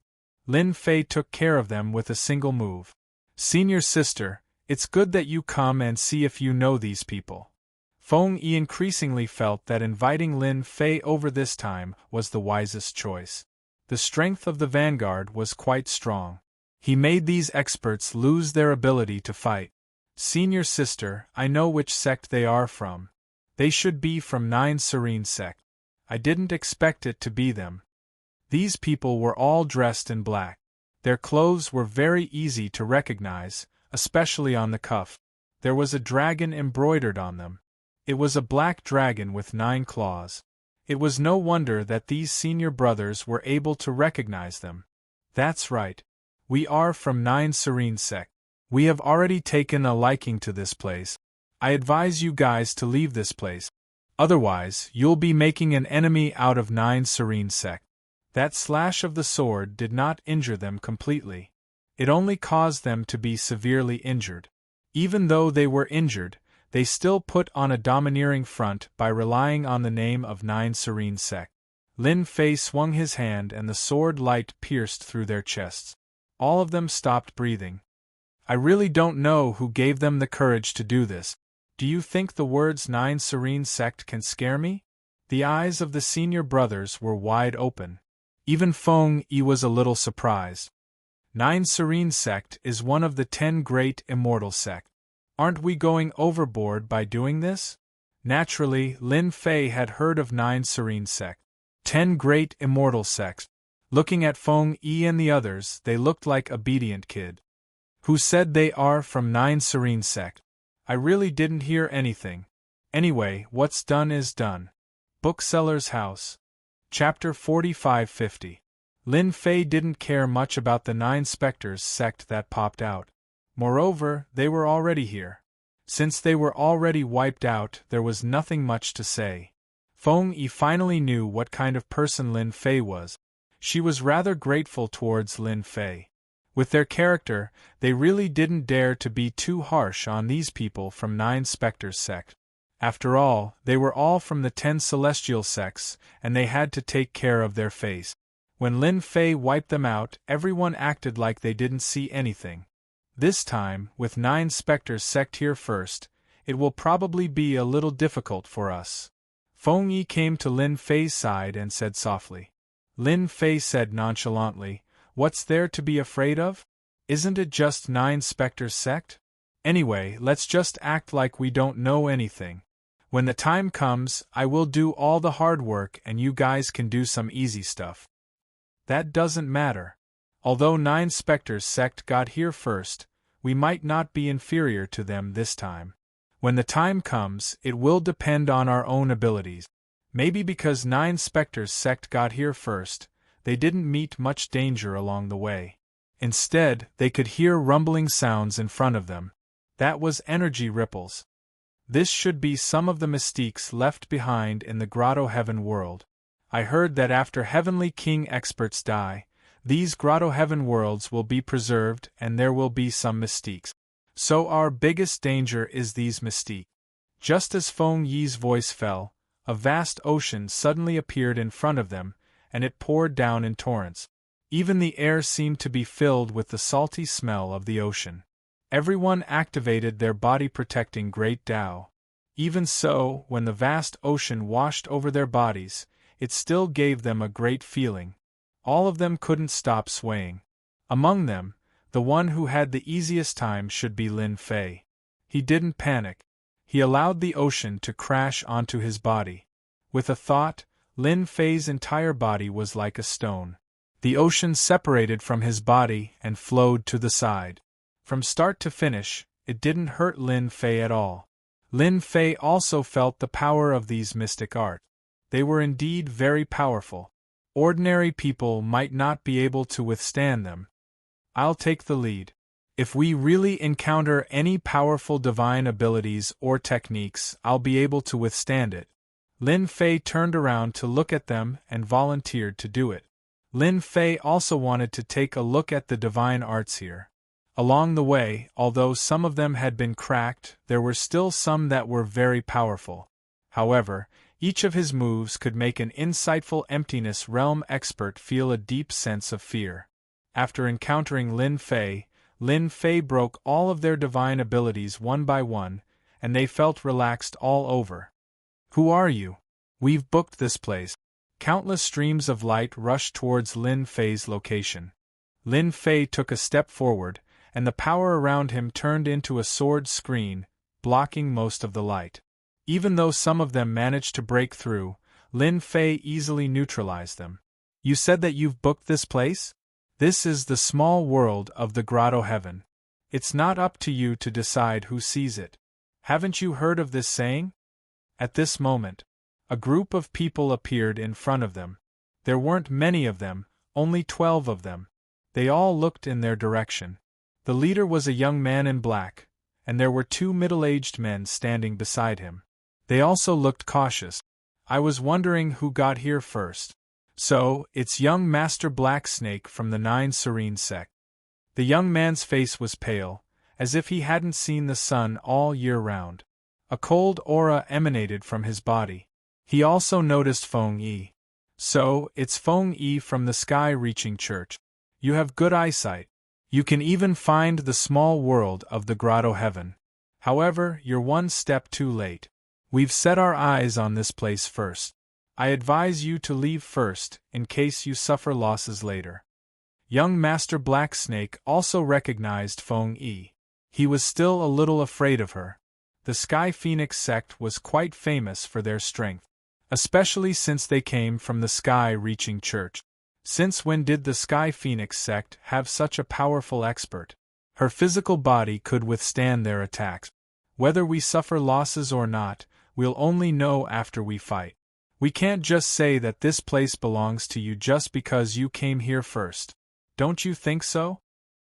Lin Fei took care of them with a single move. Senior sister, it's good that you come and see if you know these people. Feng Yi increasingly felt that inviting Lin Fei over this time was the wisest choice. The strength of the vanguard was quite strong. He made these experts lose their ability to fight. Senior sister, I know which sect they are from. They should be from 9 Serene sect. I didn't expect it to be them. These people were all dressed in black. Their clothes were very easy to recognize, especially on the cuff. There was a dragon embroidered on them. It was a black dragon with 9 claws. It was no wonder that these senior brothers were able to recognize them. That's right. We are from 9 Serene sect. We have already taken a liking to this place. I advise you guys to leave this place. Otherwise, you'll be making an enemy out of 9 Serene sect. That slash of the sword did not injure them completely. It only caused them to be severely injured. Even though they were injured, they still put on a domineering front by relying on the name of 9 Serene sect. Lin Fei swung his hand and the sword light pierced through their chests. All of them stopped breathing. I really don't know who gave them the courage to do this. Do you think the words 9 Serene sect can scare me? The eyes of the senior brothers were wide open. Even Feng Yi was a little surprised. 9 Serene sect is one of the 10 great immortal sects. Aren't we going overboard by doing this? Naturally, Lin Fei had heard of 9 Serene sect. 10 great immortal sects. Looking at Feng Yi and the others, they looked like obedient kids. Who said they are from 9 Serene sect? I really didn't hear anything. Anyway, what's done is done. Bookseller's house. Chapter 4550. Lin Fei didn't care much about the 9 Spectres sect that popped out. Moreover, they were already here. Since they were already wiped out, there was nothing much to say. Feng Yi finally knew what kind of person Lin Fei was. She was rather grateful towards Lin Fei. With their character, they really didn't dare to be too harsh on these people from 9 Spectres sect. After all, they were all from the 10 celestial sects, and they had to take care of their face. When Lin Fei wiped them out, everyone acted like they didn't see anything. This time, with 9 Spectres sect here first, it will probably be a little difficult for us. Feng Yi came to Lin Fei's side and said softly. Lin Fei said nonchalantly, "What's there to be afraid of? Isn't it just 9 Spectres sect? Anyway, let's just act like we don't know anything. When the time comes, I will do all the hard work and you guys can do some easy stuff." That doesn't matter. Although 9 Spectres sect got here first, we might not be inferior to them this time. When the time comes, it will depend on our own abilities. Maybe because 9 Spectres sect got here first, they didn't meet much danger along the way. Instead, they could hear rumbling sounds in front of them. That was energy ripples. This should be some of the mystiques left behind in the Grotto Heaven world. I heard that after Heavenly King experts die, these Grotto Heaven worlds will be preserved and there will be some mystiques. So our biggest danger is these mystiques. Just as Feng Yi's voice fell, a vast ocean suddenly appeared in front of them, and it poured down in torrents. Even the air seemed to be filled with the salty smell of the ocean. Everyone activated their body-protecting Great Tao. Even so, when the vast ocean washed over their bodies, it still gave them a great feeling. All of them couldn't stop swaying. Among them, the one who had the easiest time should be Lin Fei. He didn't panic. He allowed the ocean to crash onto his body. With a thought, Lin Fei's entire body was like a stone. The ocean separated from his body and flowed to the side. From start to finish, it didn't hurt Lin Fei at all. Lin Fei also felt the power of these mystic art. They were indeed very powerful. Ordinary people might not be able to withstand them. I'll take the lead. If we really encounter any powerful divine abilities or techniques, I'll be able to withstand it. Lin Fei turned around to look at them and volunteered to do it. Lin Fei also wanted to take a look at the divine arts here. Along the way, although some of them had been cracked, there were still some that were very powerful. However, each of his moves could make an insightful emptiness realm expert feel a deep sense of fear. After encountering Lin Fei broke all of their divine abilities one by one, and they felt relaxed all over. Who are you? We've booked this place. Countless streams of light rushed towards Lin Fei's location. Lin Fei took a step forward, and the power around him turned into a sword screen, blocking most of the light. Even though some of them managed to break through, Lin Fei easily neutralized them. You said that you've booked this place? This is the small world of the Grotto Heaven. It's not up to you to decide who sees it. Haven't you heard of this saying? At this moment, a group of people appeared in front of them. There weren't many of them, only 12 of them. They all looked in their direction. The leader was a young man in black, and there were 2 middle-aged men standing beside him. They also looked cautious. I was wondering who got here first. So, it's young Master Black Snake from the 9 Serene sect. The young man's face was pale, as if he hadn't seen the sun all year round. A cold aura emanated from his body. He also noticed Feng Yi. So, it's Feng Yi from the Sky-Reaching Church. You have good eyesight. You can even find the small world of the Grotto Heaven. However, you're one step too late. We've set our eyes on this place first. I advise you to leave first, in case you suffer losses later. Young Master Black Snake also recognized Feng Yi. He was still a little afraid of her. The Sky Phoenix sect was quite famous for their strength, especially since they came from the Sky-Reaching Church. Since when did the Sky Phoenix sect have such a powerful expert? Her physical body could withstand their attacks. Whether we suffer losses or not, we'll only know after we fight. We can't just say that this place belongs to you just because you came here first. Don't you think so?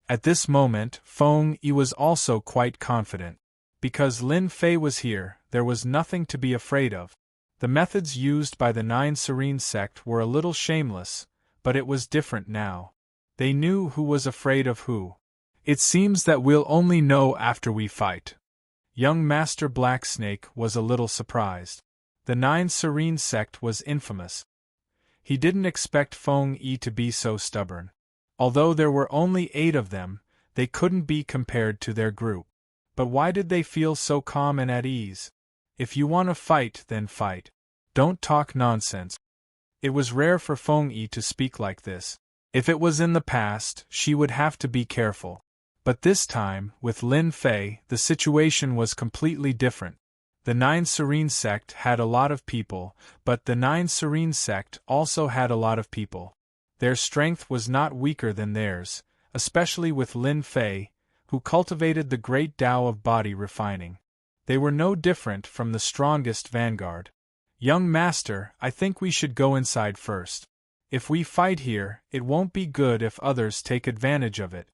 At this moment, Feng Yi was also quite confident. Because Lin Fei was here, there was nothing to be afraid of. The methods used by the 9 Serene sect were a little shameless, but it was different now. They knew who was afraid of who. It seems that we'll only know after we fight. Young Master Black Snake was a little surprised. The 9 Serene sect was infamous. He didn't expect Feng Yi to be so stubborn. Although there were only 8 of them, they couldn't be compared to their group. But why did they feel so calm and at ease? If you want to fight, then fight. Don't talk nonsense. It was rare for Feng Yi to speak like this. If it was in the past, she would have to be careful. But this time, with Lin Fei, the situation was completely different. The 9 Serene sect had a lot of people, but the 9 Serene sect also had a lot of people. Their strength was not weaker than theirs, especially with Lin Fei, who cultivated the great Tao of body refining. They were no different from the strongest vanguard. Young Master, I think we should go inside first. If we fight here, it won't be good if others take advantage of it.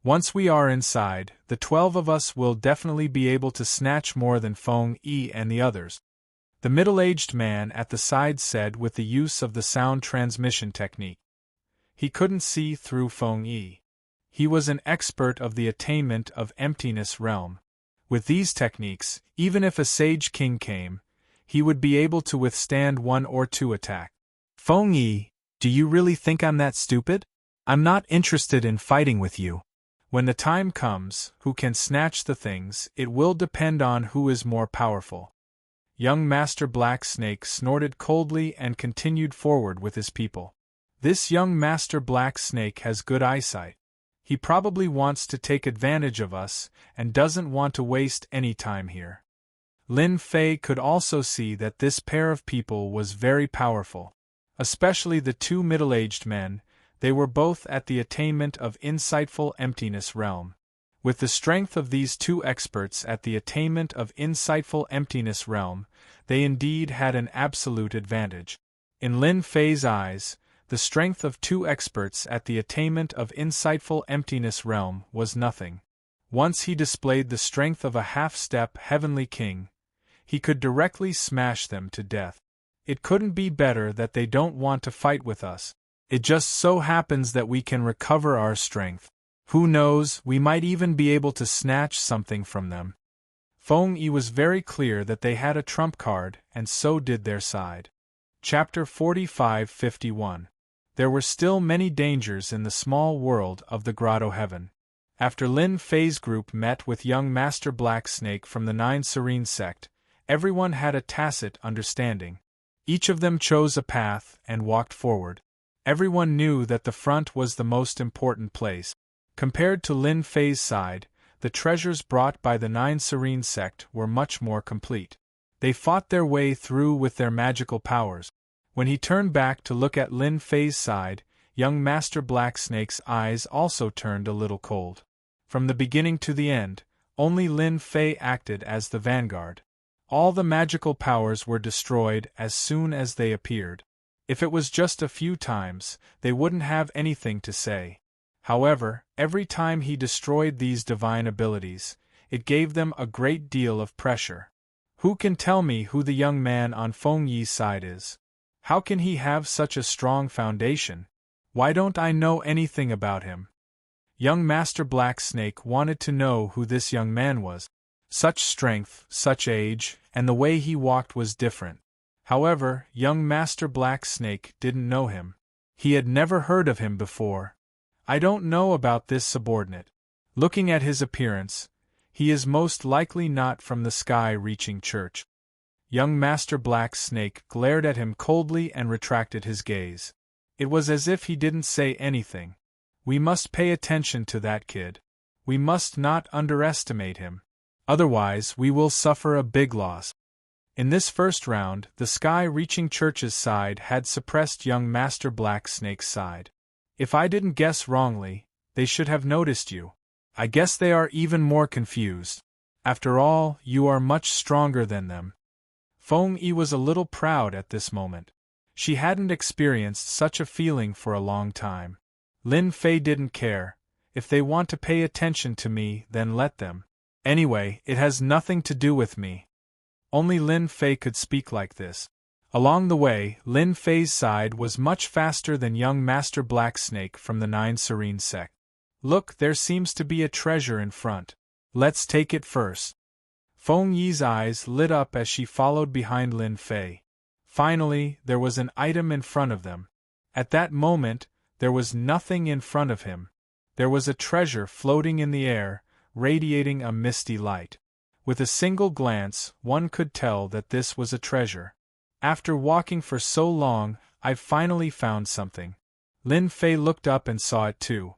Once we are inside, the 12 of us will definitely be able to snatch more than Feng Yi and the others. The middle-aged man at the side said with the use of the sound transmission technique. He couldn't see through Feng Yi. He was an expert of the attainment of emptiness realm. With these techniques, even if a Sage King came, he would be able to withstand 1 or 2 attacks. Feng Yi, do you really think I'm that stupid? I'm not interested in fighting with you. When the time comes, who can snatch the things, it will depend on who is more powerful. Young Master Black Snake snorted coldly and continued forward with his people. This young Master Black Snake has good eyesight. He probably wants to take advantage of us and doesn't want to waste any time here. Lin Fei could also see that this pair of people was very powerful. Especially the two middle-aged men, they were both at the attainment of insightful emptiness realm. With the strength of these two experts at the attainment of insightful emptiness realm, they indeed had an absolute advantage. In Lin Fei's eyes, the strength of two experts at the attainment of insightful emptiness realm was nothing. Once he displayed the strength of a half-step heavenly king, he could directly smash them to death. It couldn't be better that they don't want to fight with us. It just so happens that we can recover our strength. Who knows, we might even be able to snatch something from them. Feng Yi was very clear that they had a trump card, and so did their side. Chapter 45-51. There were still many dangers in the small world of the Grotto Heaven. After Lin Fei's group met with young Master Black Snake from the Nine Serene sect, everyone had a tacit understanding. Each of them chose a path and walked forward. Everyone knew that the front was the most important place. Compared to Lin Fei's side, the treasures brought by the Nine Serene sect were much more complete. They fought their way through with their magical powers. When he turned back to look at Lin Fei's side, young Master Black Snake's eyes also turned a little cold. From the beginning to the end, only Lin Fei acted as the vanguard. All the magical powers were destroyed as soon as they appeared. If it was just a few times, they wouldn't have anything to say. However, every time he destroyed these divine abilities, it gave them a great deal of pressure. Who can tell me who the young man on Feng Yi's side is? How can he have such a strong foundation? Why don't I know anything about him? Young Master Black Snake wanted to know who this young man was. Such strength, such age, and the way he walked was different. However, young Master Black Snake didn't know him. He had never heard of him before. I don't know about this subordinate. Looking at his appearance, he is most likely not from the sky-reaching church. Young Master Black Snake glared at him coldly and retracted his gaze. It was as if he didn't say anything. We must pay attention to that kid. We must not underestimate him. Otherwise, we will suffer a big loss. In this first round, the sky-reaching church's side had suppressed young Master Black Snake's side. If I didn't guess wrongly, they should have noticed you. I guess they are even more confused. After all, you are much stronger than them. Feng Yi was a little proud at this moment. She hadn't experienced such a feeling for a long time. Lin Fei didn't care. If they want to pay attention to me, then let them. Anyway, it has nothing to do with me. Only Lin Fei could speak like this. Along the way, Lin Fei's side was much faster than young Master Black Snake from the Nine Serene sect. Look, there seems to be a treasure in front. Let's take it first. Feng Yi's eyes lit up as she followed behind Lin Fei. Finally, there was an item in front of them. At that moment, there was nothing in front of him. There was a treasure floating in the air, radiating a misty light. With a single glance, one could tell that this was a treasure. After walking for so long, I've finally found something. Lin Fei looked up and saw it too.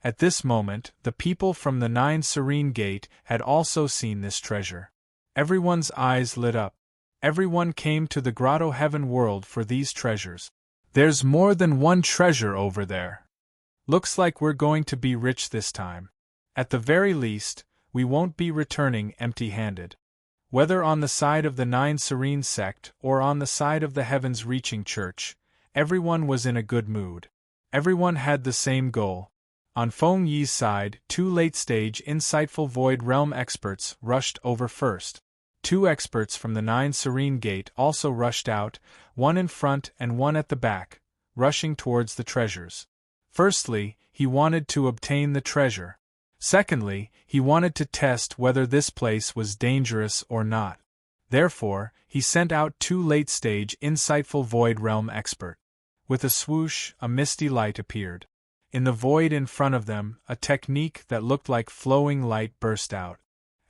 At this moment, the people from the Nine Serene Gate had also seen this treasure. Everyone's eyes lit up. Everyone came to the Grotto Heaven world for these treasures. There's more than one treasure over there. Looks like we're going to be rich this time. At the very least, we won't be returning empty-handed. Whether on the side of the Nine Serene sect or on the side of the Heavens-reaching church, everyone was in a good mood. Everyone had the same goal. On Feng Yi's side, two late-stage insightful Void Realm experts rushed over first. Two experts from the Nine Serene Gate also rushed out, one in front and one at the back, rushing towards the treasures. Firstly, he wanted to obtain the treasure. Secondly, he wanted to test whether this place was dangerous or not. Therefore, he sent out two late-stage insightful Void Realm experts. With a swoosh, a misty light appeared. In the void in front of them, a technique that looked like flowing light burst out.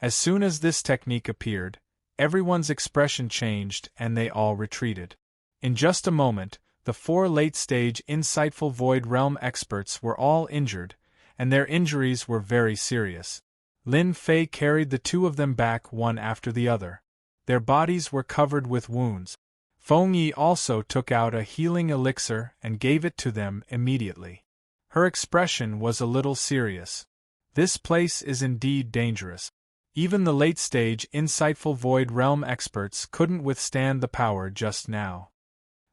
As soon as this technique appeared, everyone's expression changed and they all retreated. In just a moment, the four late-stage insightful Void Realm experts were all injured, and their injuries were very serious. Lin Fei carried the two of them back one after the other. Their bodies were covered with wounds. Feng Yi also took out a healing elixir and gave it to them immediately. Her expression was a little serious. This place is indeed dangerous. Even the late-stage insightful Void Realm experts couldn't withstand the power just now.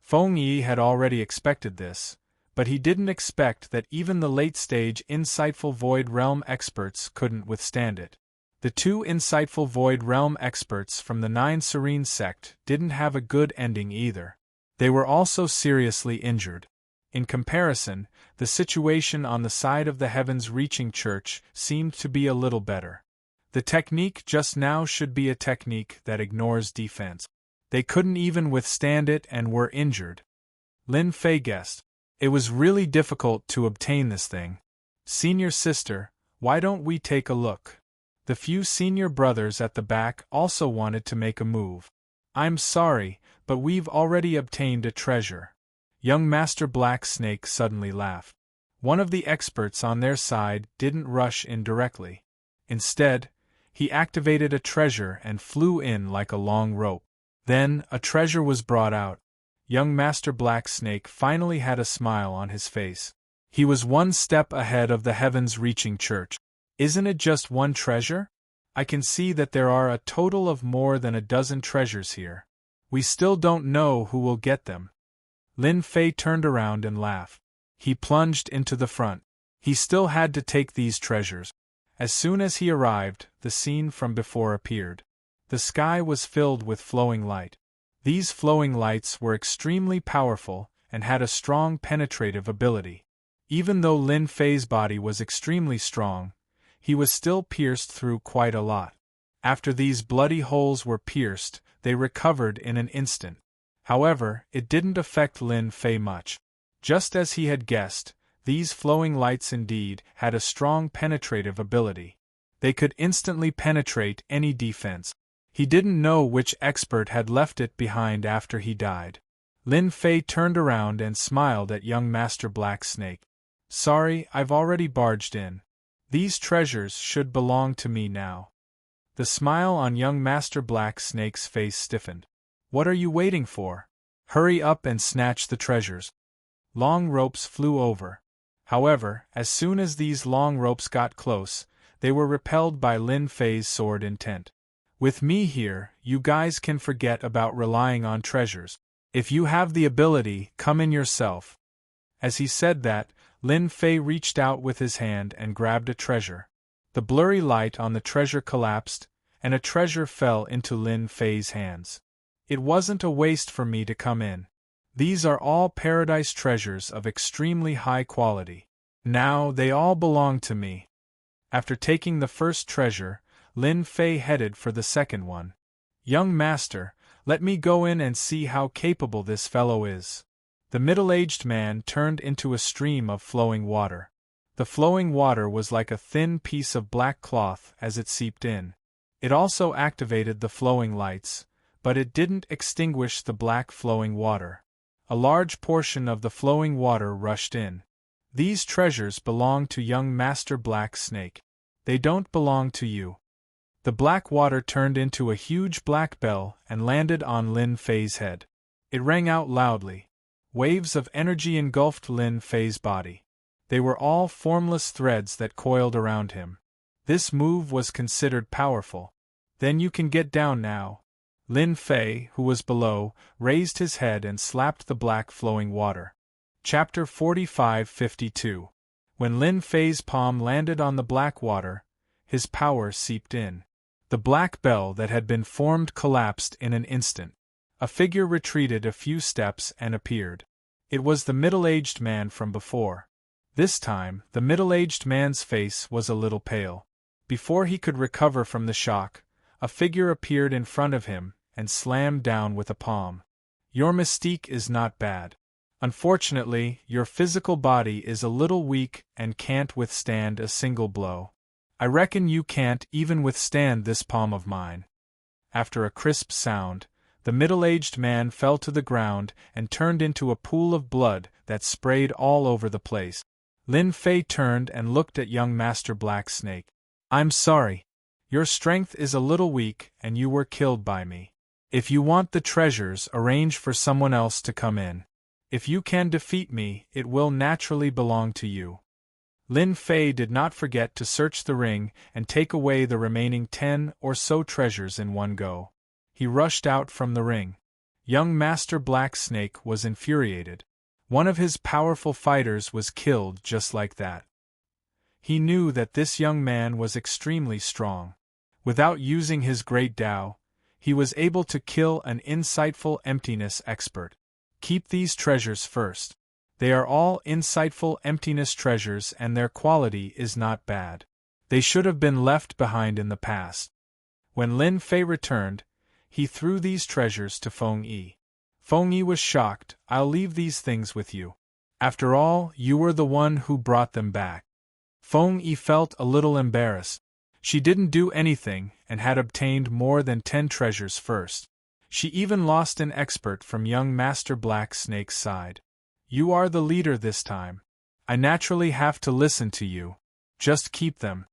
Feng Yi had already expected this, but he didn't expect that even the late-stage insightful Void Realm experts couldn't withstand it. The two insightful Void Realm experts from the 9 Serene sect didn't have a good ending either. They were also seriously injured. In comparison, the situation on the side of the Heavens-Reaching Church seemed to be a little better. The technique just now should be a technique that ignores defense. They couldn't even withstand it and were injured. Lin Fei guessed. It was really difficult to obtain this thing. Senior sister, why don't we take a look? The few senior brothers at the back also wanted to make a move. I'm sorry, but we've already obtained a treasure. Young Master Black Snake suddenly laughed. One of the experts on their side didn't rush in directly. Instead, he activated a treasure and flew in like a long rope. Then, a treasure was brought out. Young Master Black Snake finally had a smile on his face. He was one step ahead of the Heavens-Reaching Church. Isn't it just one treasure? I can see that there are a total of more than a dozen treasures here. We still don't know who will get them. Lin Fei turned around and laughed. He plunged into the front. He still had to take these treasures. As soon as he arrived, the scene from before appeared. The sky was filled with flowing light. These flowing lights were extremely powerful and had a strong penetrative ability. Even though Lin Fei's body was extremely strong, he was still pierced through quite a lot. After these bloody holes were pierced, they recovered in an instant. However, it didn't affect Lin Fei much. Just as he had guessed, these flowing lights indeed had a strong penetrative ability. They could instantly penetrate any defense. He didn't know which expert had left it behind after he died. Lin Fei turned around and smiled at young Master Black Snake. Sorry, I've already barged in. These treasures should belong to me now. The smile on young Master Black Snake's face stiffened. What are you waiting for? Hurry up and snatch the treasures. Long ropes flew over. However, as soon as these long ropes got close, they were repelled by Lin Fei's sword intent. With me here, you guys can forget about relying on treasures. If you have the ability, come in yourself. As he said that, Lin Fei reached out with his hand and grabbed a treasure. The blurry light on the treasure collapsed, and a treasure fell into Lin Fei's hands. It wasn't a waste for me to come in. These are all paradise treasures of extremely high quality. Now they all belong to me. After taking the first treasure, Lin Fei headed for the second one. Young master, let me go in and see how capable this fellow is. The middle-aged man turned into a stream of flowing water. The flowing water was like a thin piece of black cloth as it seeped in. It also activated the flowing lights, but it didn't extinguish the black flowing water. A large portion of the flowing water rushed in. These treasures belong to young Master Black Snake. They don't belong to you. The black water turned into a huge black bell and landed on Lin Fei's head. It rang out loudly. Waves of energy engulfed Lin Fei's body. They were all formless threads that coiled around him. This move was considered powerful. Then you can get down now. Lin Fei, who was below, raised his head and slapped the black flowing water. Chapter 45-52. When Lin Fei's palm landed on the black water, his power seeped in. The black bell that had been formed collapsed in an instant. A figure retreated a few steps and appeared. It was the middle-aged man from before. This time, the middle-aged man's face was a little pale. Before he could recover from the shock, a figure appeared in front of him and slammed down with a palm. Your mystique is not bad. Unfortunately, your physical body is a little weak and can't withstand a single blow. I reckon you can't even withstand this palm of mine. After a crisp sound, the middle-aged man fell to the ground and turned into a pool of blood that sprayed all over the place. Lin Fei turned and looked at young Master Black Snake. I'm sorry. Your strength is a little weak and you were killed by me. If you want the treasures, arrange for someone else to come in. If you can defeat me, it will naturally belong to you. Lin Fei did not forget to search the ring and take away the remaining 10 or so treasures in one go. He rushed out from the ring. Young Master Black Snake was infuriated. One of his powerful fighters was killed just like that. He knew that this young man was extremely strong. Without using his great Tao, he was able to kill an insightful emptiness expert. Keep these treasures first. They are all insightful emptiness treasures and their quality is not bad. They should have been left behind in the past. When Lin Fei returned, he threw these treasures to Feng Yi. Feng Yi was shocked. I'll leave these things with you. After all, you were the one who brought them back. Feng Yi felt a little embarrassed. She didn't do anything and had obtained more than 10 treasures first. She even lost an expert from young Master Black Snake's side. You are the leader this time. I naturally have to listen to you. Just keep them.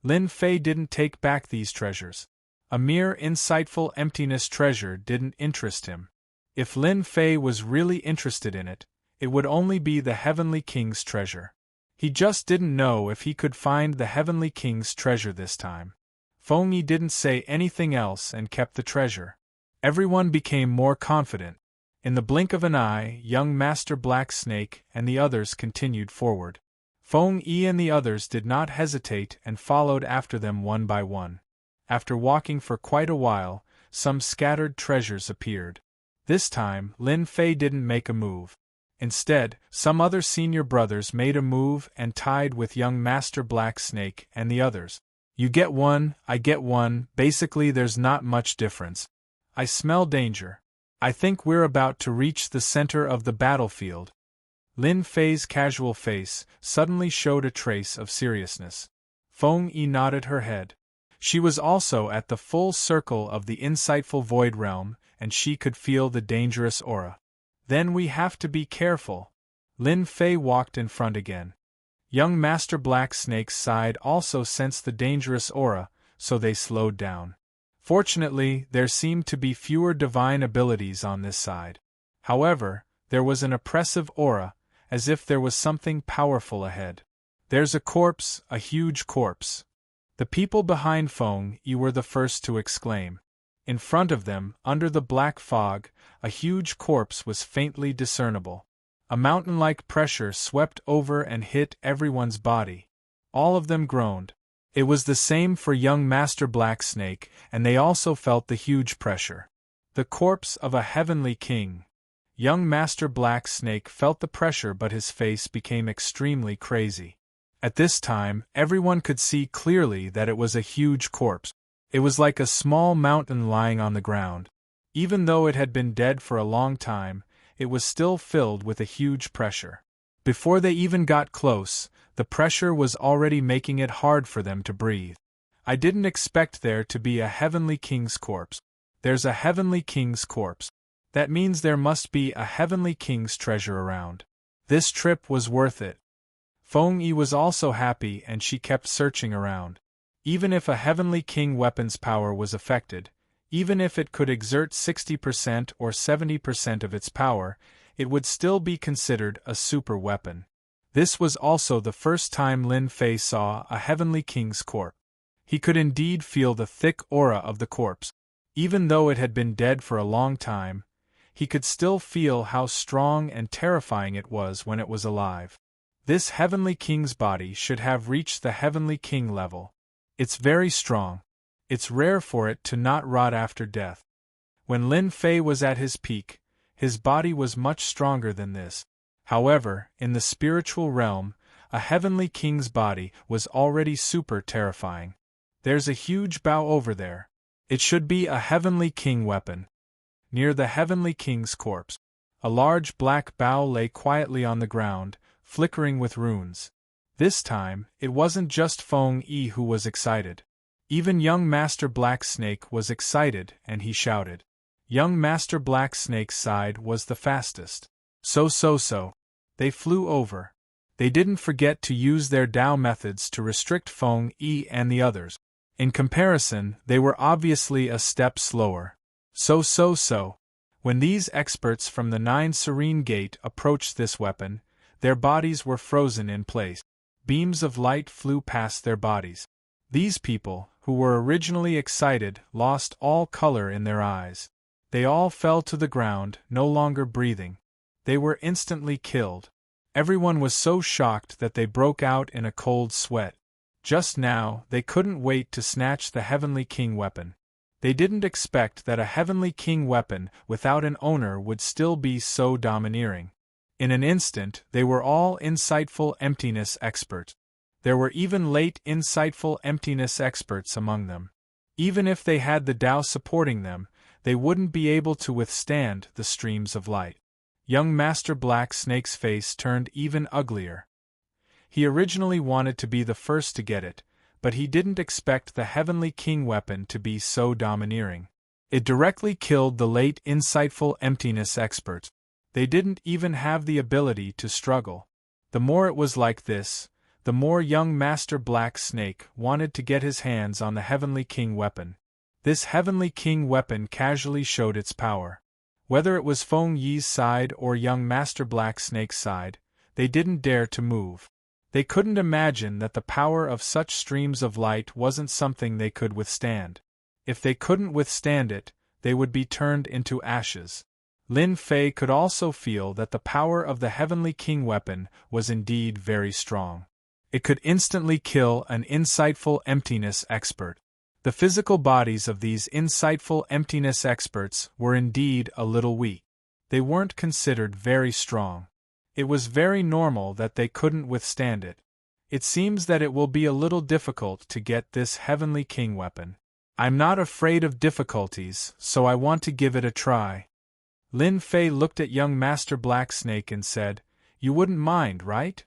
Lin Fei didn't take back these treasures. A mere insightful emptiness treasure didn't interest him. If Lin Fei was really interested in it, it would only be the Heavenly King's treasure. He just didn't know if he could find the Heavenly King's treasure this time. Feng Yi didn't say anything else and kept the treasure. Everyone became more confident. In the blink of an eye, young Master Black Snake and the others continued forward. Feng Yi and the others did not hesitate and followed after them one by one. After walking for quite a while, some scattered treasures appeared. This time, Lin Fei didn't make a move. Instead, some other senior brothers made a move and tied with young Master Black Snake and the others. You get one, I get one, basically there's not much difference. I smell danger. I think we're about to reach the center of the battlefield. Lin Fei's casual face suddenly showed a trace of seriousness. Feng Yi nodded her head. She was also at the full circle of the insightful void realm, and she could feel the dangerous aura. Then we have to be careful. Lin Fei walked in front again. Young Master Black Snake's side also sensed the dangerous aura, so they slowed down. Fortunately, there seemed to be fewer divine abilities on this side. However, there was an oppressive aura, as if there was something powerful ahead. There's a corpse, a huge corpse. The people behind Feng Yi were the first to exclaim. In front of them, under the black fog, a huge corpse was faintly discernible. A mountain-like pressure swept over and hit everyone's body. All of them groaned. It was the same for young Master Black Snake, and they also felt the huge pressure. The corpse of a heavenly king. Young Master Black Snake felt the pressure, but his face became extremely crazy. At this time, everyone could see clearly that it was a huge corpse. It was like a small mountain lying on the ground. Even though it had been dead for a long time, it was still filled with a huge pressure. Before they even got close, the pressure was already making it hard for them to breathe. I didn't expect there to be a heavenly king's corpse. There's a heavenly king's corpse. That means there must be a heavenly king's treasure around. This trip was worth it. Feng Yi was also happy and she kept searching around. Even if a heavenly king weapon's power was affected, even if it could exert 60% or 70% of its power, it would still be considered a super weapon. This was also the first time Lin Fei saw a heavenly king's corpse. He could indeed feel the thick aura of the corpse. Even though it had been dead for a long time, he could still feel how strong and terrifying it was when it was alive. This heavenly king's body should have reached the heavenly king level. It's very strong. It's rare for it to not rot after death. When Lin Fei was at his peak, his body was much stronger than this. However, in the spiritual realm, a heavenly king's body was already super terrifying. There's a huge bow over there. It should be a heavenly king weapon. Near the heavenly king's corpse, a large black bow lay quietly on the ground, flickering with runes. This time, it wasn't just Feng Yi who was excited. Even young Master Black Snake was excited and he shouted. Young Master Black Snake's side was the fastest. So. They flew over. They didn't forget to use their Dao methods to restrict Feng Yi and the others. In comparison, they were obviously a step slower. So. When these experts from the 9 Serene Gate approached this weapon, their bodies were frozen in place. Beams of light flew past their bodies. These people, who were originally excited, lost all color in their eyes. They all fell to the ground, no longer breathing. They were instantly killed. Everyone was so shocked that they broke out in a cold sweat. Just now, they couldn't wait to snatch the Heavenly King weapon. They didn't expect that a Heavenly King weapon without an owner would still be so domineering. In an instant, they were all insightful emptiness experts. There were even late insightful emptiness experts among them. Even if they had the Tao supporting them, they wouldn't be able to withstand the streams of light. Young Master Black Snake's face turned even uglier. He originally wanted to be the first to get it, but he didn't expect the Heavenly King weapon to be so domineering. It directly killed the late insightful emptiness experts. They didn't even have the ability to struggle. The more it was like this, the more young Master Black Snake wanted to get his hands on the Heavenly King weapon. This Heavenly King weapon casually showed its power. Whether it was Feng Yi's side or young Master Black Snake's side, they didn't dare to move. They couldn't imagine that the power of such streams of light wasn't something they could withstand. If they couldn't withstand it, they would be turned into ashes. Lin Fei could also feel that the power of the Heavenly King weapon was indeed very strong. It could instantly kill an insightful emptiness expert. The physical bodies of these insightful emptiness experts were indeed a little weak. They weren't considered very strong. It was very normal that they couldn't withstand it. It seems that it will be a little difficult to get this Heavenly King weapon. I'm not afraid of difficulties, so I want to give it a try. Lin Fei looked at young Master Black Snake and said, "You wouldn't mind, right?"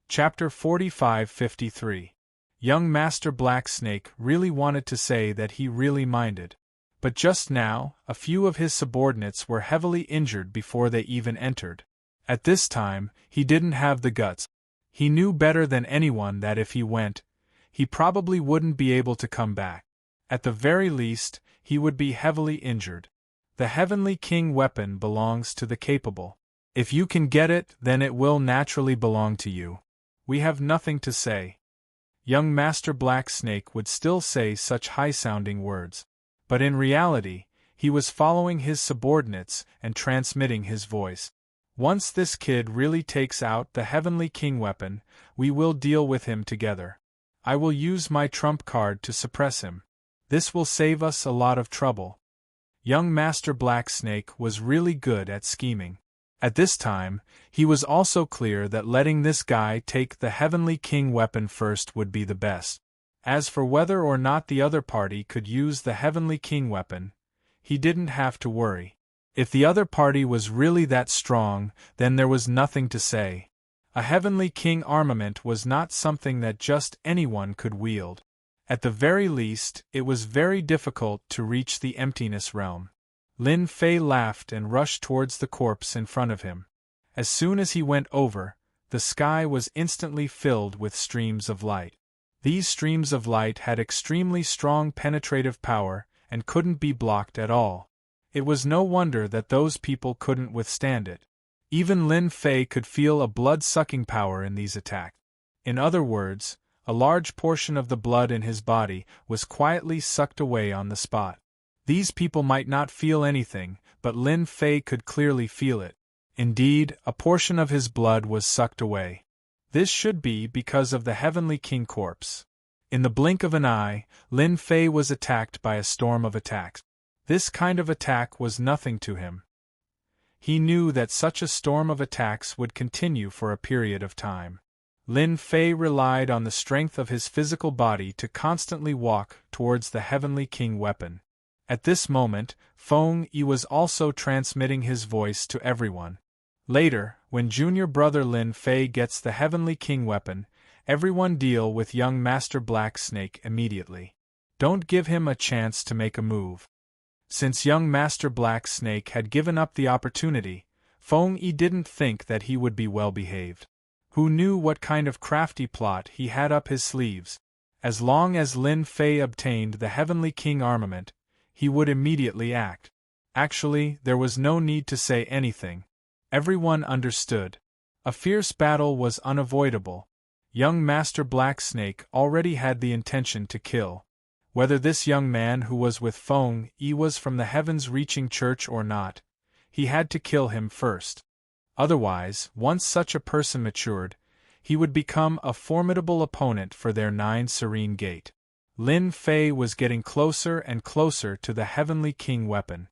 Chapter 45-53. Young Master Black Snake really wanted to say that he really minded. But just now, a few of his subordinates were heavily injured before they even entered. At this time, he didn't have the guts. He knew better than anyone that if he went, he probably wouldn't be able to come back. At the very least, he would be heavily injured. The Heavenly King weapon belongs to the capable. If you can get it, then it will naturally belong to you. We have nothing to say. Young Master Black Snake would still say such high-sounding words. But in reality, he was following his subordinates and transmitting his voice. Once this kid really takes out the Heavenly King weapon, we will deal with him together. I will use my trump card to suppress him. This will save us a lot of trouble. Young Master Black Snake was really good at scheming. At this time, he was also clear that letting this guy take the Heavenly King weapon first would be the best. As for whether or not the other party could use the Heavenly King weapon, he didn't have to worry. If the other party was really that strong, then there was nothing to say. A Heavenly King armament was not something that just anyone could wield. At the very least, it was very difficult to reach the emptiness realm. Lin Fei laughed and rushed towards the corpse in front of him. As soon as he went over, the sky was instantly filled with streams of light. These streams of light had extremely strong penetrative power and couldn't be blocked at all. It was no wonder that those people couldn't withstand it. Even Lin Fei could feel a blood-sucking power in these attacks. In other words, a large portion of the blood in his body was quietly sucked away on the spot. These people might not feel anything, but Lin Fei could clearly feel it. Indeed, a portion of his blood was sucked away. This should be because of the Heavenly King corpse. In the blink of an eye, Lin Fei was attacked by a storm of attacks. This kind of attack was nothing to him. He knew that such a storm of attacks would continue for a period of time. Lin Fei relied on the strength of his physical body to constantly walk towards the Heavenly King weapon. At this moment, Feng Yi was also transmitting his voice to everyone. Later, when junior brother Lin Fei gets the Heavenly King weapon, everyone deal with young Master Black Snake immediately. Don't give him a chance to make a move. Since young Master Black Snake had given up the opportunity, Feng Yi didn't think that he would be well behaved. Who knew what kind of crafty plot he had up his sleeves? As long as Lin Fei obtained the Heavenly King armament, he would immediately act. Actually, there was no need to say anything. Everyone understood. A fierce battle was unavoidable. Young Master Black Snake already had the intention to kill. Whether this young man who was with Feng Yi was from the heavens-reaching church or not, he had to kill him first. Otherwise, once such a person matured, he would become a formidable opponent for their 9 Serene Gate. Lin Fei was getting closer and closer to the Heavenly King weapon.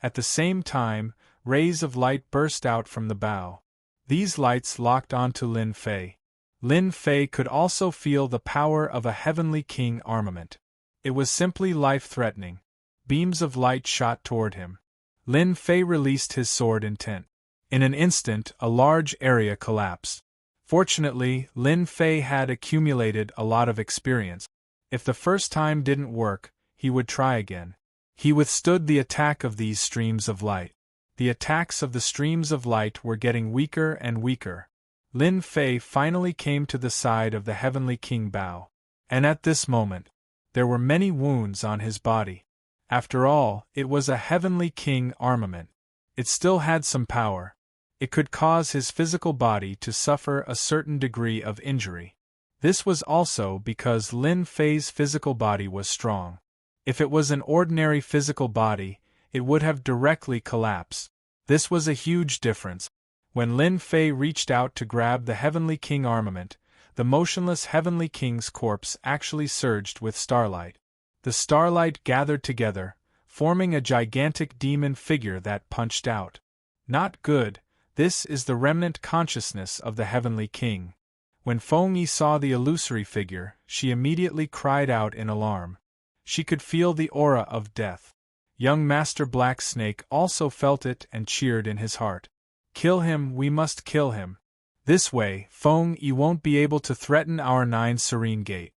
At the same time, rays of light burst out from the bow. These lights locked onto Lin Fei. Lin Fei could also feel the power of a Heavenly King armament. It was simply life-threatening. Beams of light shot toward him. Lin Fei released his sword intent. In an instant, a large area collapsed. Fortunately, Lin Fei had accumulated a lot of experience. If the first time didn't work, he would try again. He withstood the attack of these streams of light. The attacks of the streams of light were getting weaker and weaker. Lin Fei finally came to the side of the Heavenly King bow. And at this moment, there were many wounds on his body. After all, it was a Heavenly King armament. It still had some power. It could cause his physical body to suffer a certain degree of injury. This was also because Lin Fei's physical body was strong. If it was an ordinary physical body, it would have directly collapsed. This was a huge difference. When Lin Fei reached out to grab the Heavenly King armament, the motionless Heavenly King's corpse actually surged with starlight. The starlight gathered together, forming a gigantic demon figure that punched out. Not good. This is the remnant consciousness of the Heavenly King. When Feng Yi saw the illusory figure, she immediately cried out in alarm. She could feel the aura of death. Young Master Black Snake also felt it and cheered in his heart. Kill him, we must kill him. This way, Feng Yi won't be able to threaten our 9 Serene Gate.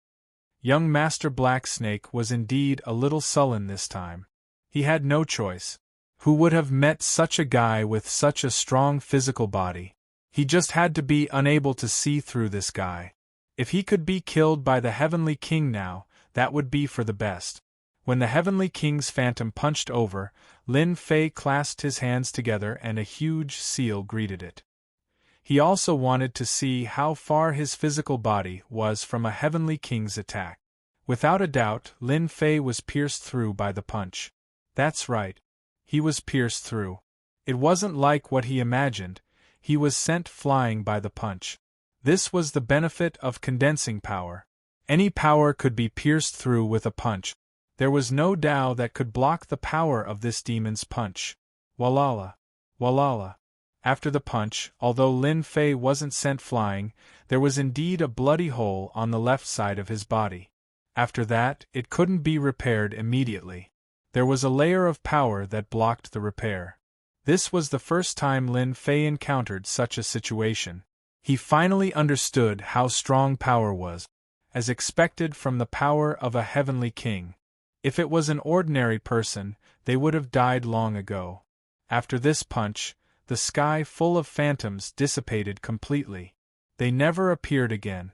Young Master Black Snake was indeed a little sullen this time. He had no choice. Who would have met such a guy with such a strong physical body? He just had to be unable to see through this guy. If he could be killed by the Heavenly King now, that would be for the best. When the Heavenly King's phantom punched over, Lin Fei clasped his hands together and a huge seal greeted it. He also wanted to see how far his physical body was from a Heavenly King's attack. Without a doubt, Lin Fei was pierced through by the punch. That's right. He was pierced through. It wasn't like what he imagined. He was sent flying by the punch. This was the benefit of condensing power. Any power could be pierced through with a punch. There was no Tao that could block the power of this demon's punch. Walala. Walala. After the punch, although Lin Fei wasn't sent flying, there was indeed a bloody hole on the left side of his body. After that, it couldn't be repaired immediately. There was a layer of power that blocked the repair. This was the first time Lin Fei encountered such a situation. He finally understood how strong power was, as expected from the power of a Heavenly King. If it was an ordinary person, they would have died long ago. After this punch, the sky full of phantoms dissipated completely. They never appeared again.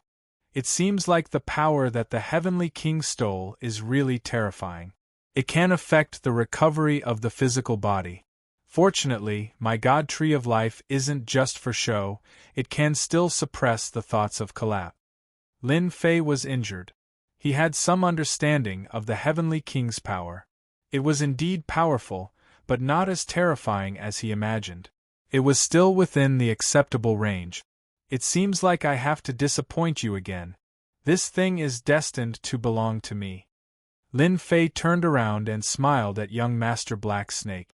It seems like the power that the Heavenly King stole is really terrifying. It can affect the recovery of the physical body. Fortunately, my God Tree of Life isn't just for show, it can still suppress the thoughts of collapse. Lin Fei was injured. He had some understanding of the Heavenly King's power. It was indeed powerful, but not as terrifying as he imagined. It was still within the acceptable range. It seems like I have to disappoint you again. This thing is destined to belong to me. Lin Fei turned around and smiled at young Master Black Snake.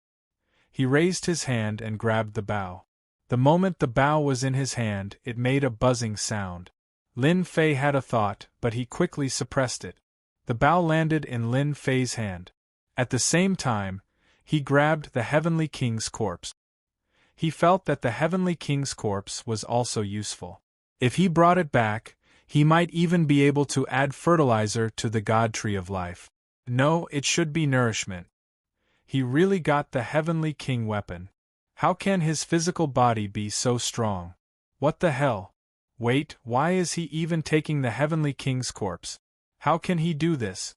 He raised his hand and grabbed the bow. The moment the bow was in his hand, it made a buzzing sound. Lin Fei had a thought, but he quickly suppressed it. The bow landed in Lin Fei's hand. At the same time, he grabbed the Heavenly King's corpse. He felt that the Heavenly King's corpse was also useful. If he brought it back, he might even be able to add fertilizer to the God Tree of Life. No, it should be nourishment. He really got the Heavenly King weapon. How can his physical body be so strong? What the hell? Wait, why is he even taking the Heavenly King's corpse? How can he do this?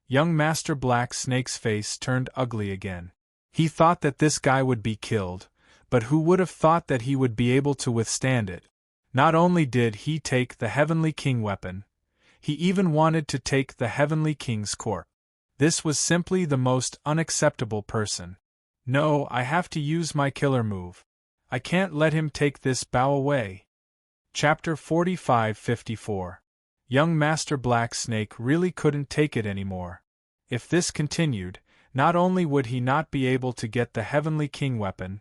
Young Master Black Snake's face turned ugly again. He thought that this guy would be killed, but who would have thought that he would be able to withstand it? Not only did he take the Heavenly King weapon, he even wanted to take the Heavenly King's corpse. This was simply the most unacceptable person. No, I have to use my killer move. I can't let him take this bow away. Chapter 45-54. Young Master Black Snake really couldn't take it anymore. If this continued, not only would he not be able to get the Heavenly King weapon,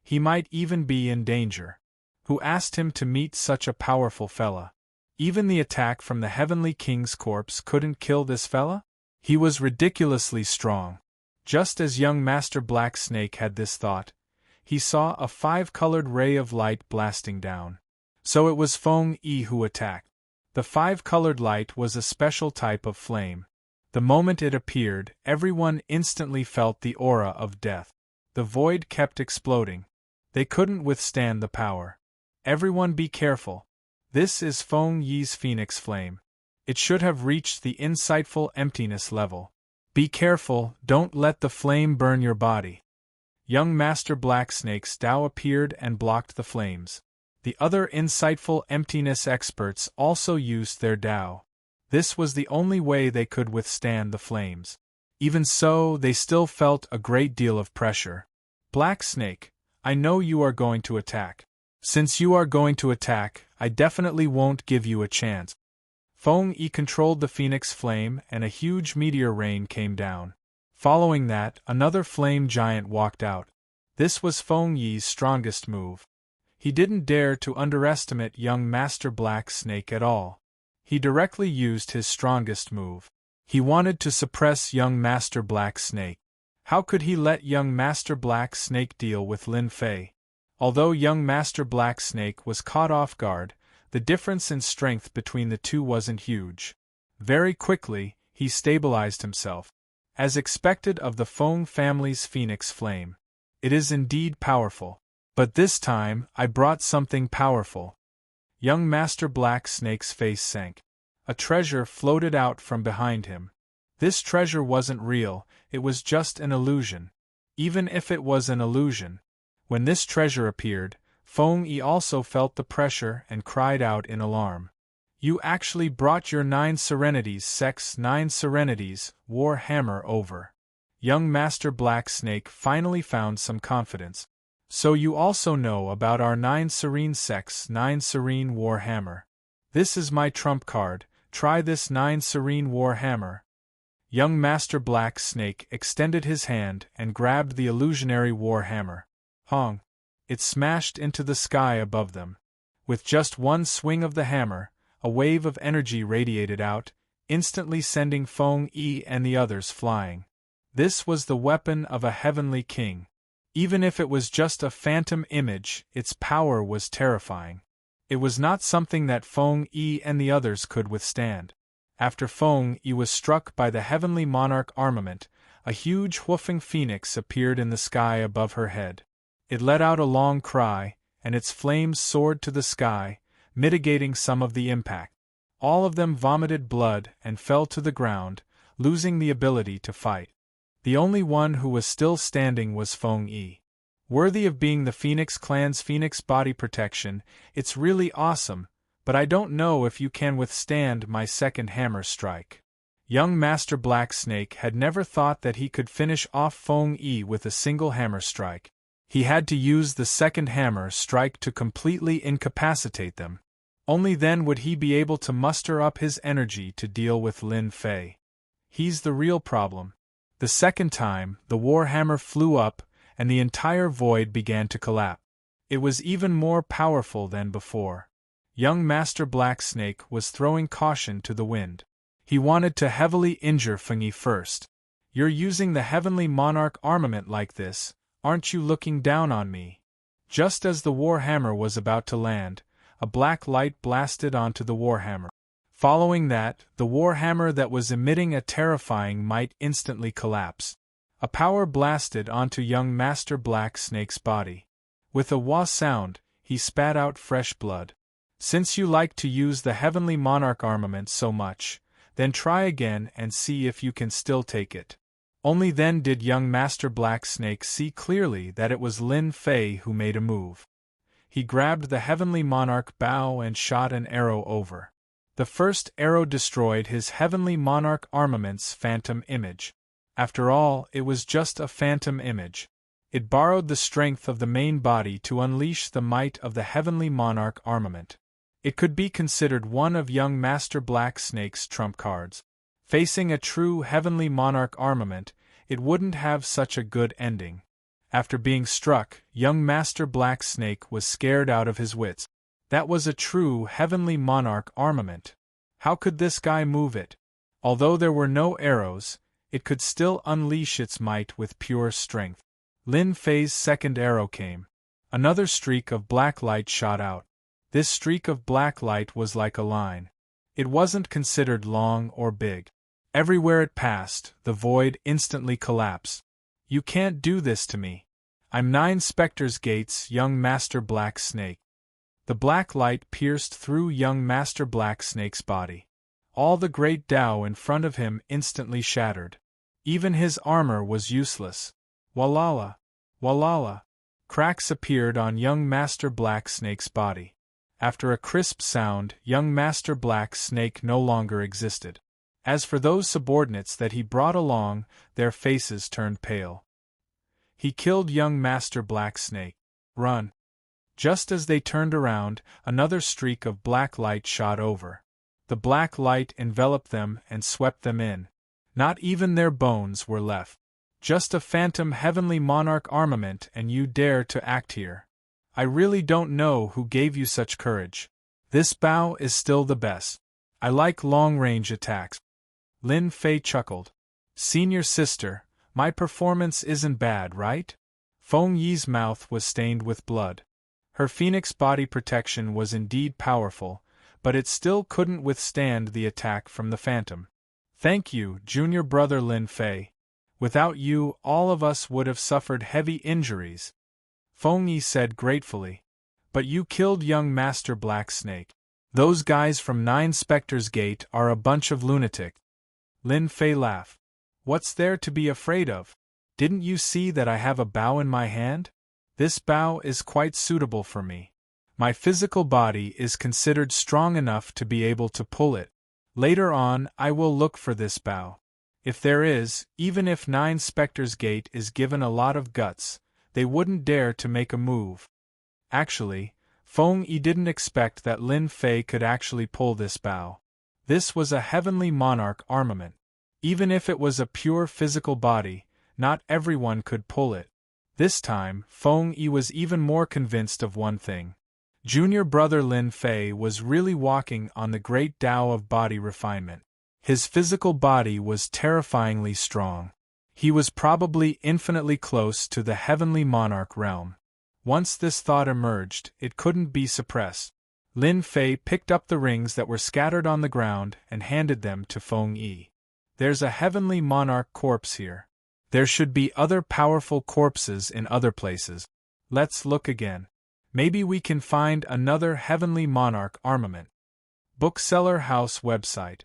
he might even be in danger. Who asked him to meet such a powerful fella? Even the attack from the Heavenly King's corpse couldn't kill this fella? He was ridiculously strong. Just as young Master Black Snake had this thought, he saw a 5-colored ray of light blasting down. So it was Feng Yi who attacked. The 5-colored light was a special type of flame. The moment it appeared, everyone instantly felt the aura of death. The void kept exploding. They couldn't withstand the power. Everyone be careful. This is Feng Yi's Phoenix Flame. It should have reached the insightful emptiness level. Be careful, don't let the flame burn your body. Young Master Black Snake's Tao appeared and blocked the flames. The other insightful emptiness experts also used their Tao. This was the only way they could withstand the flames. Even so, they still felt a great deal of pressure. Black Snake, I know you are going to attack. Since you are going to attack, I definitely won't give you a chance. Feng Yi controlled the Phoenix Flame and a huge meteor rain came down. Following that, another flame giant walked out. This was Feng Yi's strongest move. He didn't dare to underestimate young Master Black Snake at all. He directly used his strongest move. He wanted to suppress young Master Black Snake. How could he let young Master Black Snake deal with Lin Fei? Although young Master Black Snake was caught off guard, the difference in strength between the two wasn't huge. Very quickly, he stabilized himself. As expected of the Feng family's Phoenix Flame. It is indeed powerful. But this time, I brought something powerful. Young Master Black Snake's face sank. A treasure floated out from behind him. This treasure wasn't real, it was just an illusion. Even if it was an illusion. When this treasure appeared, Feng Yi also felt the pressure and cried out in alarm. You actually brought your 9 Serenities 9 Serenities, War Hammer over. Young Master Black Snake finally found some confidence. So you also know about our 9 Serene 9 Serene War Hammer. This is my trump card, try this 9 Serene War Hammer. Young Master Black Snake extended his hand and grabbed the illusionary war hammer. Hong! It smashed into the sky above them. With just one swing of the hammer, a wave of energy radiated out, instantly sending Feng Yi and the others flying. This was the weapon of a heavenly king. Even if it was just a phantom image, its power was terrifying. It was not something that Feng Yi and the others could withstand. After Feng Yi was struck by the heavenly monarch armament, a huge whooping phoenix appeared in the sky above her head. It let out a long cry, and its flames soared to the sky, mitigating some of the impact. All of them vomited blood and fell to the ground, losing the ability to fight. The only one who was still standing was Feng Yi. Worthy of being the Phoenix Clan's Phoenix body protection, it's really awesome, but I don't know if you can withstand my second hammer strike. Young Master Black Snake had never thought that he could finish off Feng Yi with a single hammer strike. He had to use the second hammer strike to completely incapacitate them. Only then would he be able to muster up his energy to deal with Lin Fei. He's the real problem. The second time, the war hammer flew up, and the entire void began to collapse. It was even more powerful than before. Young Master Black Snake was throwing caution to the wind. He wanted to heavily injure Feng Yi first. You're using the heavenly monarch armament like this, aren't you looking down on me? Just as the war hammer was about to land, a black light blasted onto the war hammer. Following that, the war hammer that was emitting a terrifying might instantly collapse. A power blasted onto young Master Black Snake's body. With a wah sound, he spat out fresh blood. Since you like to use the Heavenly Monarch armament so much, then try again and see if you can still take it. Only then did young Master Black Snake see clearly that it was Lin Fei who made a move. He grabbed the Heavenly Monarch bow and shot an arrow over. The first arrow destroyed his Heavenly Monarch armament's phantom image. After all, it was just a phantom image. It borrowed the strength of the main body to unleash the might of the Heavenly Monarch armament. It could be considered one of young Master Black Snake's trump cards. Facing a true Heavenly Monarch armament, it wouldn't have such a good ending. After being struck, young Master Black Snake was scared out of his wits. That was a true Heavenly Monarch armament. How could this guy move it? Although there were no arrows, it could still unleash its might with pure strength. Lin Fei's second arrow came. Another streak of black light shot out. This streak of black light was like a line. It wasn't considered long or big. Everywhere it passed, the void instantly collapsed. You can't do this to me. I'm 9 Spectres Gates, young Master Black Snake. The black light pierced through young Master Black Snake's body. All the great Tao in front of him instantly shattered. Even his armor was useless. Walala! Walala! Cracks appeared on young Master Black Snake's body. After a crisp sound, young Master Black Snake no longer existed. As for those subordinates that he brought along, their faces turned pale. He killed young Master Black Snake. Run! Just as they turned around, another streak of black light shot over. The black light enveloped them and swept them in. Not even their bones were left. Just a phantom Heavenly Monarch armament, and you dare to act here. I really don't know who gave you such courage. This bow is still the best. I like long-range attacks. Lin Fei chuckled. Senior sister, my performance isn't bad, right? Feng Yi's mouth was stained with blood. Her phoenix body protection was indeed powerful, but it still couldn't withstand the attack from the phantom. Thank you, junior brother Lin Fei. Without you, all of us would have suffered heavy injuries. Feng Yi said gratefully. But you killed young Master Black Snake. Those guys from 9 Spectres Gate are a bunch of lunatics. Lin Fei laughed. What's there to be afraid of? Didn't you see that I have a bow in my hand? This bow is quite suitable for me. My physical body is considered strong enough to be able to pull it. Later on, I will look for this bow. If there is, even if 9 Spectres Gate is given a lot of guts, they wouldn't dare to make a move. Actually, Feng Yi didn't expect that Lin Fei could actually pull this bow. This was a Heavenly Monarch armament. Even if it was a pure physical body, not everyone could pull it. This time, Feng Yi was even more convinced of one thing. Junior brother Lin Fei was really walking on the great Tao of body refinement. His physical body was terrifyingly strong. He was probably infinitely close to the Heavenly Monarch realm. Once this thought emerged, it couldn't be suppressed. Lin Fei picked up the rings that were scattered on the ground and handed them to Feng Yi. There's a Heavenly Monarch corpse here. There should be other powerful corpses in other places. Let's look again. Maybe we can find another Heavenly Monarch armament. Bookseller House website.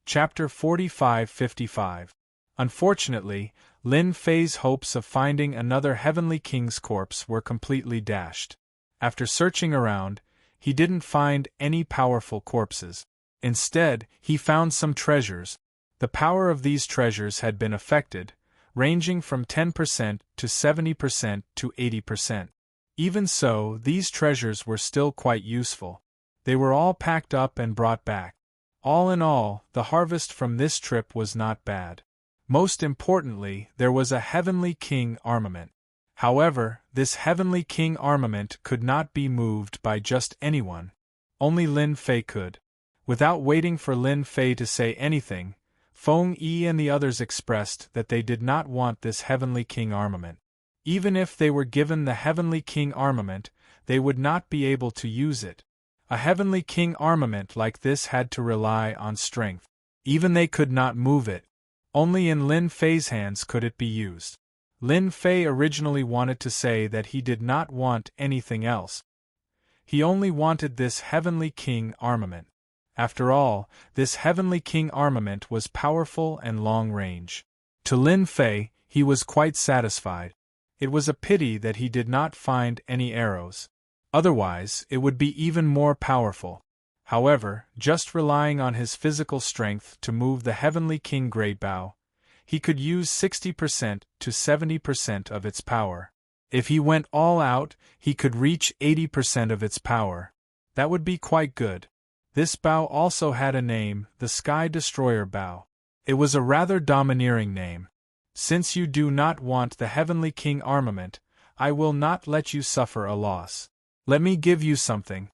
Chapter 4555. Unfortunately, Lin Fei's hopes of finding another Heavenly King's corpse were completely dashed. After searching around, he didn't find any powerful corpses. Instead, he found some treasures. The power of these treasures had been affected, ranging from 10% to 70% to 80%. Even so, these treasures were still quite useful. They were all packed up and brought back. All in all, the harvest from this trip was not bad. Most importantly, there was a Heavenly King armament. However, this Heavenly King armament could not be moved by just anyone. Only Lin Fei could. Without waiting for Lin Fei to say anything, Feng Yi and the others expressed that they did not want this Heavenly King armament. Even if they were given the Heavenly King armament, they would not be able to use it. A Heavenly King armament like this had to rely on strength. Even they could not move it. Only in Lin Fei's hands could it be used. Lin Fei originally wanted to say that he did not want anything else. He only wanted this Heavenly King armament. After all, this Heavenly King armament was powerful and long-range. To Lin Fei, he was quite satisfied. It was a pity that he did not find any arrows. Otherwise, it would be even more powerful. However, just relying on his physical strength to move the Heavenly King Great Bow, he could use 60% to 70% of its power. If he went all out, he could reach 80% of its power. That would be quite good. This bow also had a name, the Sky Destroyer Bow. It was a rather domineering name. Since you do not want the Heavenly King armament, I will not let you suffer a loss. Let me give you something.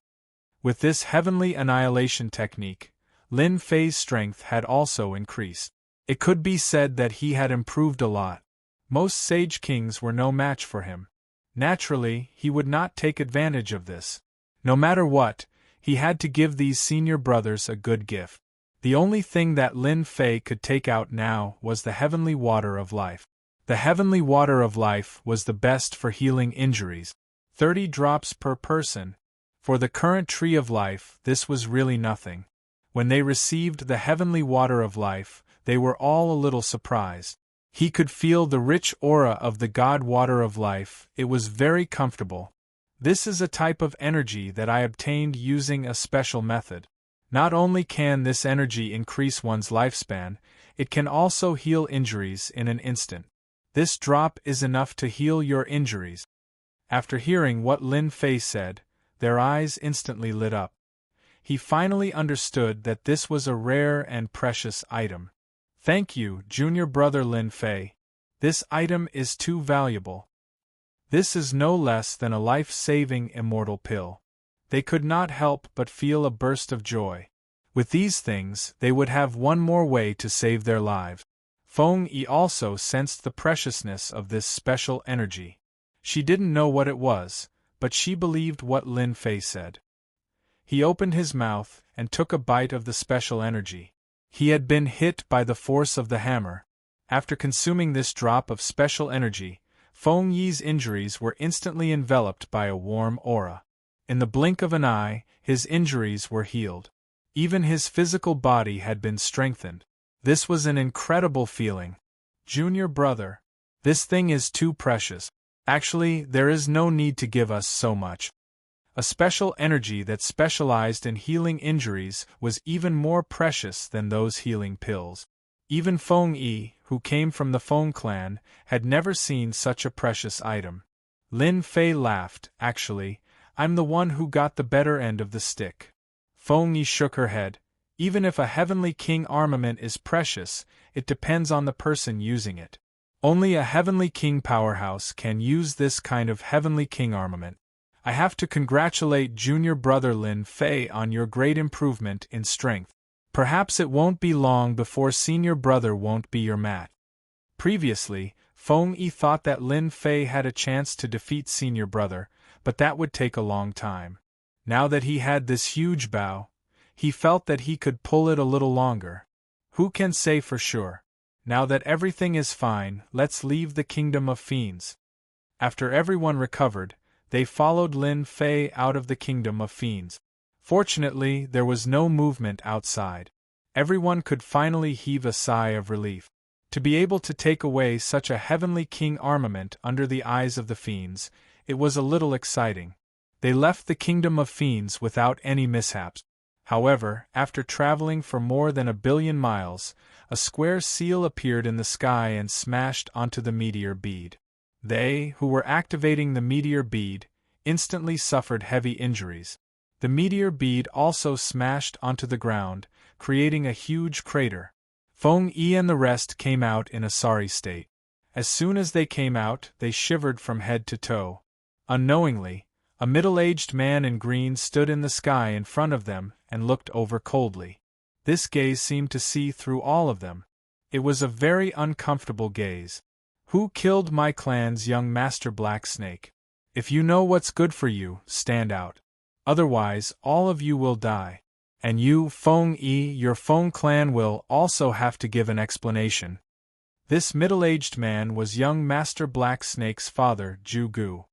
With this heavenly annihilation technique, Lin Fei's strength had also increased. It could be said that he had improved a lot. Most sage kings were no match for him. Naturally, he would not take advantage of this. No matter what, he had to give these senior brothers a good gift. The only thing that Lin Fei could take out now was the Heavenly Water of Life. The Heavenly Water of Life was the best for healing injuries. 30 drops per person. For the current Tree of Life, this was really nothing. When they received the Heavenly Water of Life, they were all a little surprised. He could feel the rich aura of the God Water of Life. It was very comfortable. This is a type of energy that I obtained using a special method. Not only can this energy increase one's lifespan, it can also heal injuries in an instant. This drop is enough to heal your injuries. After hearing what Lin Fei said, their eyes instantly lit up. He finally understood that this was a rare and precious item. Thank you, junior brother Lin Fei. This item is too valuable. This is no less than a life-saving immortal pill. They could not help but feel a burst of joy. With these things, they would have one more way to save their lives. Feng Yi also sensed the preciousness of this special energy. She didn't know what it was, but she believed what Lin Fei said. He opened his mouth and took a bite of the special energy. He had been hit by the force of the hammer. After consuming this drop of special energy, Feng Yi's injuries were instantly enveloped by a warm aura. In the blink of an eye, his injuries were healed. Even his physical body had been strengthened. This was an incredible feeling. Junior brother, this thing is too precious. Actually, there is no need to give us so much. A special energy that specialized in healing injuries was even more precious than those healing pills. Even Feng Yi, who came from the Feng clan, had never seen such a precious item. Lin Fei laughed. Actually, I'm the one who got the better end of the stick. Feng Yi shook her head. Even if a Heavenly King armament is precious, it depends on the person using it. Only a Heavenly King powerhouse can use this kind of Heavenly King armament. I have to congratulate junior brother Lin Fei on your great improvement in strength. Perhaps it won't be long before senior brother won't be your match. Previously, Feng Yi thought that Lin Fei had a chance to defeat senior brother, but that would take a long time. Now that he had this huge bow, he felt that he could pull it a little longer. Who can say for sure? Now that everything is fine, let's leave the Kingdom of Fiends. After everyone recovered, they followed Lin Fei out of the Kingdom of Fiends. Fortunately, there was no movement outside. Everyone could finally heave a sigh of relief. To be able to take away such a Heavenly King armament under the eyes of the fiends, it was a little exciting. They left the Kingdom of Fiends without any mishaps. However, after traveling for more than 1 billion miles, a square seal appeared in the sky and smashed onto the meteor bead. They, who were activating the meteor bead, instantly suffered heavy injuries. The meteor bead also smashed onto the ground, creating a huge crater. Feng Yi and the rest came out in a sorry state. As soon as they came out, they shivered from head to toe. Unknowingly, a middle-aged man in green stood in the sky in front of them and looked over coldly. This gaze seemed to see through all of them. It was a very uncomfortable gaze. Who killed my clan's young master Black Snake? If you know what's good for you, stand out. Otherwise, all of you will die. And you, Feng Yi, your Feng clan will also have to give an explanation. This middle-aged man was young Master Black Snake's father, Zhu Gu.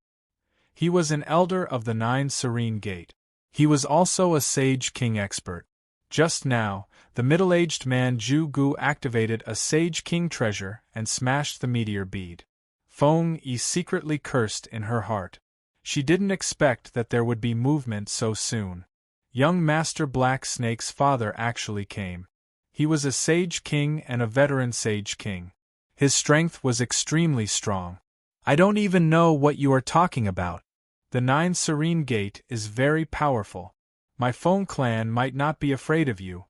He was an elder of the 9 Serene Gate. He was also a Sage King expert. Just now, the middle-aged man Zhu Gu activated a Sage King treasure and smashed the meteor bead. Feng Yi secretly cursed in her heart. She didn't expect that there would be movement so soon. Young Master Black Snake's father actually came. He was a Sage King and a veteran Sage King. His strength was extremely strong. I don't even know what you are talking about. The 9 Serene Gate is very powerful. My Feng clan might not be afraid of you.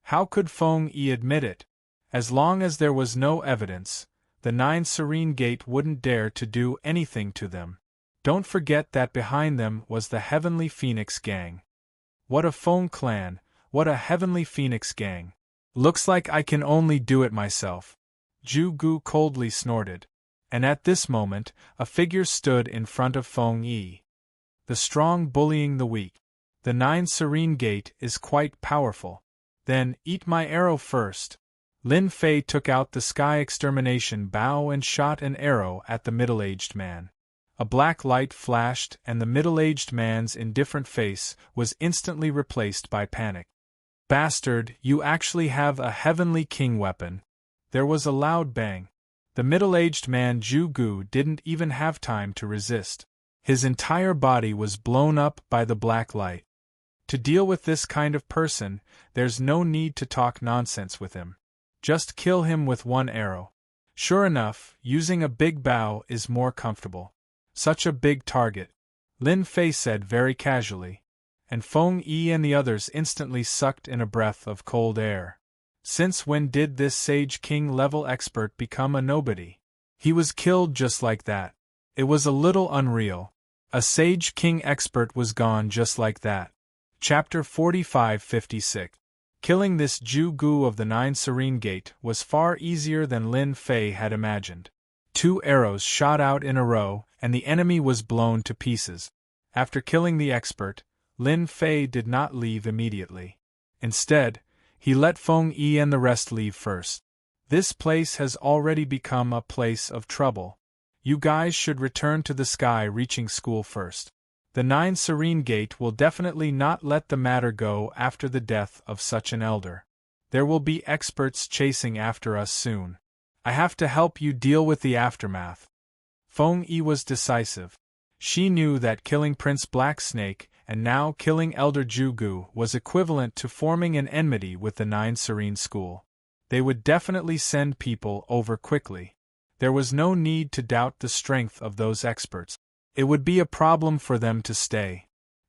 How could Feng Yi admit it? As long as there was no evidence, the 9 Serene Gate wouldn't dare to do anything to them. Don't forget that behind them was the Heavenly Phoenix Gang. What a Feng clan, what a Heavenly Phoenix Gang. Looks like I can only do it myself. Zhu Gu coldly snorted. And at this moment, a figure stood in front of Feng Yi. The strong bullying the weak. The 9 Serene Gate is quite powerful. Then, eat my arrow first. Lin Fei took out the Sky Extermination bow and shot an arrow at the middle-aged man. A black light flashed and the middle-aged man's indifferent face was instantly replaced by panic. Bastard, you actually have a Heavenly King weapon. There was a loud bang. The middle-aged man Zhu Gu didn't even have time to resist. His entire body was blown up by the black light. To deal with this kind of person, there's no need to talk nonsense with him. Just kill him with one arrow. Sure enough, using a big bow is more comfortable. Such a big target, Lin Fei said very casually. And Feng Yi and the others instantly sucked in a breath of cold air. Since when did this Sage King level expert become a nobody? He was killed just like that. It was a little unreal. A Sage King expert was gone just like that. Chapter 45-56. Killing this Zhu Gu of the 9 Serene Gate was far easier than Lin Fei had imagined. 2 arrows shot out in a row, and the enemy was blown to pieces. After killing the expert, Lin Fei did not leave immediately. Instead, he let Feng Yi and the rest leave first. This place has already become a place of trouble. You guys should return to the Sky Reaching School first. The 9 Serene Gate will definitely not let the matter go after the death of such an elder. There will be experts chasing after us soon. I have to help you deal with the aftermath. Feng Yi was decisive. She knew that killing Prince Black Snake and now killing Elder Zhu Gu was equivalent to forming an enmity with the 9 Serene School. They would definitely send people over quickly. There was no need to doubt the strength of those experts. It would be a problem for them to stay.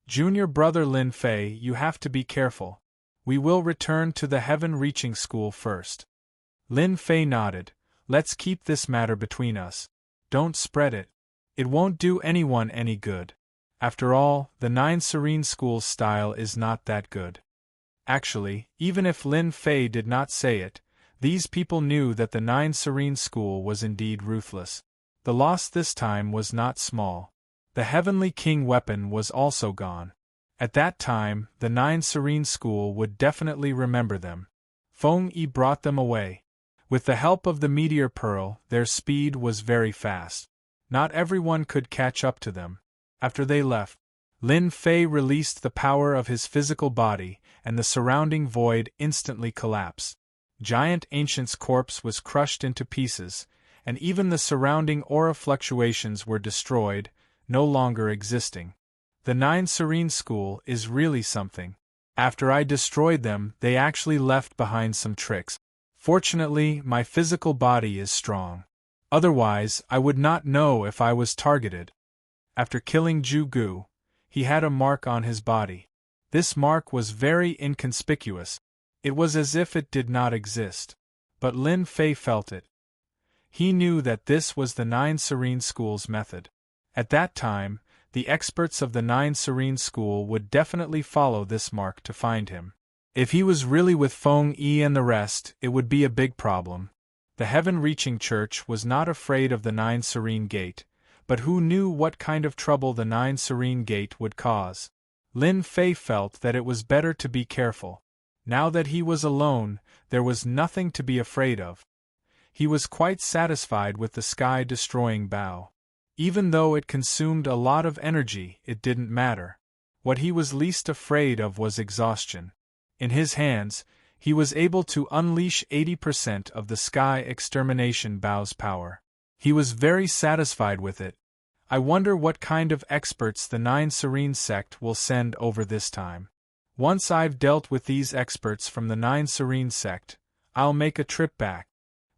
Junior brother Lin Fei, you have to be careful. We will return to the Heaven Reaching School first. Lin Fei nodded. Let's keep this matter between us. Don't spread it. It won't do anyone any good. After all, the 9 Serene School's style is not that good. Actually, even if Lin Fei did not say it, these people knew that the 9 Serene School was indeed ruthless. The loss this time was not small. The Heavenly King weapon was also gone. At that time, the 9 Serene School would definitely remember them. Feng Yi brought them away. With the help of the Meteor Pearl, their speed was very fast. Not everyone could catch up to them. After they left, Lin Fei released the power of his physical body, and the surrounding void instantly collapsed. Giant Ancient's corpse was crushed into pieces, and even the surrounding aura fluctuations were destroyed, no longer existing. The 9 Serene School is really something. After I destroyed them, they actually left behind some tricks. Fortunately, my physical body is strong. Otherwise, I would not know if I was targeted. After killing Zhu Gu, he had a mark on his body. This mark was very inconspicuous. It was as if it did not exist. But Lin Fei felt it. He knew that this was the 9 Serene School's method. At that time, the experts of the 9 Serene School would definitely follow this mark to find him. If he was really with Feng Yi and the rest, it would be a big problem. The Heaven-Reaching Church was not afraid of the 9 Serene Gate, but who knew what kind of trouble the 9 Serene Gate would cause? Lin Fei felt that it was better to be careful. Now that he was alone, there was nothing to be afraid of. He was quite satisfied with the sky-destroying bow. Even though it consumed a lot of energy, it didn't matter. What he was least afraid of was exhaustion. In his hands, he was able to unleash 80% of the Sky Extermination Bow's power. He was very satisfied with it. I wonder what kind of experts the Nine Serene sect will send over this time. Once I've dealt with these experts from the Nine Serene sect, I'll make a trip back.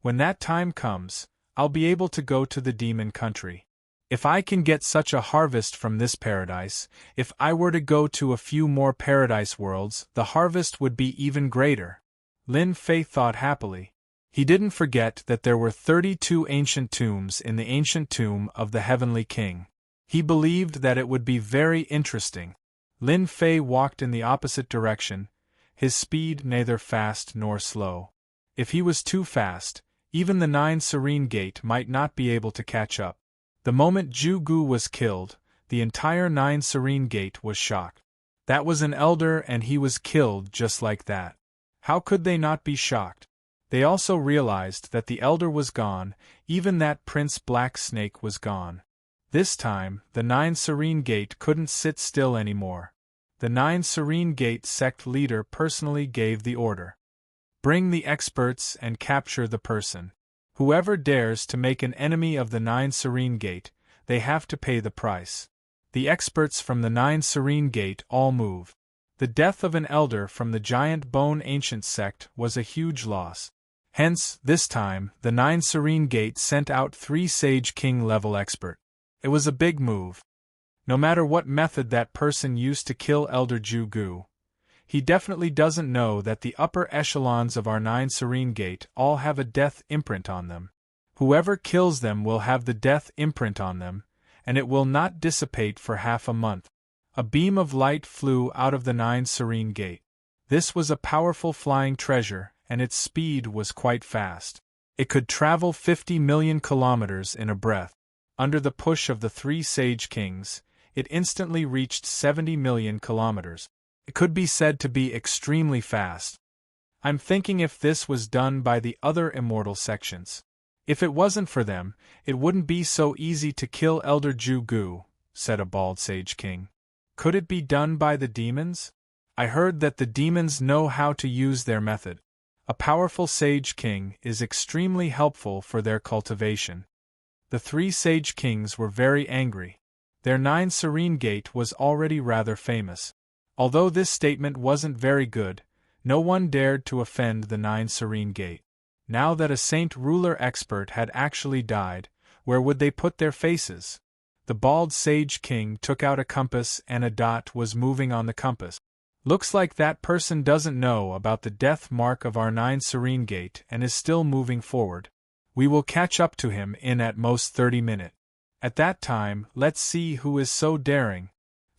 When that time comes, I'll be able to go to the demon country. If I can get such a harvest from this paradise, if I were to go to a few more paradise worlds, the harvest would be even greater. Lin Fei thought happily. He didn't forget that there were 32 ancient tombs in the ancient tomb of the Heavenly King. He believed that it would be very interesting. Lin Fei walked in the opposite direction, his speed neither fast nor slow. If he was too fast, even the Nine Serene Gate might not be able to catch up. The moment Zhu Gu was killed, the entire Nine Serene Gate was shocked. That was an elder and he was killed just like that. How could they not be shocked? They also realized that the elder was gone, even that Prince Black Snake was gone. This time, the Nine Serene Gate couldn't sit still anymore. The Nine Serene Gate sect leader personally gave the order. Bring the experts and capture the person. Whoever dares to make an enemy of the Nine Serene Gate, they have to pay the price. The experts from the Nine Serene Gate all moved. The death of an elder from the Giant Bone Ancient sect was a huge loss. Hence, this time, the Nine Serene Gate sent out 3 Sage King level expert. It was a big move. No matter what method that person used to kill Elder Zhu Gu, he definitely doesn't know that the upper echelons of our Nine Serene Gate all have a death imprint on them. Whoever kills them will have the death imprint on them, and it will not dissipate for half a month. A beam of light flew out of the Nine Serene Gate. This was a powerful flying treasure, and its speed was quite fast. It could travel 50 million kilometers in a breath. Under the push of the 3 Sage Kings, it instantly reached 70 million kilometers. It could be said to be extremely fast. I'm thinking if this was done by the other immortal sections. If it wasn't for them, it wouldn't be so easy to kill Elder Zhu Gu, said a bald Sage King. Could it be done by the demons? I heard that the demons know how to use their method. A powerful Sage King is extremely helpful for their cultivation. The 3 Sage Kings were very angry. Their Nine Serene Gate was already rather famous. Although this statement wasn't very good, no one dared to offend the Nine Serene Gate. Now that a Saint Ruler expert had actually died, where would they put their faces? The bald Sage King took out a compass and a dot was moving on the compass. Looks like that person doesn't know about the death mark of our Nine Serene Gate and is still moving forward. We will catch up to him in at most 30 minutes. At that time, let's see who is so daring.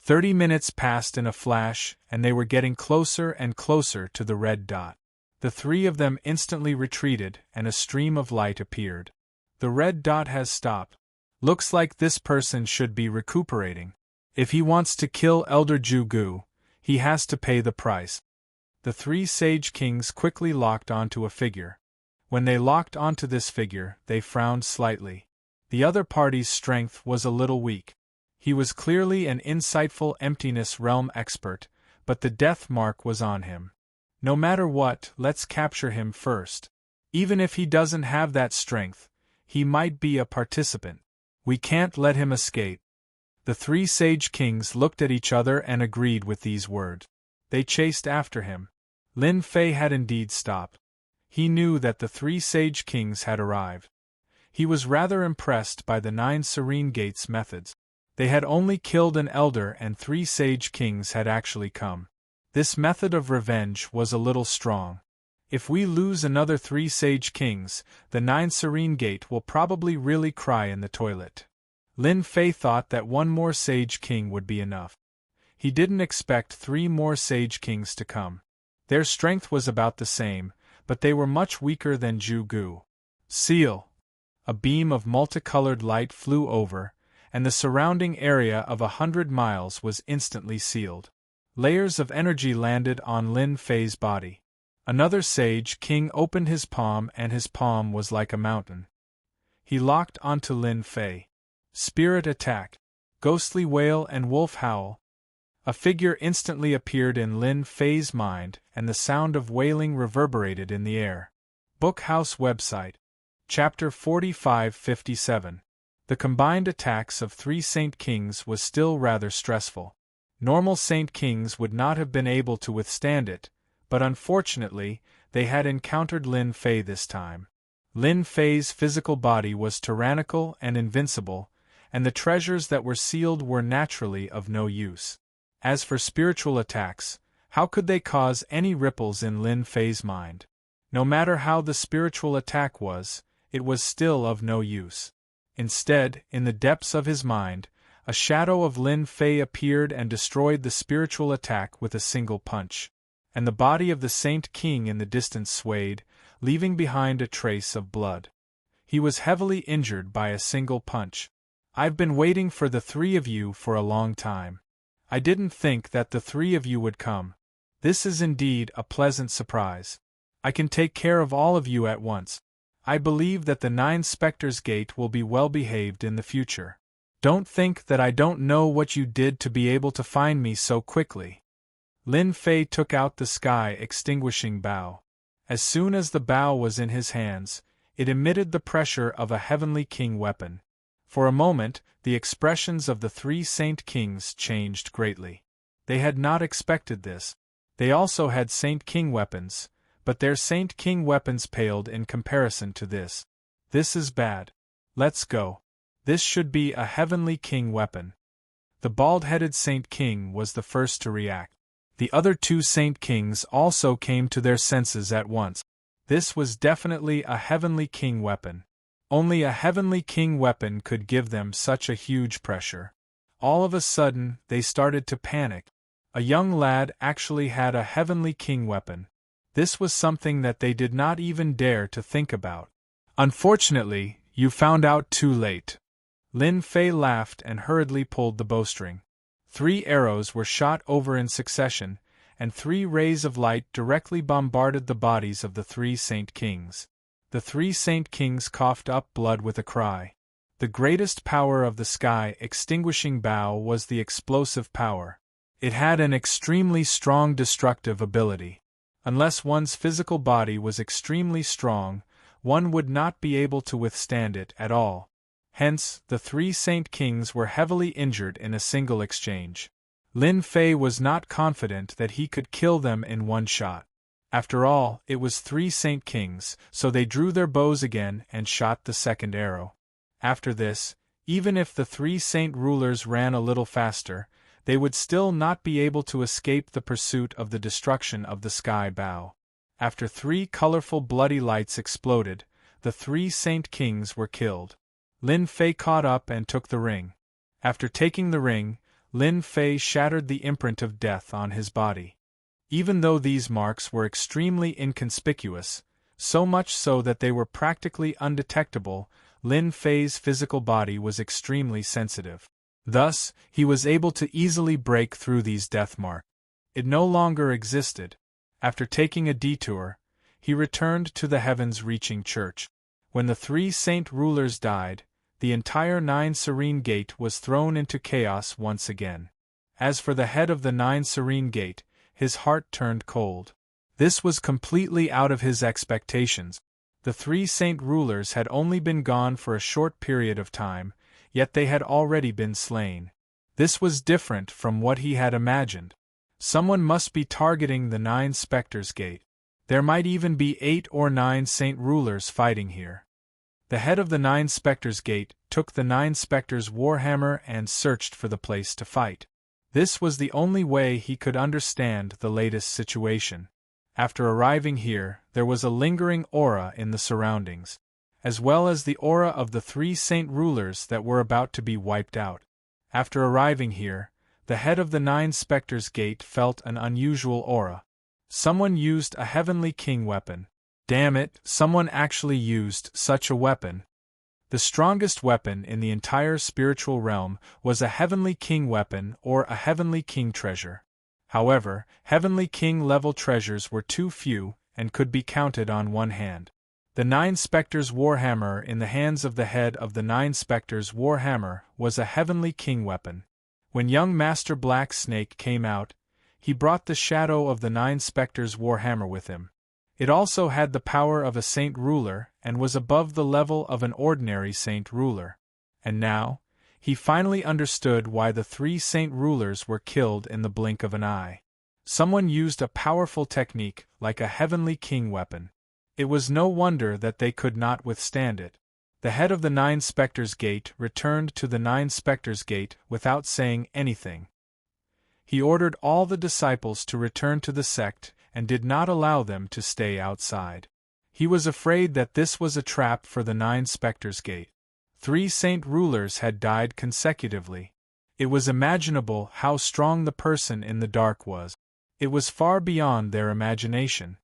30 minutes passed in a flash, and they were getting closer and closer to the red dot. The 3 of them instantly retreated, and a stream of light appeared. The red dot has stopped. Looks like this person should be recuperating. If he wants to kill Elder Zhu Gu, he has to pay the price. The 3 Sage Kings quickly locked onto a figure. When they locked onto this figure, they frowned slightly. The other party's strength was a little weak. He was clearly an insightful Emptiness Realm expert, but the death mark was on him. No matter what, let's capture him first. Even if he doesn't have that strength, he might be a participant. We can't let him escape. The 3 Sage Kings looked at each other and agreed with these words. They chased after him. Lin Fei had indeed stopped. He knew that the 3 Sage Kings had arrived. He was rather impressed by the Nine Serene Gate's methods. They had only killed an elder and 3 Sage Kings had actually come. This method of revenge was a little strong. If we lose another 3 Sage Kings, the Nine Serene Gate will probably really cry in the toilet. Lin Fei thought that 1 more Sage King would be enough. He didn't expect 3 more Sage Kings to come. Their strength was about the same, but they were much weaker than Zhu Gu. Seal! A beam of multicolored light flew over, and the surrounding area of 100 miles was instantly sealed. Layers of energy landed on Lin Fei's body. Another Sage King opened his palm and his palm was like a mountain. He locked onto Lin Fei. Spirit attack. Ghostly wail and wolf howl. A figure instantly appeared in Lin Fei's mind, and the sound of wailing reverberated in the air. Bookhouse website. Chapter 45-57. The combined attacks of 3 Saint Kings was still rather stressful. Normal Saint Kings would not have been able to withstand it, but unfortunately, they had encountered Lin Fei this time. Lin Fei's physical body was tyrannical and invincible, and the treasures that were sealed were naturally of no use. As for spiritual attacks, how could they cause any ripples in Lin Fei's mind? No matter how the spiritual attack was, it was still of no use. Instead, in the depths of his mind, a shadow of Lin Fei appeared and destroyed the spiritual attack with a single punch. And the body of the Saint King in the distance swayed, leaving behind a trace of blood. He was heavily injured by a single punch. I've been waiting for the 3 of you for a long time. I didn't think that the 3 of you would come. This is indeed a pleasant surprise. I can take care of all of you at once. I believe that the 9 Spectres Gate will be well behaved in the future. Don't think that I don't know what you did to be able to find me so quickly. Lin Fei took out the sky-extinguishing bow. As soon as the bow was in his hands, it emitted the pressure of a heavenly king weapon. For a moment, the expressions of the 3 Saint Kings changed greatly. They had not expected this. They also had Saint King weapons, but their Saint King weapons paled in comparison to this. This is bad. Let's go. This should be a heavenly king weapon. The bald-headed Saint King was the first to react. The other 2 Saint Kings also came to their senses at once. This was definitely a heavenly king weapon. Only a heavenly king weapon could give them such a huge pressure. All of a sudden, they started to panic. A young lad actually had a heavenly king weapon. This was something that they did not even dare to think about. Unfortunately, you found out too late. Lin Fei laughed and hurriedly pulled the bowstring. 3 arrows were shot over in succession, and 3 rays of light directly bombarded the bodies of the 3 Saint Kings. The 3 Saint Kings coughed up blood with a cry. The greatest power of the sky-extinguishing bow was the explosive power. It had an extremely strong destructive ability. Unless one's physical body was extremely strong, one would not be able to withstand it at all. Hence, the 3 Saint Kings were heavily injured in a single exchange. Lin Fei was not confident that he could kill them in one shot. After all, it was 3 Saint Kings, so they drew their bows again and shot the second arrow. After this, even if the 3 Saint Rulers ran a little faster, they would still not be able to escape the pursuit of the destruction of the sky bow. After 3 colorful bloody lights exploded, the 3 Saint Kings were killed. Lin Fei caught up and took the ring. After taking the ring, Lin Fei shattered the imprint of death on his body. Even though these marks were extremely inconspicuous, so much so that they were practically undetectable, Lin Fei's physical body was extremely sensitive. Thus, he was able to easily break through these death marks. It no longer existed. After taking a detour, he returned to the heavens-reaching church. When the 3 Saint Rulers died, the entire 9 Serene Gate was thrown into chaos once again. As for the head of the 9 Serene Gate, his heart turned cold. This was completely out of his expectations. The 3 Saint Rulers had only been gone for a short period of time, yet they had already been slain. This was different from what he had imagined. Someone must be targeting the 9 Spectres Gate. There might even be 8 or 9 Saint Rulers fighting here. The head of the 9 Spectres Gate took the 9 Spectres' warhammer and searched for the place to fight. This was the only way he could understand the latest situation. After arriving here, there was a lingering aura in the surroundings, as well as the aura of the 3 Saint Rulers that were about to be wiped out. After arriving here, the head of the 9 Spectres Gate felt an unusual aura. Someone used a heavenly king weapon. Damn it, someone actually used such a weapon. The strongest weapon in the entire spiritual realm was a heavenly king weapon or a heavenly king treasure. However, heavenly king level treasures were too few and could be counted on one hand. The Nine Spectres' warhammer in the hands of the head of the Nine Spectres' warhammer was a heavenly king weapon. When young Master Black Snake came out, he brought the shadow of the Nine Spectres' warhammer with him. It also had the power of a saint ruler and was above the level of an ordinary saint ruler. And now, he finally understood why the 3 saint rulers were killed in the blink of an eye. Someone used a powerful technique like a heavenly king weapon. It was no wonder that they could not withstand it. The head of the Nine Spectres' Gate returned to the Nine Spectres' Gate without saying anything. He ordered all the disciples to return to the sect and did not allow them to stay outside. He was afraid that this was a trap for the Nine Spectres' Gate. 3 saint rulers had died consecutively. It was imaginable how strong the person in the dark was. It was far beyond their imagination.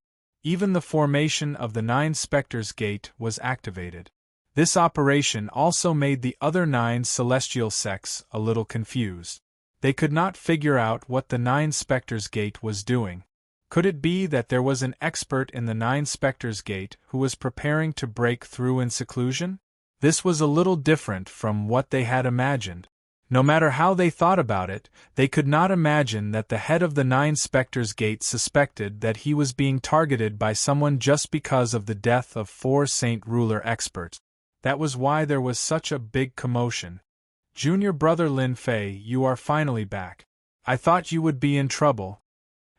Even the formation of the Nine Spectres' Gate was activated. This operation also made the other 9 celestial sects a little confused. They could not figure out what the Nine Spectres' Gate was doing. Could it be that there was an expert in the Nine Spectres' Gate who was preparing to break through in seclusion? This was a little different from what they had imagined. No matter how they thought about it, they could not imagine that the head of the Nine Spectres' Gate suspected that he was being targeted by someone just because of the death of 4 saint ruler experts. That was why there was such a big commotion. Junior brother Lin Fei, you are finally back. I thought you would be in trouble.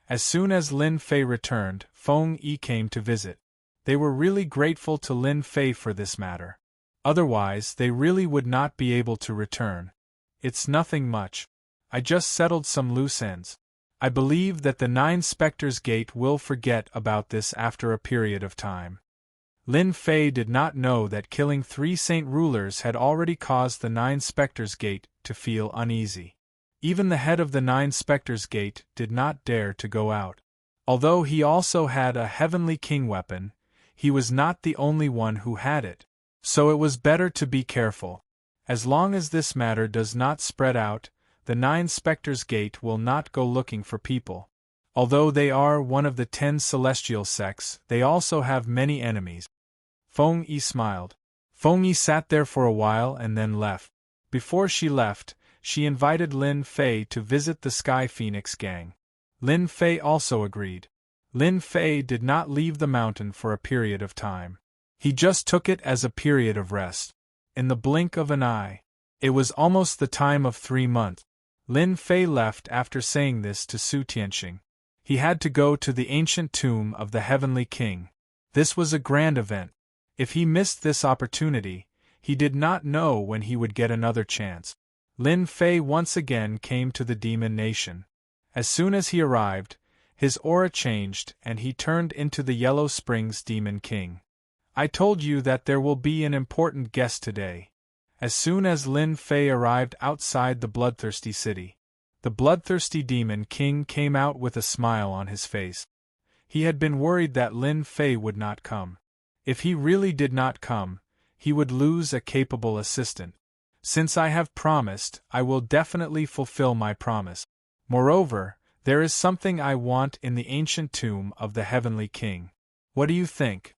As soon as Lin Fei returned, Feng Yi came to visit. They were really grateful to Lin Fei for this matter. Otherwise, they really would not be able to return. It's nothing much. I just settled some loose ends. I believe that the Nine Spectres' Gate will forget about this after a period of time. Lin Fei did not know that killing 3 saint rulers had already caused the Nine Spectres' Gate to feel uneasy. Even the head of the Nine Spectres' Gate did not dare to go out. Although he also had a heavenly king weapon, he was not the only one who had it. So it was better to be careful. As long as this matter does not spread out, the Nine Spectres' Gate will not go looking for people. Although they are one of the 10 celestial sects, they also have many enemies. Feng Yi smiled. Feng Yi sat there for a while and then left. Before she left, she invited Lin Fei to visit the Sky Phoenix gang. Lin Fei also agreed. Lin Fei did not leave the mountain for a period of time. He just took it as a period of rest. In the blink of an eye. It was almost the time of 3 months. Lin Fei left after saying this to Su Tianxing. He had to go to the ancient tomb of the Heavenly King. This was a grand event. If he missed this opportunity, he did not know when he would get another chance. Lin Fei once again came to the Demon Nation. As soon as he arrived, his aura changed and he turned into the Yellow Springs Demon King. I told you that there will be an important guest today. As soon as Lin Fei arrived outside the bloodthirsty city, the bloodthirsty Demon King came out with a smile on his face. He had been worried that Lin Fei would not come. If he really did not come, he would lose a capable assistant. Since I have promised, I will definitely fulfill my promise. Moreover, there is something I want in the ancient tomb of the Heavenly King. What do you think?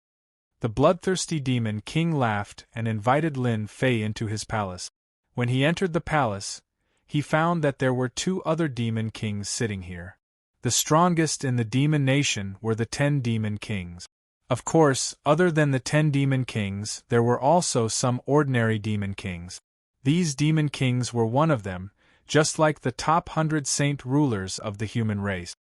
The bloodthirsty Demon King laughed and invited Lin Fei into his palace. When he entered the palace, he found that there were 2 other Demon Kings sitting here. The strongest in the Demon Nation were the 10 Demon Kings. Of course, other than the 10 Demon Kings, there were also some ordinary Demon Kings. These Demon Kings were one of them, just like the top 100 saint rulers of the human race.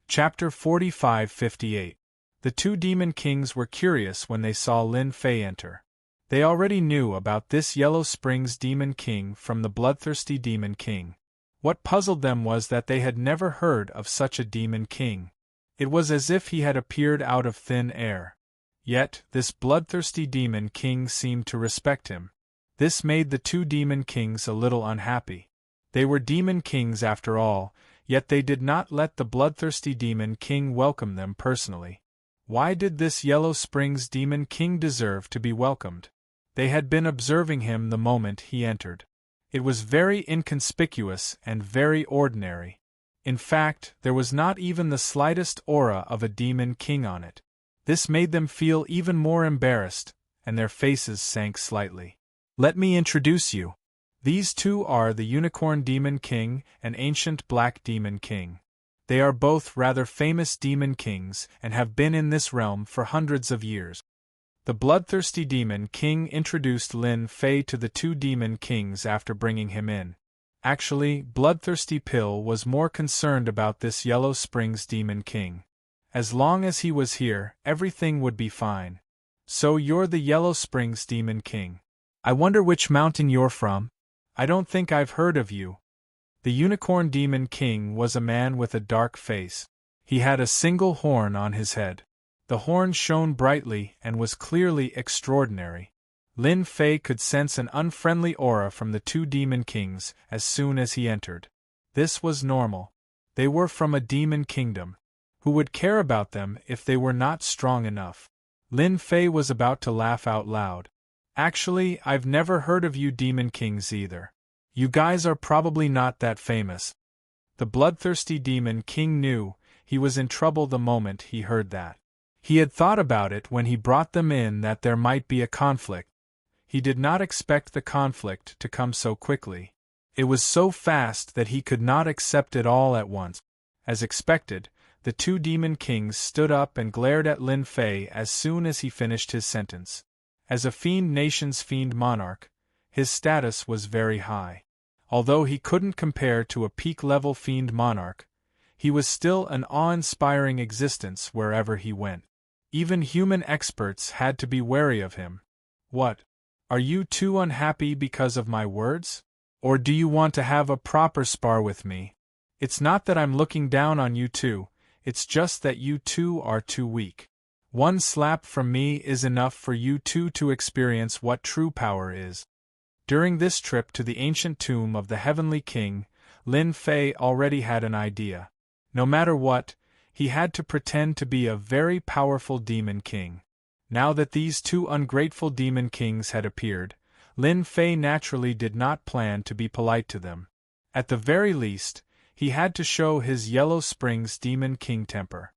Chapter 45-58. The 2 Demon Kings were curious when they saw Lin Fei enter. They already knew about this Yellow Springs Demon King from the bloodthirsty Demon King. What puzzled them was that they had never heard of such a Demon King. It was as if he had appeared out of thin air. Yet, this bloodthirsty Demon King seemed to respect him. This made the 2 Demon Kings a little unhappy. They were Demon Kings after all, yet they did not let the bloodthirsty Demon King welcome them personally. Why did this Yellow Springs Demon King deserve to be welcomed? They had been observing him the moment he entered. It was very inconspicuous and very ordinary. In fact, there was not even the slightest aura of a Demon King on it. This made them feel even more embarrassed, and their faces sank slightly. Let me introduce you. These two are the Unicorn Demon King and Ancient Black Demon King. They are both rather famous demon kings and have been in this realm for hundreds of years. The bloodthirsty Demon King introduced Lin Fei to the two Demon Kings after bringing him in. Actually, Bloodthirsty Pill was more concerned about this Yellow Springs Demon King. As long as he was here, everything would be fine. So you're the Yellow Springs Demon King. I wonder which mountain you're from? I don't think I've heard of you. The Unicorn Demon King was a man with a dark face. He had a single horn on his head. The horn shone brightly and was clearly extraordinary. Lin Fei could sense an unfriendly aura from the two Demon Kings as soon as he entered. This was normal. They were from a demon kingdom. Who would care about them if they were not strong enough? Lin Fei was about to laugh out loud. Actually, I've never heard of you Demon Kings either. You guys are probably not that famous. The bloodthirsty Demon King knew he was in trouble the moment he heard that. He had thought about it when he brought them in that there might be a conflict. He did not expect the conflict to come so quickly. It was so fast that he could not accept it all at once. As expected, the two Demon Kings stood up and glared at Lin Fei as soon as he finished his sentence. As a Fiend Nation's Fiend Monarch, his status was very high. Although he couldn't compare to a peak-level Fiend Monarch, he was still an awe-inspiring existence wherever he went. Even human experts had to be wary of him. What? Are you too unhappy because of my words? Or do you want to have a proper spar with me? It's not that I'm looking down on you two, it's just that you two are too weak. One slap from me is enough for you two to experience what true power is. During this trip to the ancient tomb of the Heavenly King, Lin Fei already had an idea. No matter what, he had to pretend to be a very powerful Demon King. Now that these two ungrateful Demon Kings had appeared, Lin Fei naturally did not plan to be polite to them. At the very least, he had to show his Yellow Springs Demon King temper.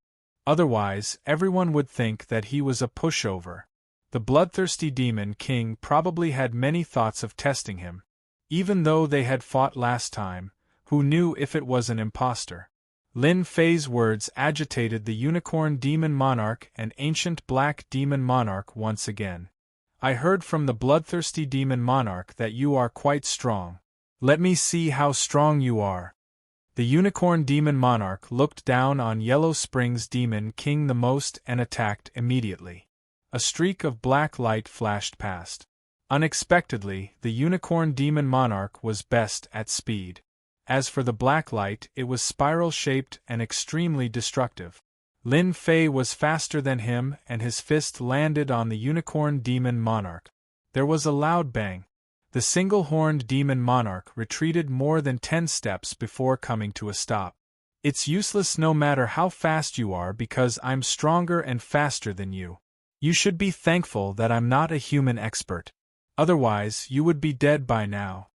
Otherwise, everyone would think that he was a pushover. The bloodthirsty Demon King probably had many thoughts of testing him. Even though they had fought last time, who knew if it was an impostor? Lin Fei's words agitated the Unicorn Demon Monarch and Ancient Black Demon Monarch once again. I heard from the bloodthirsty Demon Monarch that you are quite strong. Let me see how strong you are. The Unicorn Demon Monarch looked down on Yellow Springs Demon King the most and attacked immediately. A streak of black light flashed past. Unexpectedly, the Unicorn Demon Monarch was best at speed. As for the black light, it was spiral-shaped and extremely destructive. Lin Fei was faster than him and his fist landed on the Unicorn Demon Monarch. There was a loud bang. The single-horned Demon Monarch retreated more than 10 steps before coming to a stop. It's useless no matter how fast you are because I'm stronger and faster than you. You should be thankful that I'm not a human expert. Otherwise, you would be dead by now.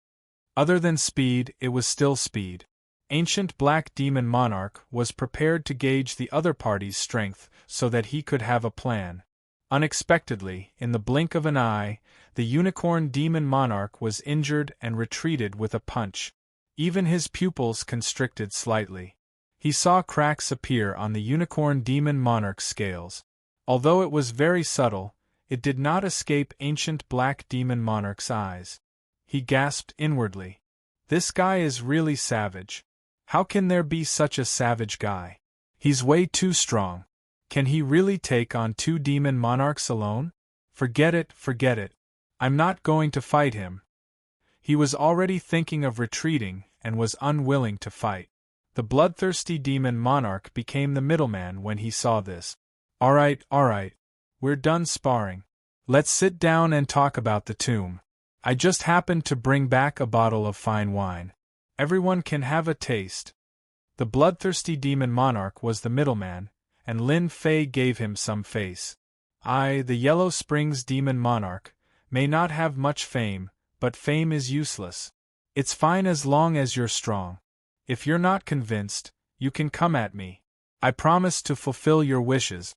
Other than speed, it was still speed. Ancient Black Demon Monarch was prepared to gauge the other party's strength so that he could have a plan. Unexpectedly, in the blink of an eye, the Unicorn Demon Monarch was injured and retreated with a punch. Even his pupils constricted slightly. He saw cracks appear on the Unicorn Demon Monarch's scales. Although it was very subtle, it did not escape Ancient Black Demon Monarch's eyes. He gasped inwardly. This guy is really savage. How can there be such a savage guy? He's way too strong. Can he really take on two demon monarchs alone? Forget it, forget it. I'm not going to fight him. He was already thinking of retreating and was unwilling to fight. The bloodthirsty demon monarch became the middleman when he saw this. All right, we're done sparring. Let's sit down and talk about the tomb. I just happened to bring back a bottle of fine wine. Everyone can have a taste. The bloodthirsty demon monarch was the middleman, and Lin Fei gave him some face. I, the Yellow Springs demon monarch, may not have much fame, but fame is useless. It's fine as long as you're strong. If you're not convinced, you can come at me. I promise to fulfill your wishes.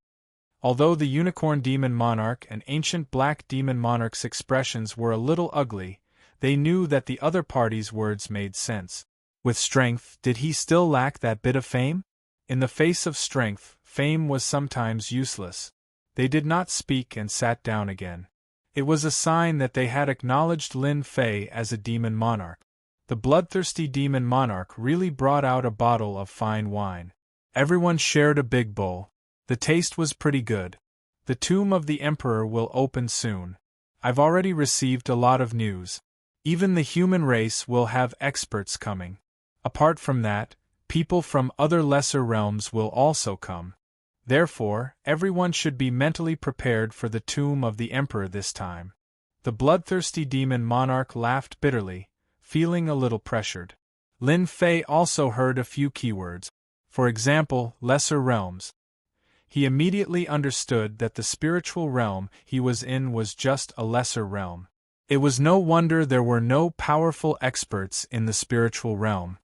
Although the unicorn demon monarch and ancient black demon monarch's expressions were a little ugly, they knew that the other party's words made sense. With strength, did he still lack that bit of fame? In the face of strength, fame was sometimes useless. They did not speak and sat down again. It was a sign that they had acknowledged Lin Fei as a demon monarch. The bloodthirsty demon monarch really brought out a bottle of fine wine. Everyone shared a big bowl. The taste was pretty good. The tomb of the emperor will open soon. I've already received a lot of news. Even the human race will have experts coming. Apart from that, people from other lesser realms will also come. Therefore, everyone should be mentally prepared for the tomb of the emperor this time. The bloodthirsty demon monarch laughed bitterly, feeling a little pressured. Lin Fei also heard a few keywords. For example, lesser realms. He immediately understood that the spiritual realm he was in was just a lesser realm. It was no wonder there were no powerful experts in the spiritual realm.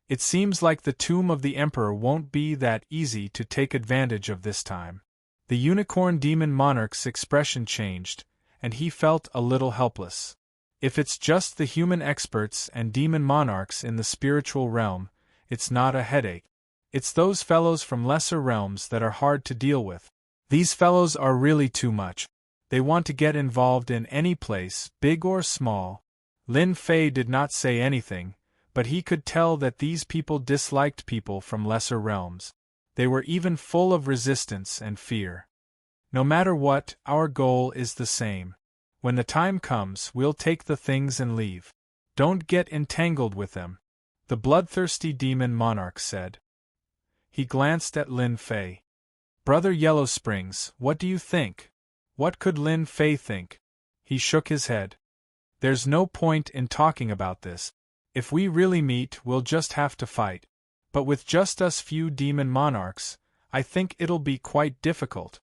It seems like the tomb of the emperor won't be that easy to take advantage of this time. The unicorn demon monarch's expression changed, and he felt a little helpless. If it's just the human experts and demon monarchs in the spiritual realm, it's not a headache. It's those fellows from lesser realms that are hard to deal with. These fellows are really too much. They want to get involved in any place, big or small. Lin Fei did not say anything, but he could tell that these people disliked people from lesser realms. They were even full of resistance and fear. No matter what, our goal is the same. When the time comes, we'll take the things and leave. Don't get entangled with them, the bloodthirsty demon monarch said. He glanced at Lin Fei. Brother Yellow Springs, what do you think? What could Lin Fei think? He shook his head. There's no point in talking about this. If we really meet, we'll just have to fight. But with just us few demon monarchs, I think it'll be quite difficult.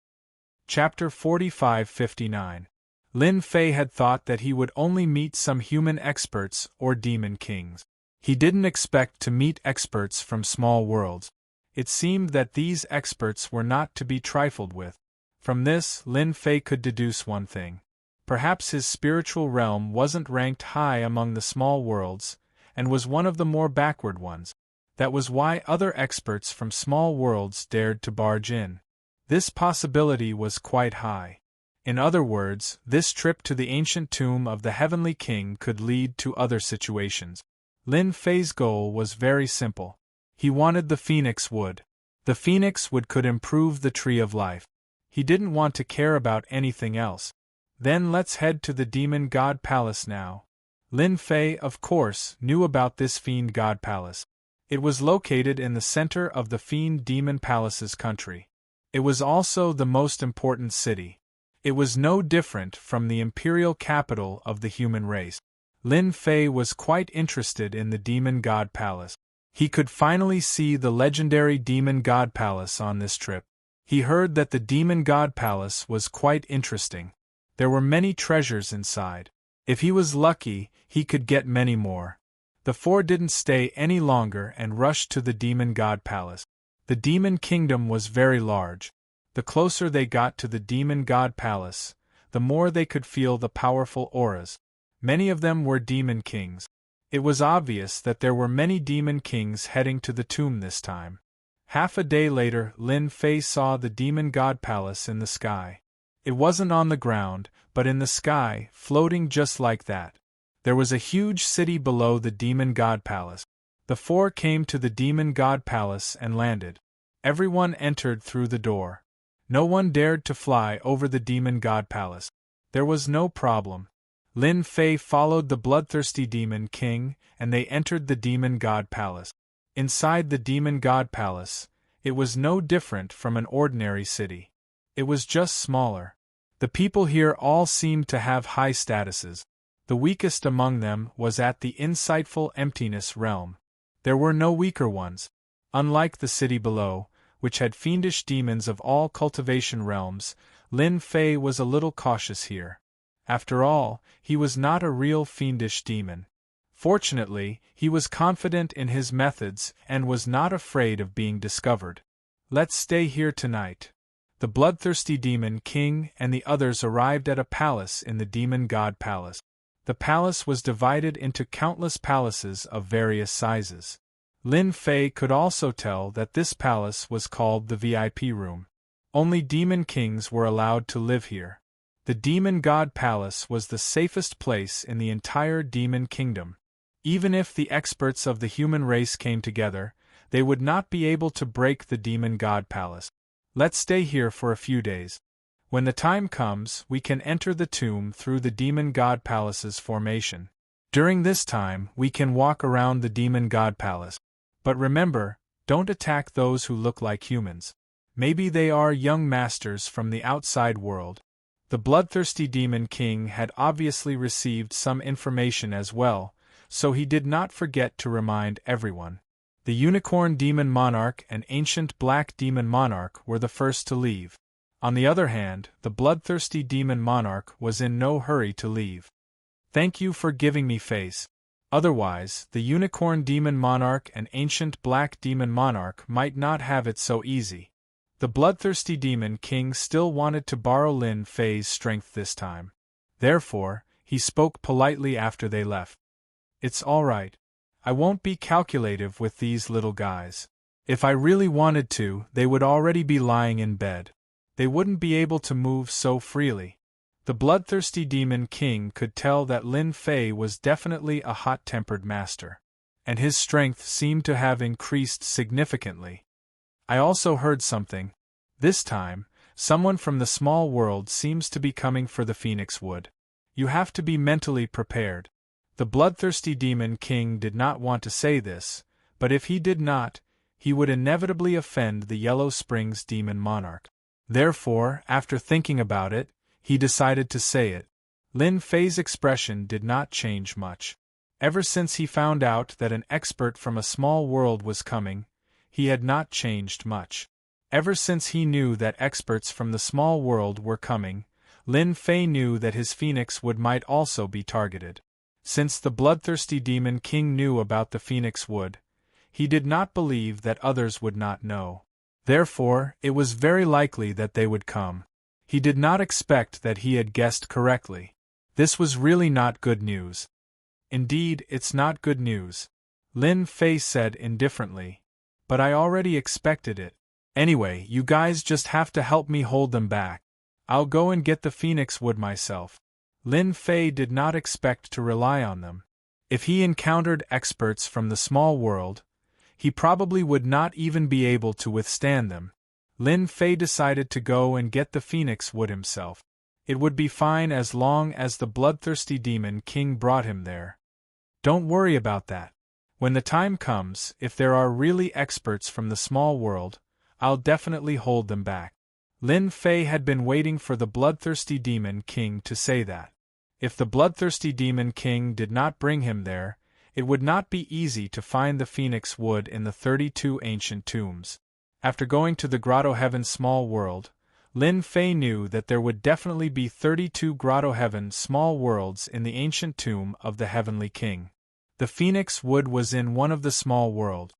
Chapter 45-59. Lin Fei had thought that he would only meet some human experts or demon kings. He didn't expect to meet experts from small worlds. It seemed that these experts were not to be trifled with. From this, Lin Fei could deduce one thing. Perhaps his spiritual realm wasn't ranked high among the small worlds, and was one of the more backward ones. That was why other experts from small worlds dared to barge in. This possibility was quite high. In other words, this trip to the ancient tomb of the Heavenly King could lead to other situations. Lin Fei's goal was very simple. He wanted the phoenix wood. The phoenix wood could improve the tree of life. He didn't want to care about anything else. Then let's head to the Demon God Palace now. Lin Fei, of course, knew about this Fiend God Palace. It was located in the center of the Fiend Demon Palace's country. It was also the most important city. It was no different from the imperial capital of the human race. Lin Fei was quite interested in the Demon God Palace. He could finally see the legendary Demon God Palace on this trip. He heard that the Demon God Palace was quite interesting. There were many treasures inside. If he was lucky, he could get many more. The four didn't stay any longer and rushed to the Demon God Palace. The Demon Kingdom was very large. The closer they got to the Demon God Palace, the more they could feel the powerful auras. Many of them were demon kings. It was obvious that there were many demon kings heading to the tomb this time. Half a day later, Lin Fei saw the Demon God Palace in the sky. It wasn't on the ground, but in the sky, floating just like that. There was a huge city below the Demon God Palace. The four came to the Demon God Palace and landed. Everyone entered through the door. No one dared to fly over the Demon God Palace. There was no problem. Lin Fei followed the bloodthirsty Demon King, and they entered the Demon God Palace. Inside the Demon God Palace, it was no different from an ordinary city. It was just smaller. The people here all seemed to have high statuses. The weakest among them was at the insightful emptiness realm. There were no weaker ones. Unlike the city below, which had fiendish demons of all cultivation realms, Lin Fei was a little cautious here. After all, he was not a real fiendish demon. Fortunately, he was confident in his methods and was not afraid of being discovered. Let's stay here tonight. The bloodthirsty demon king and the others arrived at a palace in the demon god palace. The palace was divided into countless palaces of various sizes. Lin Fei could also tell that this palace was called the VIP room. Only demon kings were allowed to live here. The demon god palace was the safest place in the entire demon kingdom. Even if the experts of the human race came together, they would not be able to break the demon god palace. Let's stay here for a few days. When the time comes, we can enter the tomb through the demon god palace's formation. During this time, we can walk around the demon god palace. But remember, don't attack those who look like humans. Maybe they are young masters from the outside world. The bloodthirsty demon king had obviously received some information as well, so he did not forget to remind everyone. The unicorn demon monarch and ancient black demon monarch were the first to leave. On the other hand, the bloodthirsty demon monarch was in no hurry to leave. Thank you for giving me face. Otherwise, the unicorn demon monarch and ancient black demon monarch might not have it so easy. The bloodthirsty demon king still wanted to borrow Lin Fei's strength this time. Therefore, he spoke politely after they left. It's all right. I won't be calculative with these little guys. If I really wanted to, they would already be lying in bed. They wouldn't be able to move so freely. The bloodthirsty demon king could tell that Lin Fei was definitely a hot-tempered master, and his strength seemed to have increased significantly. I also heard something. This time, someone from the small world seems to be coming for the Phoenix Wood. You have to be mentally prepared. The bloodthirsty demon king did not want to say this, but if he did not, he would inevitably offend the Yellow Springs demon monarch. Therefore, after thinking about it, he decided to say it. Lin Fei's expression did not change much. Ever since he found out that an expert from a small world was coming, he had not changed much. Ever since he knew that experts from the small world were coming, Lin Fei knew that his Phoenix Wood might also be targeted. Since the bloodthirsty demon king knew about the Phoenix Wood, he did not believe that others would not know. Therefore, it was very likely that they would come. He did not expect that he had guessed correctly. This was really not good news. Indeed, it's not good news, Lin Fei said indifferently. But I already expected it. Anyway, you guys just have to help me hold them back. I'll go and get the Phoenix Wood myself. Lin Fei did not expect to rely on them. If he encountered experts from the small world, he probably would not even be able to withstand them. Lin Fei decided to go and get the Phoenix Wood himself. It would be fine as long as the bloodthirsty demon king brought him there. Don't worry about that. When the time comes, if there are really experts from the small world, I'll definitely hold them back. Lin Fei had been waiting for the bloodthirsty demon king to say that. If the bloodthirsty demon king did not bring him there, it would not be easy to find the Phoenix Wood in the 32 ancient tombs. After going to the Grotto Heaven small world, Lin Fei knew that there would definitely be 32 Grotto Heaven small worlds in the ancient tomb of the Heavenly King. The Phoenix Wood was in one of the small worlds.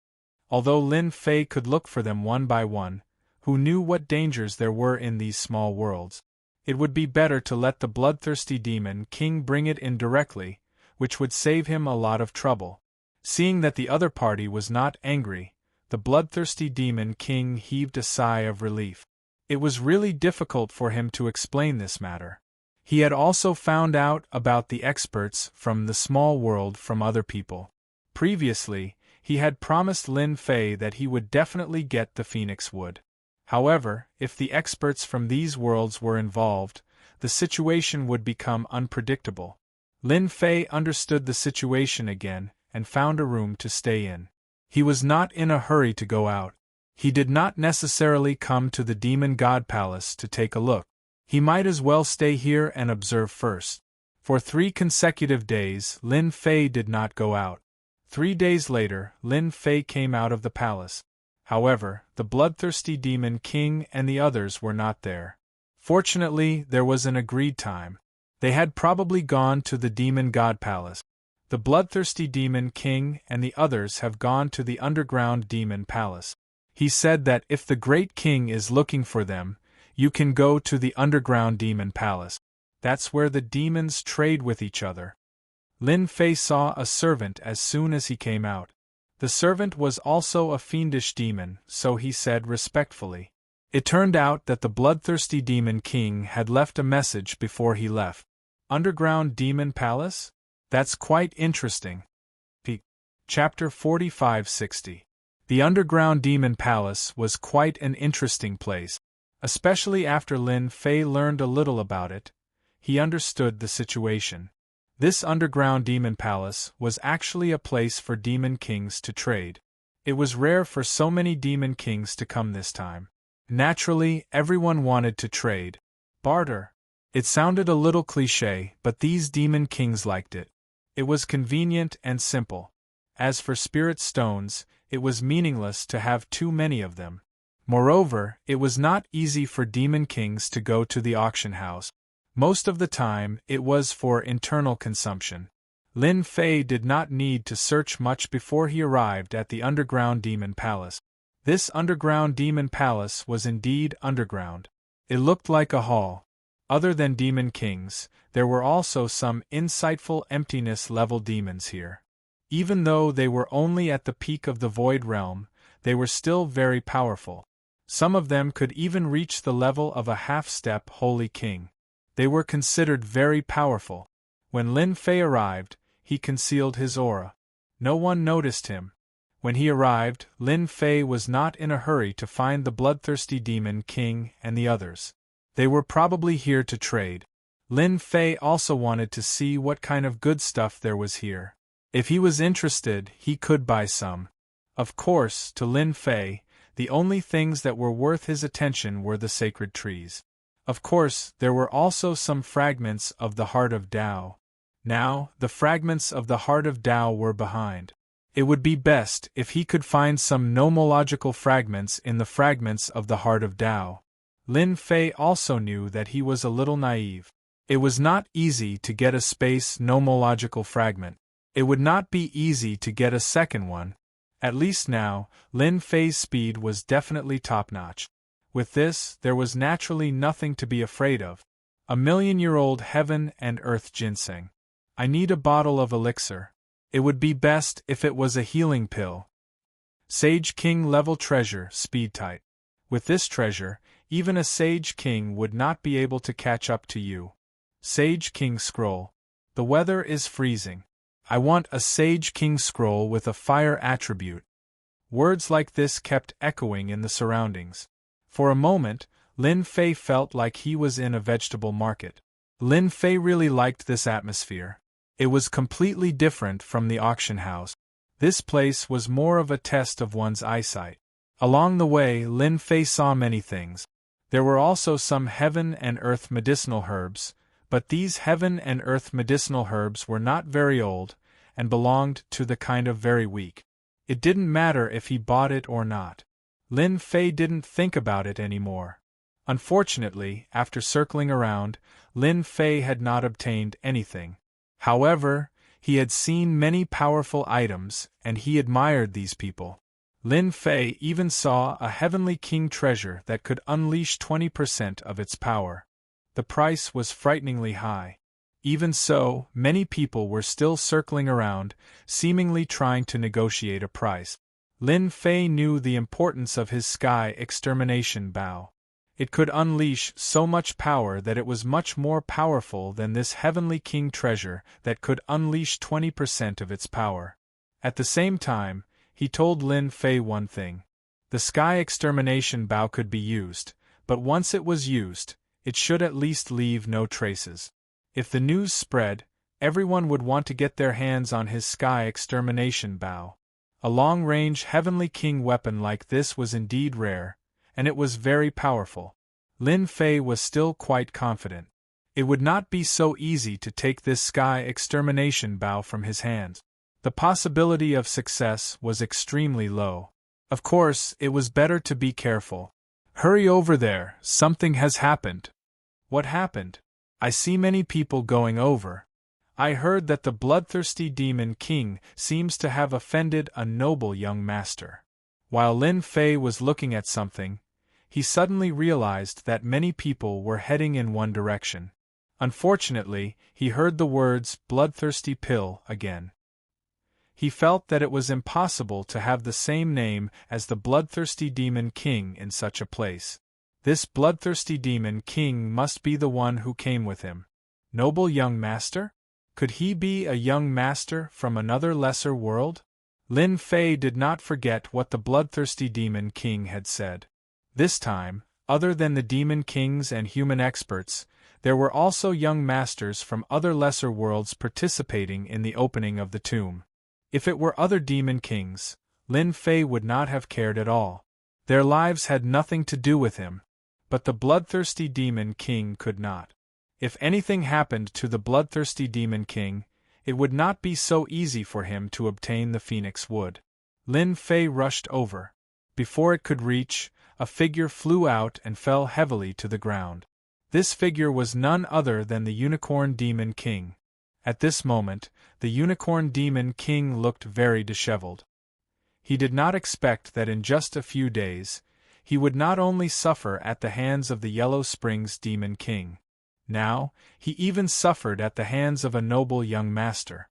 Although Lin Fei could look for them one by one, who knew what dangers there were in these small worlds? It would be better to let the bloodthirsty demon king bring it in directly, which would save him a lot of trouble. Seeing that the other party was not angry, the bloodthirsty demon king heaved a sigh of relief. It was really difficult for him to explain this matter. He had also found out about the experts from the small world from other people. Previously, he had promised Lin Fei that he would definitely get the Phoenix Wood. However, if the experts from these worlds were involved, the situation would become unpredictable. Lin Fei understood the situation again and found a room to stay in. He was not in a hurry to go out. He did not necessarily come to the Demon God Palace to take a look. He might as well stay here and observe first. For 3 consecutive days, Lin Fei did not go out. 3 days later, Lin Fei came out of the palace. However, the bloodthirsty demon king and the others were not there. Fortunately, there was an agreed time. They had probably gone to the Demon God Palace. The bloodthirsty demon king and the others have gone to the underground demon palace. He said that if the great king is looking for them, You can go to the underground demon palace. That's where the demons trade with each other. Lin Fei saw a servant as soon as he came out. The servant was also a fiendish demon, so he said respectfully. It turned out that the bloodthirsty demon king had left a message before he left. Underground demon palace? That's quite interesting. Chapter 45-60. The underground demon palace was quite an interesting place, especially after Lin Fei learned a little about it. He understood the situation. This underground demon palace was actually a place for demon kings to trade. It was rare for so many demon kings to come this time. Naturally, everyone wanted to trade. Barter. It sounded a little cliché, but these demon kings liked it. It was convenient and simple. As for spirit stones, it was meaningless to have too many of them. Moreover, it was not easy for demon kings to go to the auction house. Most of the time, it was for internal consumption. Lin Fei did not need to search much before he arrived at the underground demon palace. This underground demon palace was indeed underground. It looked like a hall. Other than demon kings, there were also some insightful emptiness-level demons here. Even though they were only at the peak of the void realm, they were still very powerful. Some of them could even reach the level of a half-step holy king. They were considered very powerful. When Lin Fei arrived, he concealed his aura. No one noticed him. When he arrived, Lin Fei was not in a hurry to find the bloodthirsty demon king and the others. They were probably here to trade. Lin Fei also wanted to see what kind of good stuff there was here. If he was interested, he could buy some. Of course, to Lin Fei, the only things that were worth his attention were the sacred trees. Of course, there were also some fragments of the Heart of Tao. Now, the fragments of the Heart of Tao were behind. It would be best if he could find some nomological fragments in the fragments of the Heart of Tao. Lin Fei also knew that he was a little naive. It was not easy to get a space nomological fragment. It would not be easy to get a second one. At least now, Lin Fei's speed was definitely top-notch. With this, there was naturally nothing to be afraid of. A million-year-old heaven and earth ginseng. I need a bottle of elixir. It would be best if it was a healing pill. Sage King level treasure, speed tight. With this treasure, even a Sage King would not be able to catch up to you. Sage King scroll. The weather is freezing. I want a Sage King scroll with a fire attribute. Words like this kept echoing in the surroundings. For a moment, Lin Fei felt like he was in a vegetable market. Lin Fei really liked this atmosphere. It was completely different from the auction house. This place was more of a test of one's eyesight. Along the way, Lin Fei saw many things. There were also some heaven and earth medicinal herbs, but these heaven and earth medicinal herbs were not very old, and belonged to the kind of very weak. It didn't matter if he bought it or not. Lin Fei didn't think about it anymore. Unfortunately, after circling around, Lin Fei had not obtained anything. However, he had seen many powerful items, and he admired these people. Lin Fei even saw a heavenly king treasure that could unleash 20% of its power. The price was frighteningly high. Even so, many people were still circling around, seemingly trying to negotiate a price. Lin Fei knew the importance of his sky extermination bow. It could unleash so much power that it was much more powerful than this heavenly king treasure that could unleash 20% of its power. At the same time, he told Lin Fei one thing. The sky extermination bow could be used, but once it was used, it should at least leave no traces. If the news spread, everyone would want to get their hands on his sky extermination bow. A long-range heavenly king weapon like this was indeed rare, and it was very powerful. Lin Fei was still quite confident. It would not be so easy to take this sky extermination bow from his hands. The possibility of success was extremely low. Of course, it was better to be careful. Hurry over there, something has happened. What happened? I see many people going over. I heard that the bloodthirsty demon king seems to have offended a noble young master. While Lin Fei was looking at something, he suddenly realized that many people were heading in one direction. Unfortunately, he heard the words "bloodthirsty pill" again. He felt that it was impossible to have the same name as the bloodthirsty demon king in such a place. This bloodthirsty demon king must be the one who came with him. Noble young master? Could he be a young master from another lesser world? Lin Fei did not forget what the bloodthirsty demon king had said. This time, other than the demon kings and human experts, there were also young masters from other lesser worlds participating in the opening of the tomb. If it were other demon kings, Lin Fei would not have cared at all. Their lives had nothing to do with him. But the bloodthirsty demon king could not. If anything happened to the bloodthirsty demon king, it would not be so easy for him to obtain the phoenix wood. Lin Fei rushed over. Before it could reach, a figure flew out and fell heavily to the ground. This figure was none other than the Unicorn Demon King. At this moment, the Unicorn Demon King looked very disheveled. He did not expect that in just a few days, he would not only suffer at the hands of the Yellow Springs Demon King. Now, he even suffered at the hands of a noble young master.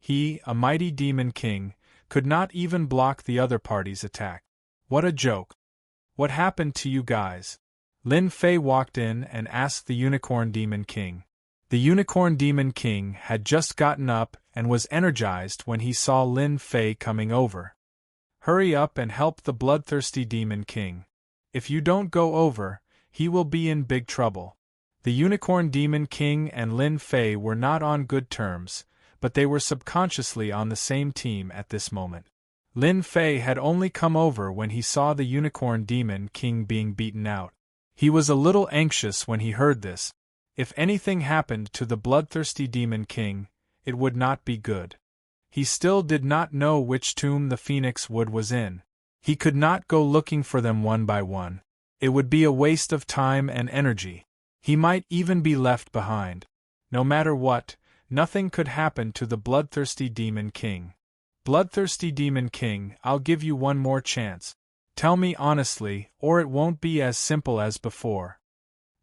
He, a mighty Demon King, could not even block the other party's attack. What a joke! What happened to you guys? Lin Fei walked in and asked the Unicorn Demon King. The Unicorn Demon King had just gotten up and was energized when he saw Lin Fei coming over. Hurry up and help the bloodthirsty Demon King. If you don't go over, he will be in big trouble. The Unicorn Demon King and Lin Fei were not on good terms, but they were subconsciously on the same team at this moment. Lin Fei had only come over when he saw the Unicorn Demon King being beaten out. He was a little anxious when he heard this. If anything happened to the bloodthirsty Demon King, it would not be good. He still did not know which tomb the phoenix wood was in. He could not go looking for them one by one. It would be a waste of time and energy. He might even be left behind. No matter what, nothing could happen to the bloodthirsty Demon King. Bloodthirsty Demon King, I'll give you one more chance. Tell me honestly, or it won't be as simple as before.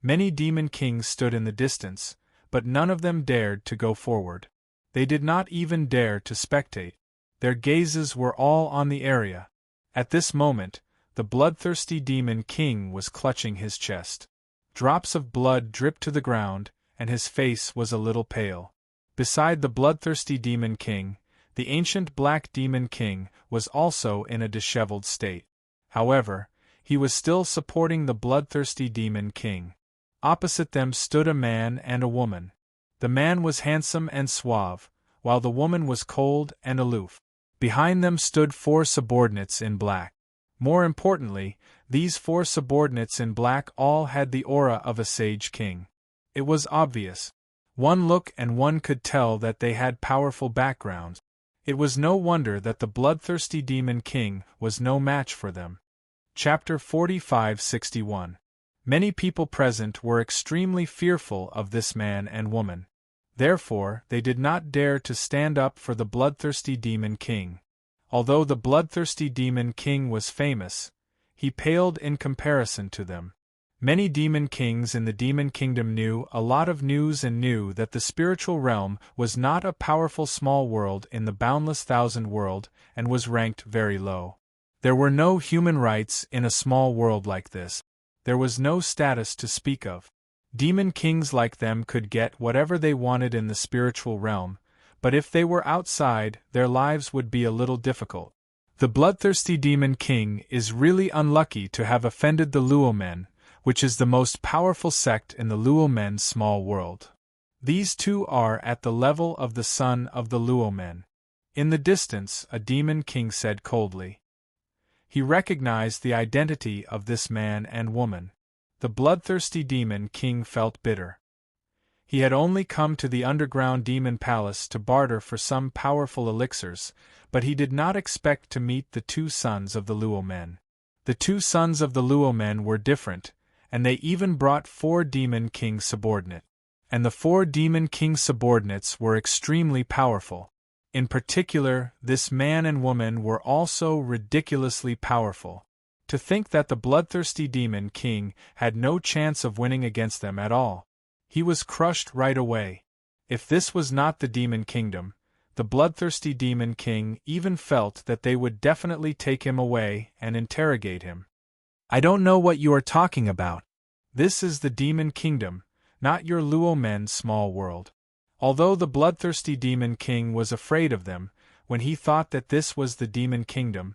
Many Demon Kings stood in the distance, but none of them dared to go forward. They did not even dare to spectate. Their gazes were all on the area. At this moment, the bloodthirsty Demon King was clutching his chest. Drops of blood dripped to the ground, and his face was a little pale. Beside the bloodthirsty Demon King, the ancient Black Demon King was also in a disheveled state. However, he was still supporting the bloodthirsty Demon King. Opposite them stood a man and a woman. The man was handsome and suave, while the woman was cold and aloof. Behind them stood 4 subordinates in black. More importantly, these 4 subordinates in black all had the aura of a sage king. It was obvious. One look and one could tell that they had powerful backgrounds. It was no wonder that the bloodthirsty Demon King was no match for them. Chapter 45-61. Many people present were extremely fearful of this man and woman. Therefore, they did not dare to stand up for the bloodthirsty Demon King. Although the bloodthirsty Demon King was famous, he paled in comparison to them. Many demon kings in the demon kingdom knew a lot of news and knew that the spiritual realm was not a powerful small world in the boundless thousand world and was ranked very low. There were no human rights in a small world like this. There was no status to speak of. Demon kings like them could get whatever they wanted in the spiritual realm, but if they were outside, their lives would be a little difficult. The bloodthirsty Demon King is really unlucky to have offended the Luo men, which is the most powerful sect in the Luo men's small world. These two are at the level of the son of the Luo men. In the distance, a Demon King said coldly. He recognized the identity of this man and woman. The bloodthirsty Demon King felt bitter. He had only come to the underground demon palace to barter for some powerful elixirs, but he did not expect to meet the 2 sons of the Luo men. The 2 sons of the Luo men were different, and they even brought 4 Demon King subordinates. And the 4 Demon King subordinates were extremely powerful. In particular, this man and woman were also ridiculously powerful. To think that the bloodthirsty Demon King had no chance of winning against them at all. He was crushed right away. If this was not the Demon Kingdom, the bloodthirsty Demon King even felt that they would definitely take him away and interrogate him. I don't know what you are talking about. This is the Demon Kingdom, not your Luo Men's small world. Although the bloodthirsty Demon King was afraid of them, when he thought that this was the Demon Kingdom,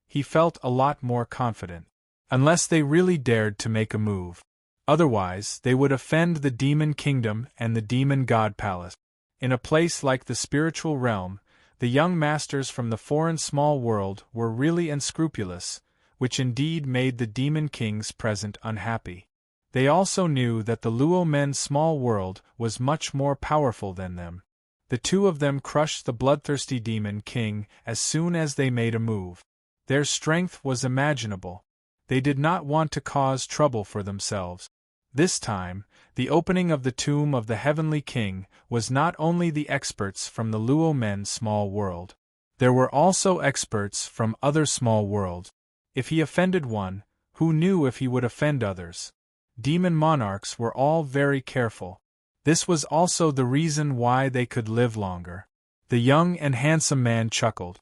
he felt a lot more confident. Unless they really dared to make a move. Otherwise, they would offend the Demon Kingdom and the Demon God Palace. In a place like the spiritual realm, the young masters from the foreign small world were really unscrupulous, which indeed made the Demon Kings present unhappy. They also knew that the Luo Men's small world was much more powerful than them. The two of them crushed the bloodthirsty Demon King as soon as they made a move. Their strength was imaginable. They did not want to cause trouble for themselves. This time, the opening of the tomb of the Heavenly King was not only the experts from the Luo Men's small world. There were also experts from other small worlds. If he offended one, who knew if he would offend others? Demon monarchs were all very careful. This was also the reason why they could live longer. The young and handsome man chuckled.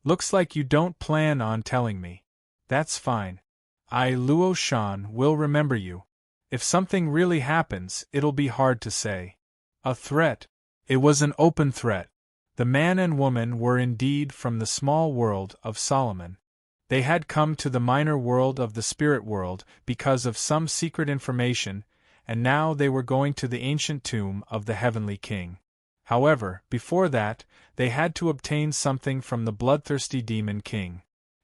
Looks like you don't plan on telling me. That's fine. I, Luo Shan, will remember you. If something really happens, it'll be hard to say. A threat. It was an open threat. The man and woman were indeed from the small world of Solomon. They had come to the minor world of the spirit world because of some secret information, and now they were going to the ancient tomb of the Heavenly King. However, before that, they had to obtain something from the bloodthirsty Demon King.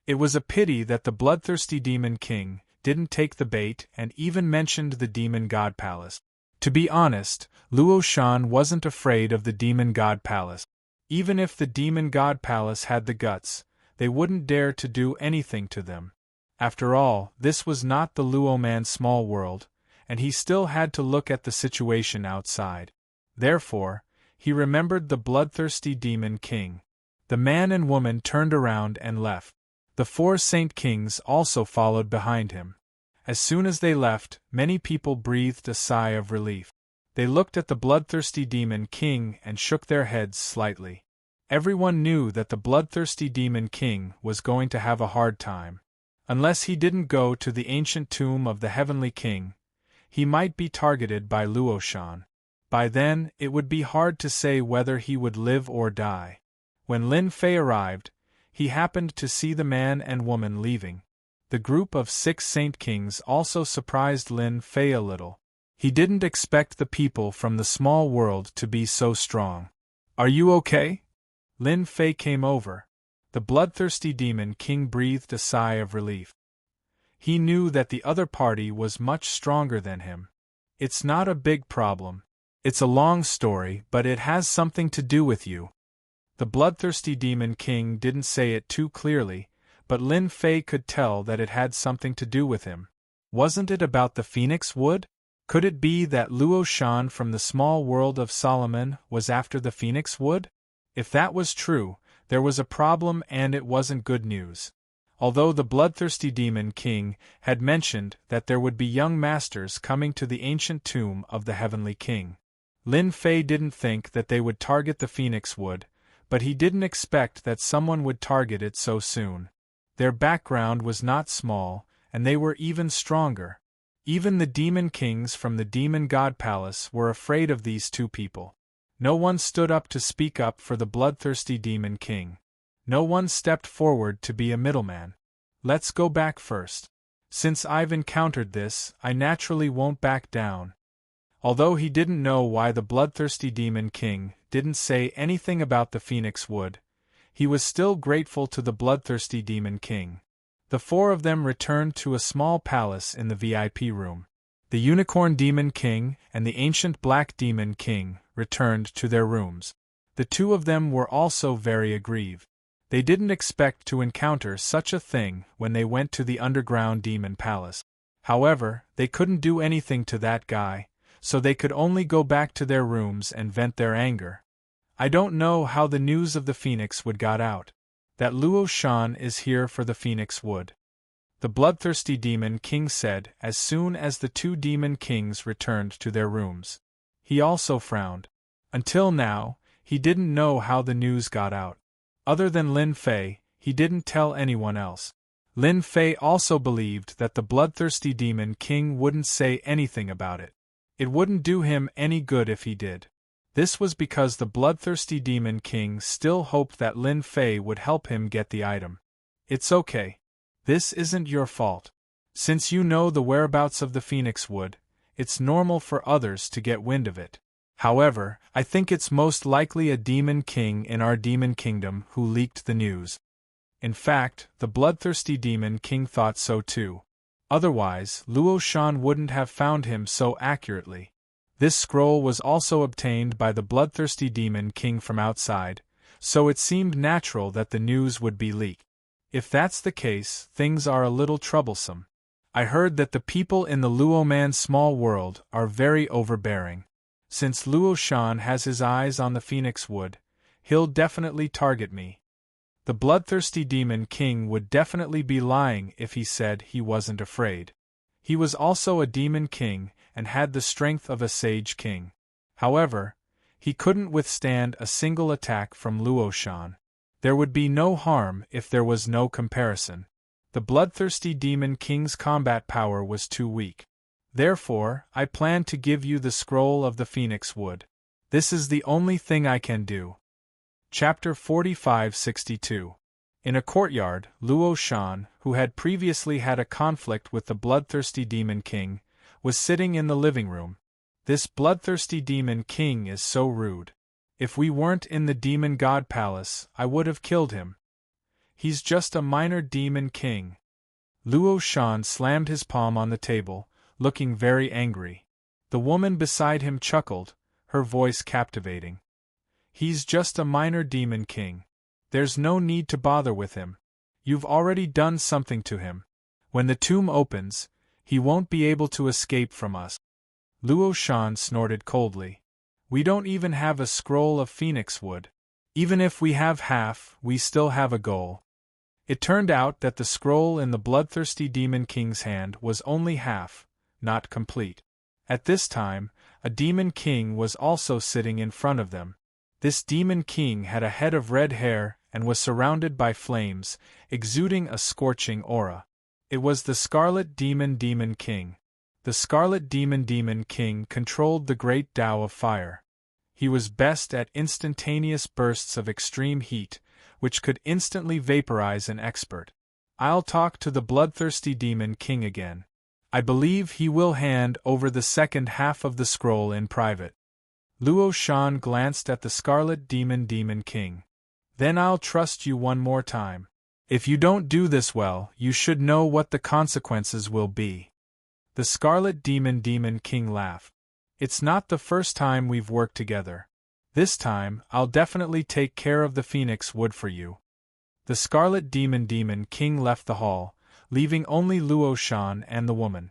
It was a pity that the bloodthirsty Demon King didn't take the bait and even mentioned the Demon God Palace. To be honest, Luo Shan wasn't afraid of the Demon God Palace. Even if the Demon God Palace had the guts, they wouldn't dare to do anything to them. After all, this was not the Luo Man's small world, and he still had to look at the situation outside. Therefore, he remembered the bloodthirsty Demon King. The man and woman turned around and left. The 4 Saint Kings also followed behind him. As soon as they left, many people breathed a sigh of relief. They looked at the bloodthirsty Demon King and shook their heads slightly. Everyone knew that the bloodthirsty Demon King was going to have a hard time. Unless he didn't go to the ancient tomb of the Heavenly King, he might be targeted by Luo Shan. By then, it would be hard to say whether he would live or die. When Lin Fei arrived, he happened to see the man and woman leaving. The group of 6 Saint Kings also surprised Lin Fei a little. He didn't expect the people from the small world to be so strong. Are you okay? Lin Fei came over. The bloodthirsty Demon King breathed a sigh of relief. He knew that the other party was much stronger than him. It's not a big problem. It's a long story, but it has something to do with you. The bloodthirsty Demon King didn't say it too clearly, but Lin Fei could tell that it had something to do with him. Wasn't it about the Phoenix Wood? Could it be that Luo Shan from the small world of Solomon was after the Phoenix Wood? If that was true, there was a problem and it wasn't good news. Although the bloodthirsty Demon King had mentioned that there would be young masters coming to the ancient tomb of the Heavenly King, Lin Fei didn't think that they would target the Phoenix Wood, but he didn't expect that someone would target it so soon. Their background was not small, and they were even stronger. Even the Demon Kings from the Demon God Palace were afraid of these 2 people. No one stood up to speak up for the bloodthirsty Demon King. No one stepped forward to be a middleman. Let's go back first. Since I've encountered this, I naturally won't back down. Although he didn't know why the bloodthirsty Demon King didn't say anything about the Phoenix Wood, he was still grateful to the bloodthirsty Demon King. The 4 of them returned to a small palace in the VIP room. The Unicorn Demon King and the Ancient Black Demon King returned to their rooms. The 2 of them were also very aggrieved. They didn't expect to encounter such a thing when they went to the underground demon palace. However, they couldn't do anything to that guy, so they could only go back to their rooms and vent their anger. I don't know how the news of the Phoenix Wood got out. That Luo Shan is here for the Phoenix Wood. the bloodthirsty demon king said as soon as the two demon kings returned to their rooms. He also frowned. Until now, he didn't know how the news got out. Other than Lin Fei, he didn't tell anyone else. Lin Fei also believed that the bloodthirsty demon king wouldn't say anything about it. It wouldn't do him any good if he did. This was because the bloodthirsty demon king still hoped that Lin Fei would help him get the item. It's okay. This isn't your fault. Since you know the whereabouts of the phoenix wood, it's normal for others to get wind of it. However, I think it's most likely a demon king in our demon kingdom who leaked the news. In fact, the bloodthirsty demon king thought so too. Otherwise, Luo Shan wouldn't have found him so accurately. This scroll was also obtained by the bloodthirsty demon king from outside, so it seemed natural that the news would be leaked. If that's the case, things are a little troublesome. I heard that the people in the Luo man's small world are very overbearing. Since Luo Shan has his eyes on the phoenix wood, he'll definitely target me. The bloodthirsty demon king would definitely be lying if he said he wasn't afraid. He was also a demon king and had the strength of a sage king. However, he couldn't withstand a single attack from Luo Shan. There would be no harm if there was no comparison. The bloodthirsty demon king's combat power was too weak. Therefore, I plan to give you the scroll of the phoenix wood. This is the only thing I can do. Chapter 45-62. In a courtyard, Luo Shan, who had previously had a conflict with the bloodthirsty demon king, was sitting in the living room. This bloodthirsty demon king is so rude. If we weren't in the demon god palace, I would have killed him. He's just a minor demon king. Luo Shan slammed his palm on the table, looking very angry. The woman beside him chuckled, her voice captivating. He's just a minor demon king. There's no need to bother with him. You've already done something to him. When the tomb opens, he won't be able to escape from us. Luo Shan snorted coldly. We don't even have a scroll of phoenix wood. Even if we have half, we still have a goal. It turned out that the scroll in the bloodthirsty demon king's hand was only half, not complete. At this time, a demon king was also sitting in front of them. This demon king had a head of red hair and was surrounded by flames, exuding a scorching aura. It was the Scarlet Demon King. The Scarlet Demon King controlled the great Tao of fire. He was best at instantaneous bursts of extreme heat, which could instantly vaporize an expert. I'll talk to the bloodthirsty demon king again. I believe he will hand over the second half of the scroll in private. Luo Shan glanced at the Scarlet Demon King. Then I'll trust you one more time. If you don't do this well, you should know what the consequences will be. The Scarlet Demon King laughed. It's not the first time we've worked together. This time, I'll definitely take care of the phoenix wood for you. The Scarlet Demon King left the hall, leaving only Luo Shan and the woman.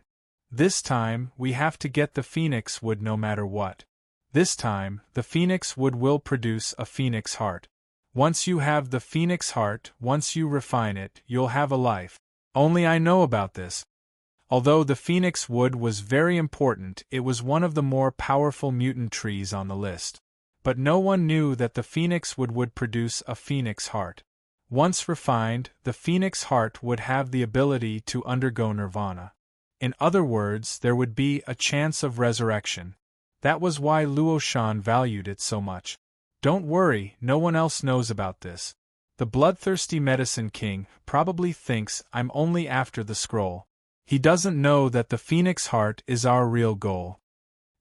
This time, we have to get the phoenix wood no matter what. This time, the phoenix wood will produce a phoenix heart. Once you have the phoenix heart, once you refine it, you'll have a life. Only I know about this. Although the phoenix wood was very important, it was one of the more powerful mutant trees on the list. But no one knew that the phoenix wood would produce a phoenix heart. Once refined, the phoenix heart would have the ability to undergo nirvana. In other words, there would be a chance of resurrection. That was why Luo Shan valued it so much. Don't worry, no one else knows about this. The bloodthirsty medicine king probably thinks I'm only after the scroll. He doesn't know that the phoenix heart is our real goal.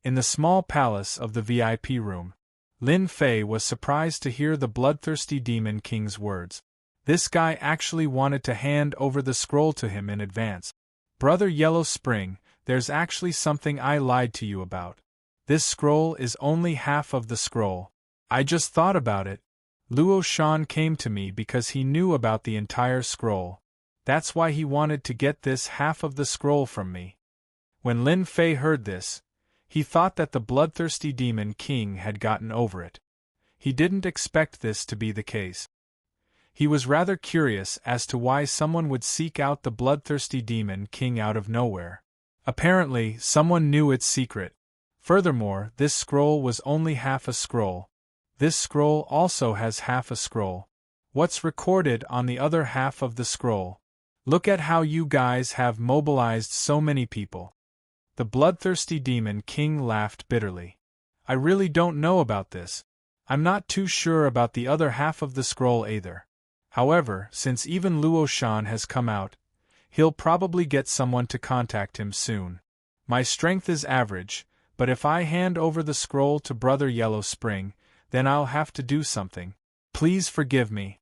In the small palace of the VIP room, Lin Fei was surprised to hear the bloodthirsty demon king's words. This guy actually wanted to hand over the scroll to him in advance. Brother Yellow Spring, there's actually something I lied to you about. This scroll is only half of the scroll. I just thought about it. Luo Shan came to me because he knew about the entire scroll. That's why he wanted to get this half of the scroll from me. When Lin Fei heard this, he thought that the bloodthirsty demon king had gotten over it. He didn't expect this to be the case. He was rather curious as to why someone would seek out the bloodthirsty demon king out of nowhere. Apparently, someone knew its secret. Furthermore, this scroll was only half a scroll. This scroll also has half a scroll. What's recorded on the other half of the scroll? Look at how you guys have mobilized so many people. The bloodthirsty demon king laughed bitterly. I really don't know about this. I'm not too sure about the other half of the scroll either. However, since even Luo Shan has come out, he'll probably get someone to contact him soon. My strength is average, but if I hand over the scroll to Brother Yellow Spring, then I'll have to do something. Please forgive me.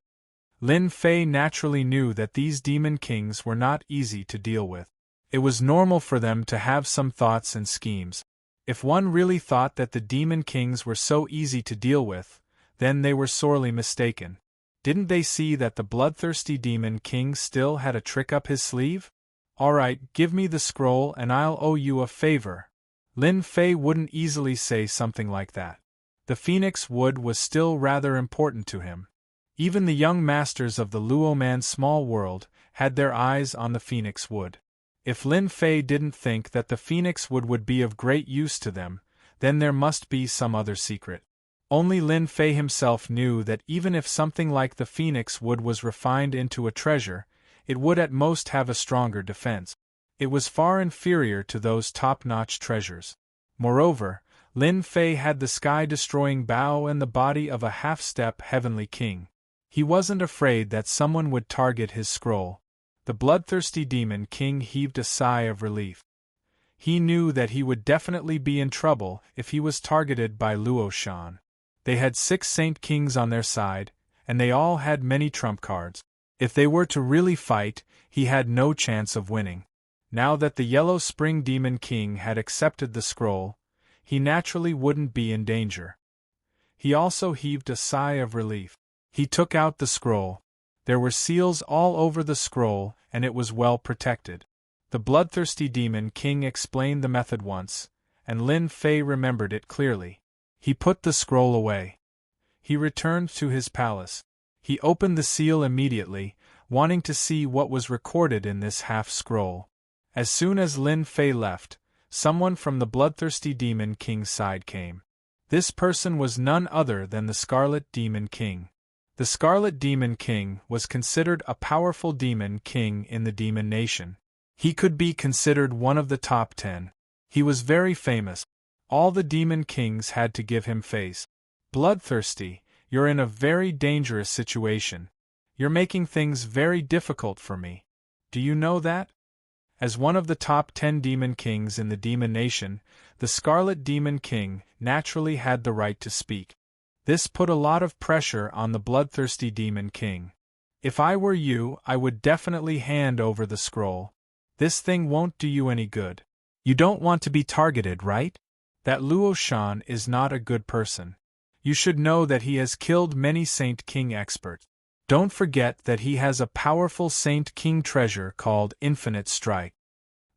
Lin Fei naturally knew that these demon kings were not easy to deal with. It was normal for them to have some thoughts and schemes. If one really thought that the demon kings were so easy to deal with, then they were sorely mistaken. Didn't they see that the bloodthirsty demon king still had a trick up his sleeve? Alright, give me the scroll and I'll owe you a favor. Lin Fei wouldn't easily say something like that. The phoenix wood was still rather important to him. Even the young masters of the Luo Man's small world had their eyes on the phoenix wood. If Lin Fei didn't think that the phoenix wood would be of great use to them, then there must be some other secret. Only Lin Fei himself knew that even if something like the phoenix wood was refined into a treasure, it would at most have a stronger defense. It was far inferior to those top-notch treasures. Moreover, Lin Fei had the sky-destroying bow and the body of a half-step heavenly king. He wasn't afraid that someone would target his scroll. The bloodthirsty demon king heaved a sigh of relief. He knew that he would definitely be in trouble if he was targeted by Luo Shan. They had 6 saint kings on their side, and they all had many trump cards. If they were to really fight, he had no chance of winning. Now that the Yellow Spring Demon King had accepted the scroll, he naturally wouldn't be in danger. He also heaved a sigh of relief. He took out the scroll. There were seals all over the scroll, and it was well protected. The bloodthirsty demon king explained the method once, and Lin Fei remembered it clearly. He put the scroll away. He returned to his palace. He opened the seal immediately, wanting to see what was recorded in this half-scroll. As soon as Lin Fei left, someone from the bloodthirsty demon king's side came. This person was none other than the Scarlet Demon King. The Scarlet Demon King was considered a powerful demon king in the demon nation. He could be considered one of the top 10. He was very famous. All the demon kings had to give him face. Bloodthirsty, you're in a very dangerous situation. You're making things very difficult for me. Do you know that? As one of the top 10 demon kings in the demon nation, the Scarlet Demon King naturally had the right to speak. This put a lot of pressure on the bloodthirsty demon king. If I were you, I would definitely hand over the scroll. This thing won't do you any good. You don't want to be targeted, right? That Luo Shan is not a good person. You should know that he has killed many Saint King experts. Don't forget that he has a powerful Saint King treasure called Infinite Strike.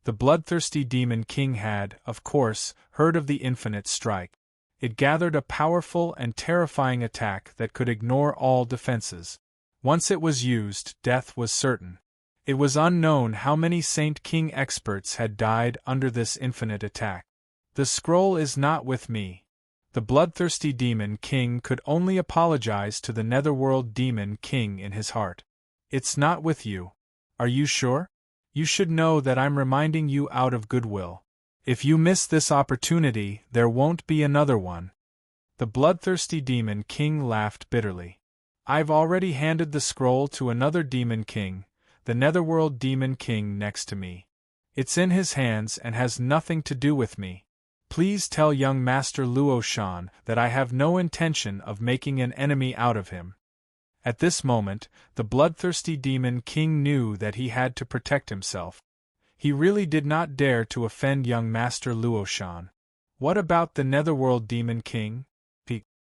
The bloodthirsty demon king had, of course, heard of the Infinite Strike. It gathered a powerful and terrifying attack that could ignore all defenses. Once it was used, death was certain. It was unknown how many Saint King experts had died under this infinite attack. The scroll is not with me. The bloodthirsty demon king could only apologize to the Netherworld Demon King in his heart. It's not with you. Are you sure? You should know that I'm reminding you out of goodwill. If you miss this opportunity, there won't be another one. The bloodthirsty demon king laughed bitterly. I've already handed the scroll to another demon king, the Netherworld Demon King next to me. It's in his hands and has nothing to do with me. Please tell young Master Luo Shan that I have no intention of making an enemy out of him. At this moment, the bloodthirsty demon king knew that he had to protect himself. He really did not dare to offend young Master Luo Shan. What about the Netherworld Demon King?